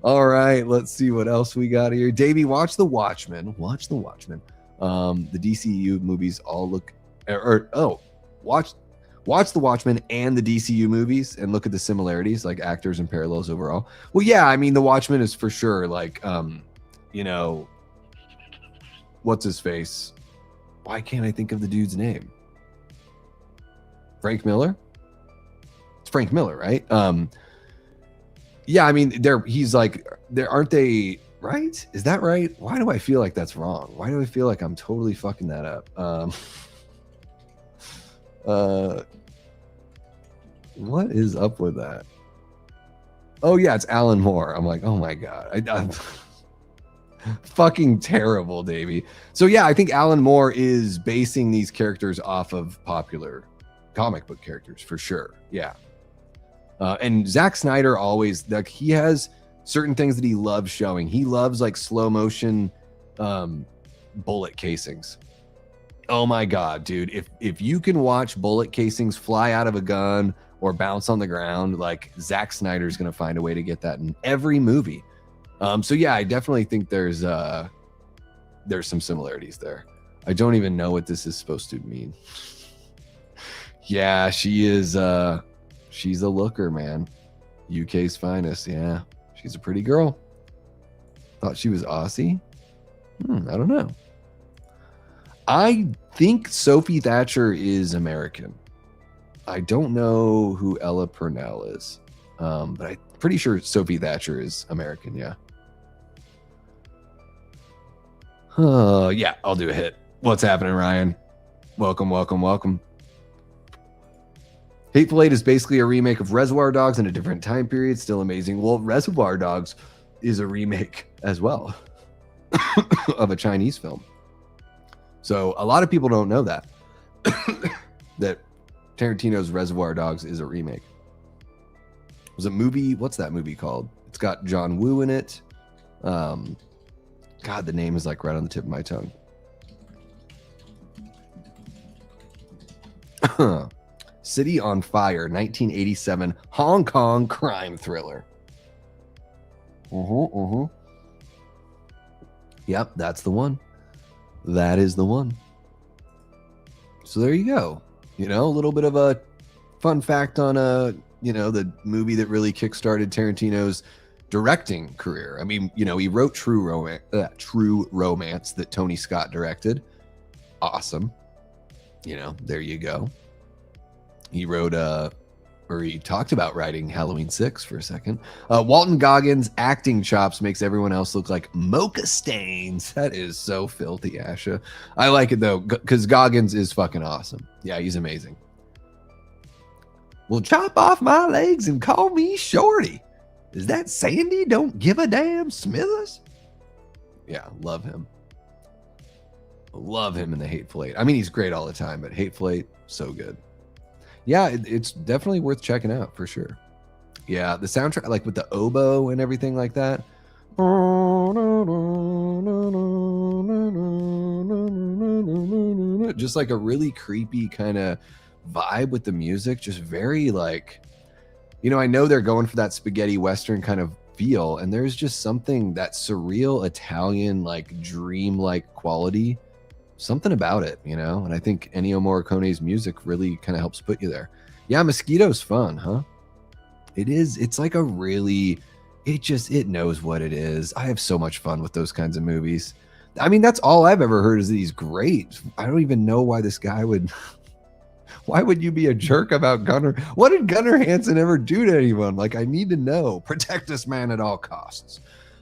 All right, let's see what else we got here. Davey, watch The Watchmen. Watch The Watchmen. The DCU movies all look, watch The Watchmen and the DCU movies and look at the similarities, like actors and parallels overall. Well, yeah, I mean, The Watchmen is for sure like, what's his face? Why can't I think of the dude's name? Frank Miller? It's Frank Miller, right? Yeah, I mean, aren't they right? Is that right? Why do I feel like that's wrong? Why do I feel like I'm totally fucking that up? What is up with that? Oh yeah, it's Alan Moore. I'm like, oh my God. I'm fucking terrible, Davey. So yeah, I think Alan Moore is basing these characters off of popular comic book characters for sure. Yeah. And Zack Snyder always, like, he has certain things that he loves showing. He loves like slow motion bullet casings. Oh my God, dude. If you can watch bullet casings fly out of a gun or bounce on the ground, like Zack Snyder's going to find a way to get that in every movie. So yeah, I definitely think there's some similarities there. I don't even know what this is supposed to mean. Yeah, she is, she's a looker, man. UK's finest. Yeah. She's a pretty girl. Thought she was Aussie. I don't know. I think Sophie Thatcher is American. I don't know who Ella Purnell is. But I'm pretty sure Sophie Thatcher is American, yeah. Yeah, I'll do a hit. What's happening, Ryan? Welcome, welcome, welcome. Hateful Eight is basically a remake of Reservoir Dogs in a different time period. Still amazing. Well, Reservoir Dogs is a remake as well of a Chinese film. So a lot of people don't know that. That Tarantino's Reservoir Dogs is a remake. It was a movie. What's that movie called? It's got John Woo in it. God, the name is like right on the tip of my tongue. City on Fire, 1987 Hong Kong crime thriller. Yep, that's the one. That is the one. So there you go. A little bit of a fun fact on the movie that really kickstarted Tarantino's directing career. I mean, he wrote True Romance that Tony Scott directed. Awesome. There you go. He wrote he talked about writing Halloween 6 for a second. Walton Goggins' acting chops makes everyone else look like mocha stains. That is so filthy, Asha. I like it though, because Goggins is fucking awesome. Yeah, he's amazing. Well, chop off my legs and call me Shorty. Is that Sandy Don't Give a Damn Smithers? Yeah, love him. Love him in the Hateful Eight. I mean, he's great all the time, but Hateful Eight, so good. Yeah, it's definitely worth checking out for sure. Yeah, the soundtrack, like with the oboe and everything like that. Just like a really creepy kind of vibe with the music. Just very like, I know they're going for that spaghetti Western kind of feel. And there's just something, that surreal Italian, like dream-like quality. Something about it, and I think Ennio Morricone's music really kind of helps put you there. Yeah, Mosquito's fun, huh? It is. It's like it knows what it is. I have so much fun with those kinds of movies. I mean, that's all I've ever heard is that he's great. I don't even know why this guy would. Why would you be a jerk about Gunnar? What did Gunnar Hansen ever do to anyone? Like, I need to know. Protect this man at all costs.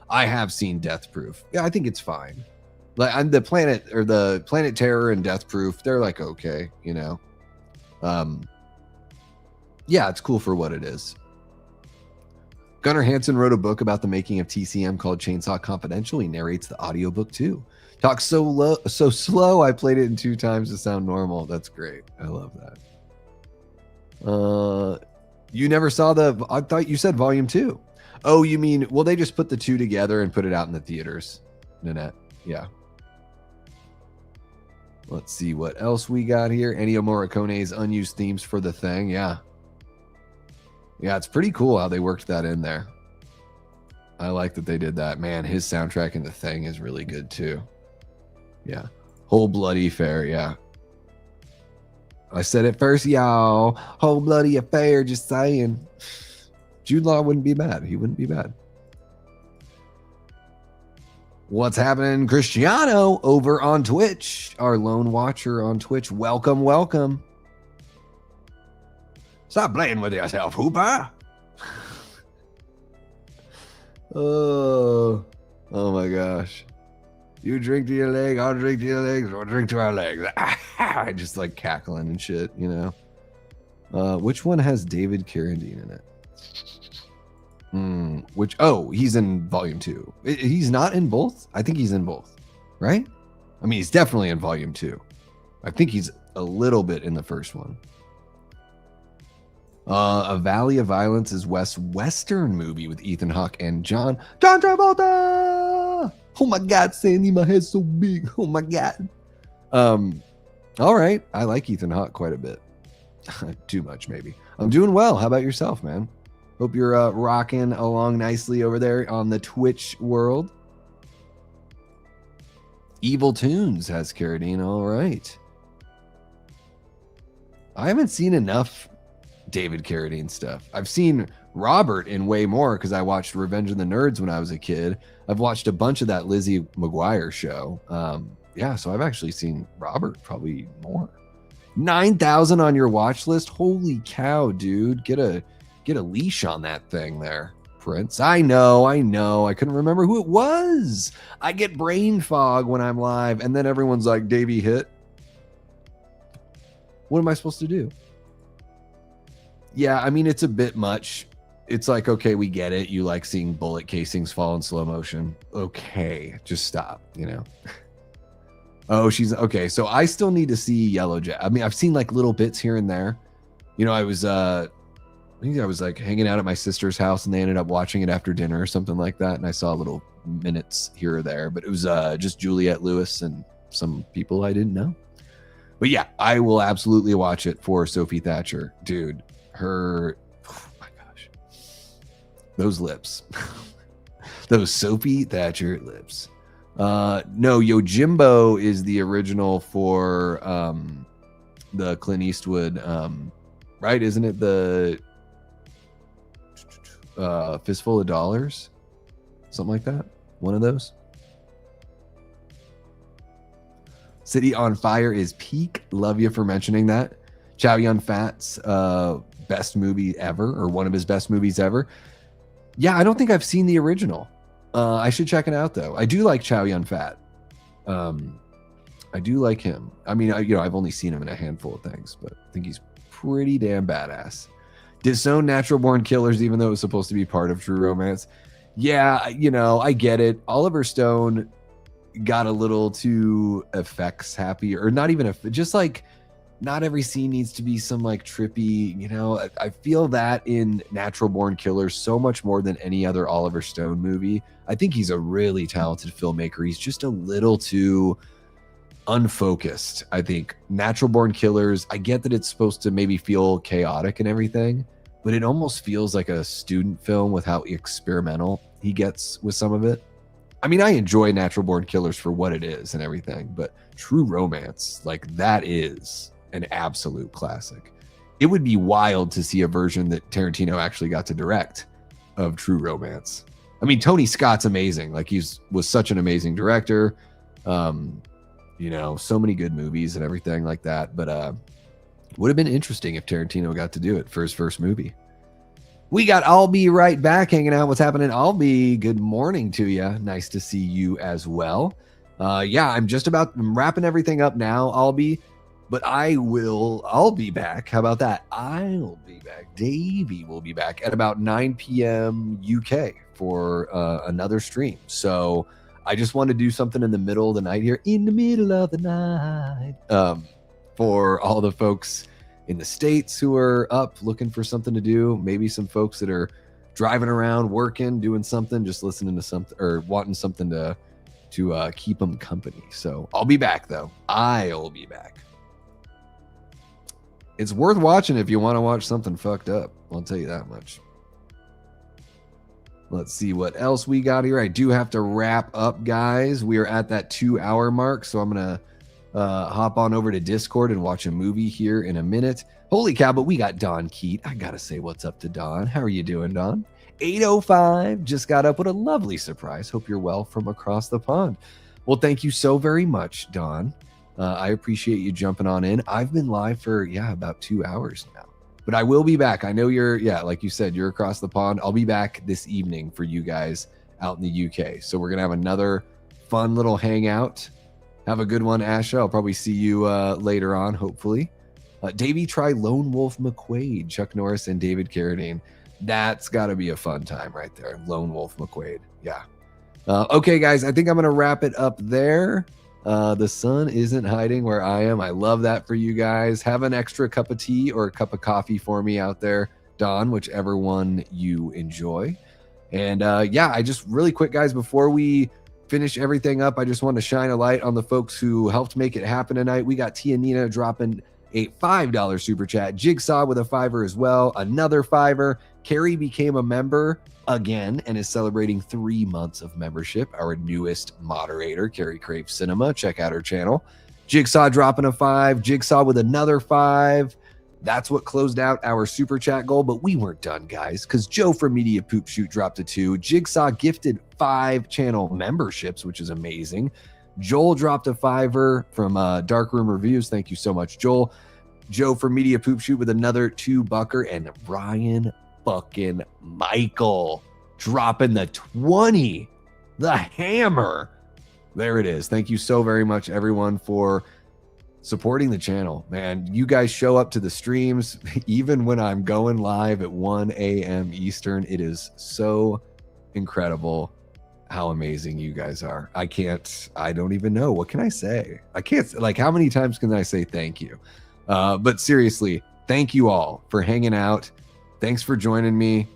I have seen Death Proof. Yeah, I think it's fine. Like, I'm the Planet Terror and Death Proof. They're like okay, you know. Yeah, it's cool for what it is. Gunnar Hansen wrote a book about the making of TCM called Chainsaw Confidential. He narrates the audiobook too. Talks so slow, I played it in 2 times to sound normal. That's great. I love that. You never saw I thought you said volume 2. Oh, you mean, well, they just put the 2 together and put it out in the theaters, Nanette. Yeah. Let's see what else we got here. Ennio Morricone's unused themes for The Thing. Yeah. Yeah, it's pretty cool how they worked that in there. I like that they did that. Man, his soundtrack in The Thing is really good too. Yeah. Whole Bloody Affair, yeah. I said it first, y'all. Whole Bloody Affair, just saying. Jude Law wouldn't be bad. He wouldn't be bad. What's happening, Cristiano, over on Twitch? Our lone watcher on Twitch. Welcome, welcome. Stop playing with yourself, Hooper. Oh my gosh. You drink to your leg, I'll drink to your legs, or drink to our legs. Just like cackling and shit, you know. Which one has David Carradine in it? He's in volume 2. He's not in both? I think he's in both, right? I mean, he's definitely in volume 2. I think he's a little bit in the first one. A Valley of Violence is Wes Western movie with Ethan Hawke and John Travolta. Oh my God, Sandy, my head's so big. Oh my God. All right. I like Ethan Hawke quite a bit. Too much, maybe. I'm doing well. How about yourself, man? Hope you're rocking along nicely over there on the Twitch world. Evil Tunes has Carradine. All right. I haven't seen enough David Carradine stuff. I've seen Robert in way more because I watched Revenge of the Nerds when I was a kid. I've watched a bunch of that Lizzie McGuire show. Yeah, so I've actually seen Robert probably more. 9,000 on your watch list? Holy cow, dude. Get a leash on that thing there, Prince. I know. I couldn't remember who it was. I get brain fog when I'm live, and then everyone's like, Davey hit. What am I supposed to do? Yeah, I mean, it's a bit much. It's like, okay, we get it. You like seeing bullet casings fall in slow motion. Okay, just stop, you know. Oh, she's okay. So I still need to see Yellow Jacket. I mean, I've seen like little bits here and there. You know, I think I was like hanging out at my sister's house and they ended up watching it after dinner or something like that. And I saw little minutes here or there, but it was just Juliette Lewis and some people I didn't know. But yeah, I will absolutely watch it for Sophie Thatcher. Dude, oh my gosh. Those lips. Those Sophie Thatcher lips. No, Yojimbo is the original for the Clint Eastwood, right? Isn't it the Fistful of Dollars? Something like that? One of those? City on Fire is peak. Love you for mentioning that. Chow Yun-Fat's best movie ever, or one of his best movies ever. Yeah, I don't think I've seen the original. I should check it out though. I do like Chow Yun-Fat. I do like him. I mean, I've only seen him in a handful of things, but I think he's pretty damn badass. Disown Natural Born Killers, even though it was supposed to be part of True Romance. Yeah, I get it. Oliver Stone got a little too effects happy, or not even just like, not every scene needs to be some like trippy, I feel that in Natural Born Killers so much more than any other Oliver Stone movie. I think he's a really talented filmmaker. He's just a little too unfocused. I think Natural Born Killers, I get that it's supposed to maybe feel chaotic and everything, but it almost feels like a student film with how experimental he gets with some of it. I mean, I enjoy Natural Born Killers for what it is and everything, but True Romance, like, that is an absolute classic. It would be wild to see a version that Tarantino actually got to direct of True Romance. I mean, Tony Scott's amazing. Like was such an amazing director. You know, so many good movies and everything like that. But would have been interesting if Tarantino got to do it for his first movie. We got I'll Be Right Back hanging out. What's happening? I'll be good morning to you. Nice to see you as well. Yeah, I'm wrapping everything up now. I'll be back. How about that? I'll be back. Davey will be back at about 9 p.m. UK for another stream. So I just want to do something in the middle of the night here, in the middle of the night, for all the folks in the States who are up looking for something to do. Maybe some folks that are driving around, working, doing something, just listening to something or wanting something to keep them company. So I'll be back, though. I'll be back. It's worth watching if you want to watch something fucked up. I'll tell you that much. Let's see what else we got here. I do have to wrap up, guys. We are at that 2-hour mark, so I'm going to hop on over to Discord and watch a movie here in a minute. Holy cow, but we got Don Keat. I got to say what's up to Don. How are you doing, Don? 8:05, just got up. What a lovely surprise. Hope you're well from across the pond. Well, thank you so very much, Don. I appreciate you jumping on in. I've been live for, about 2 hours now. But I will be back. I know you're, like you said, you're across the pond. I'll be back this evening for you guys out in the UK. So we're going to have another fun little hangout. Have a good one, Asha. I'll probably see you later on, hopefully. Davey, try Lone Wolf McQuaid, Chuck Norris and David Carradine. That's got to be a fun time right there. Lone Wolf McQuaid. Yeah. Okay, guys, I think I'm going to wrap it up there. The sun isn't hiding where I am. I love that for you guys. Have an extra cup of tea or a cup of coffee for me out there, Don, whichever one you enjoy. And I just really quick, guys, before we finish everything up, I just want to shine a light on the folks who helped make it happen tonight. We got Tia Nina dropping a $5 super chat. Jigsaw with a $5 as well. Another $5. Carrie became a member again and is celebrating 3 months of membership. Our newest moderator, Carrie Crave Cinema. Check out her channel. Jigsaw dropping a $5. Jigsaw with another $5. That's what closed out our super chat goal, but we weren't done, guys, because Joe from Media Poop Shoot dropped a $2. Jigsaw gifted 5 channel memberships, which is amazing. Joel dropped a $5 from Dark Room Reviews. Thank you so much, Joel. Joe from Media Poop Shoot with another $2, and Ryan fucking Michael dropping the 20, the hammer. There it is. Thank you so very much, everyone, for supporting the channel, man. You guys show up to the streams even when I'm going live at 1 a.m. Eastern. It is so incredible how amazing you guys are. I don't even know. What can I say? I can't, like, how many times can I say thank you? But seriously, thank you all for hanging out. Thanks for joining me.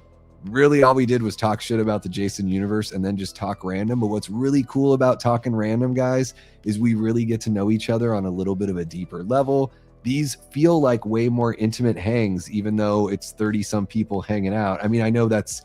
Really, all we did was talk shit about the Jason universe and then just talk random. But what's really cool about talking random, guys, is we really get to know each other on a little bit of a deeper level. These feel like way more intimate hangs, even though it's 30 some people hanging out. I mean, I know it's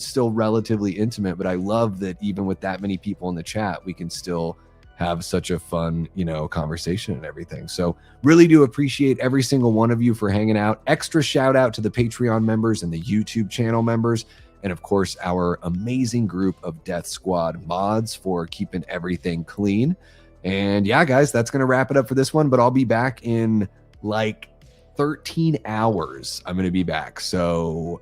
still relatively intimate, but I love that even with that many people in the chat, we can still have such a fun, conversation and everything. So really do appreciate every single one of you for hanging out. Extra shout out to the Patreon members and the YouTube channel members. And of course, our amazing group of Death Squad mods for keeping everything clean. And yeah, guys, that's going to wrap it up for this one, but I'll be back in like 13 hours. I'm going to be back. So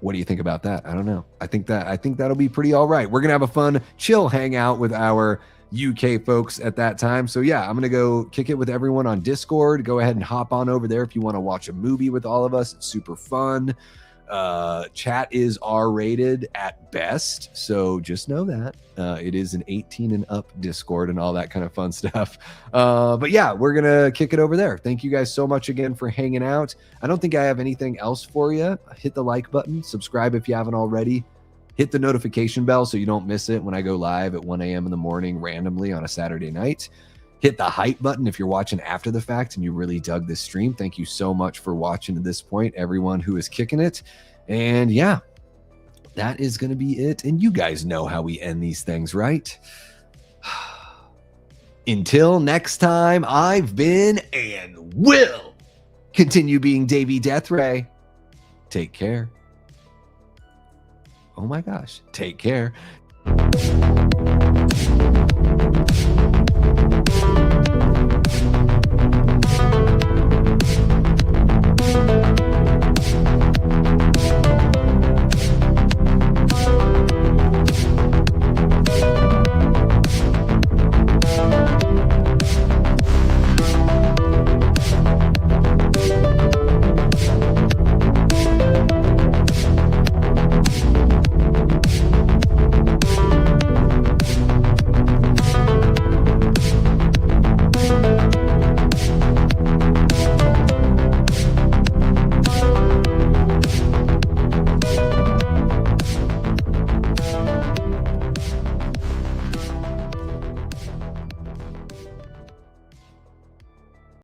what do you think about that? I don't know. I think that'll be pretty all right. We're going to have a fun, chill hangout with our UK folks at that time. So yeah, I'm going to go kick it with everyone on Discord. Go ahead and hop on over there if you want to watch a movie with all of us. It's super fun. Chat is R-rated at best, so just know that. It is an 18 and up Discord and all that kind of fun stuff. But yeah, we're going to kick it over there. Thank you guys so much again for hanging out. I don't think I have anything else for you. Hit the like button, subscribe if you haven't already. Hit the notification bell so you don't miss it when I go live at 1 a.m. in the morning randomly on a Saturday night. Hit the hype button if you're watching after the fact and you really dug this stream. Thank you so much for watching to this point, everyone who is kicking it. And yeah, that is going to be it. And you guys know how we end these things, right? Until next time, I've been and will continue being Davey Deathray. Take care. Oh my gosh. Take care.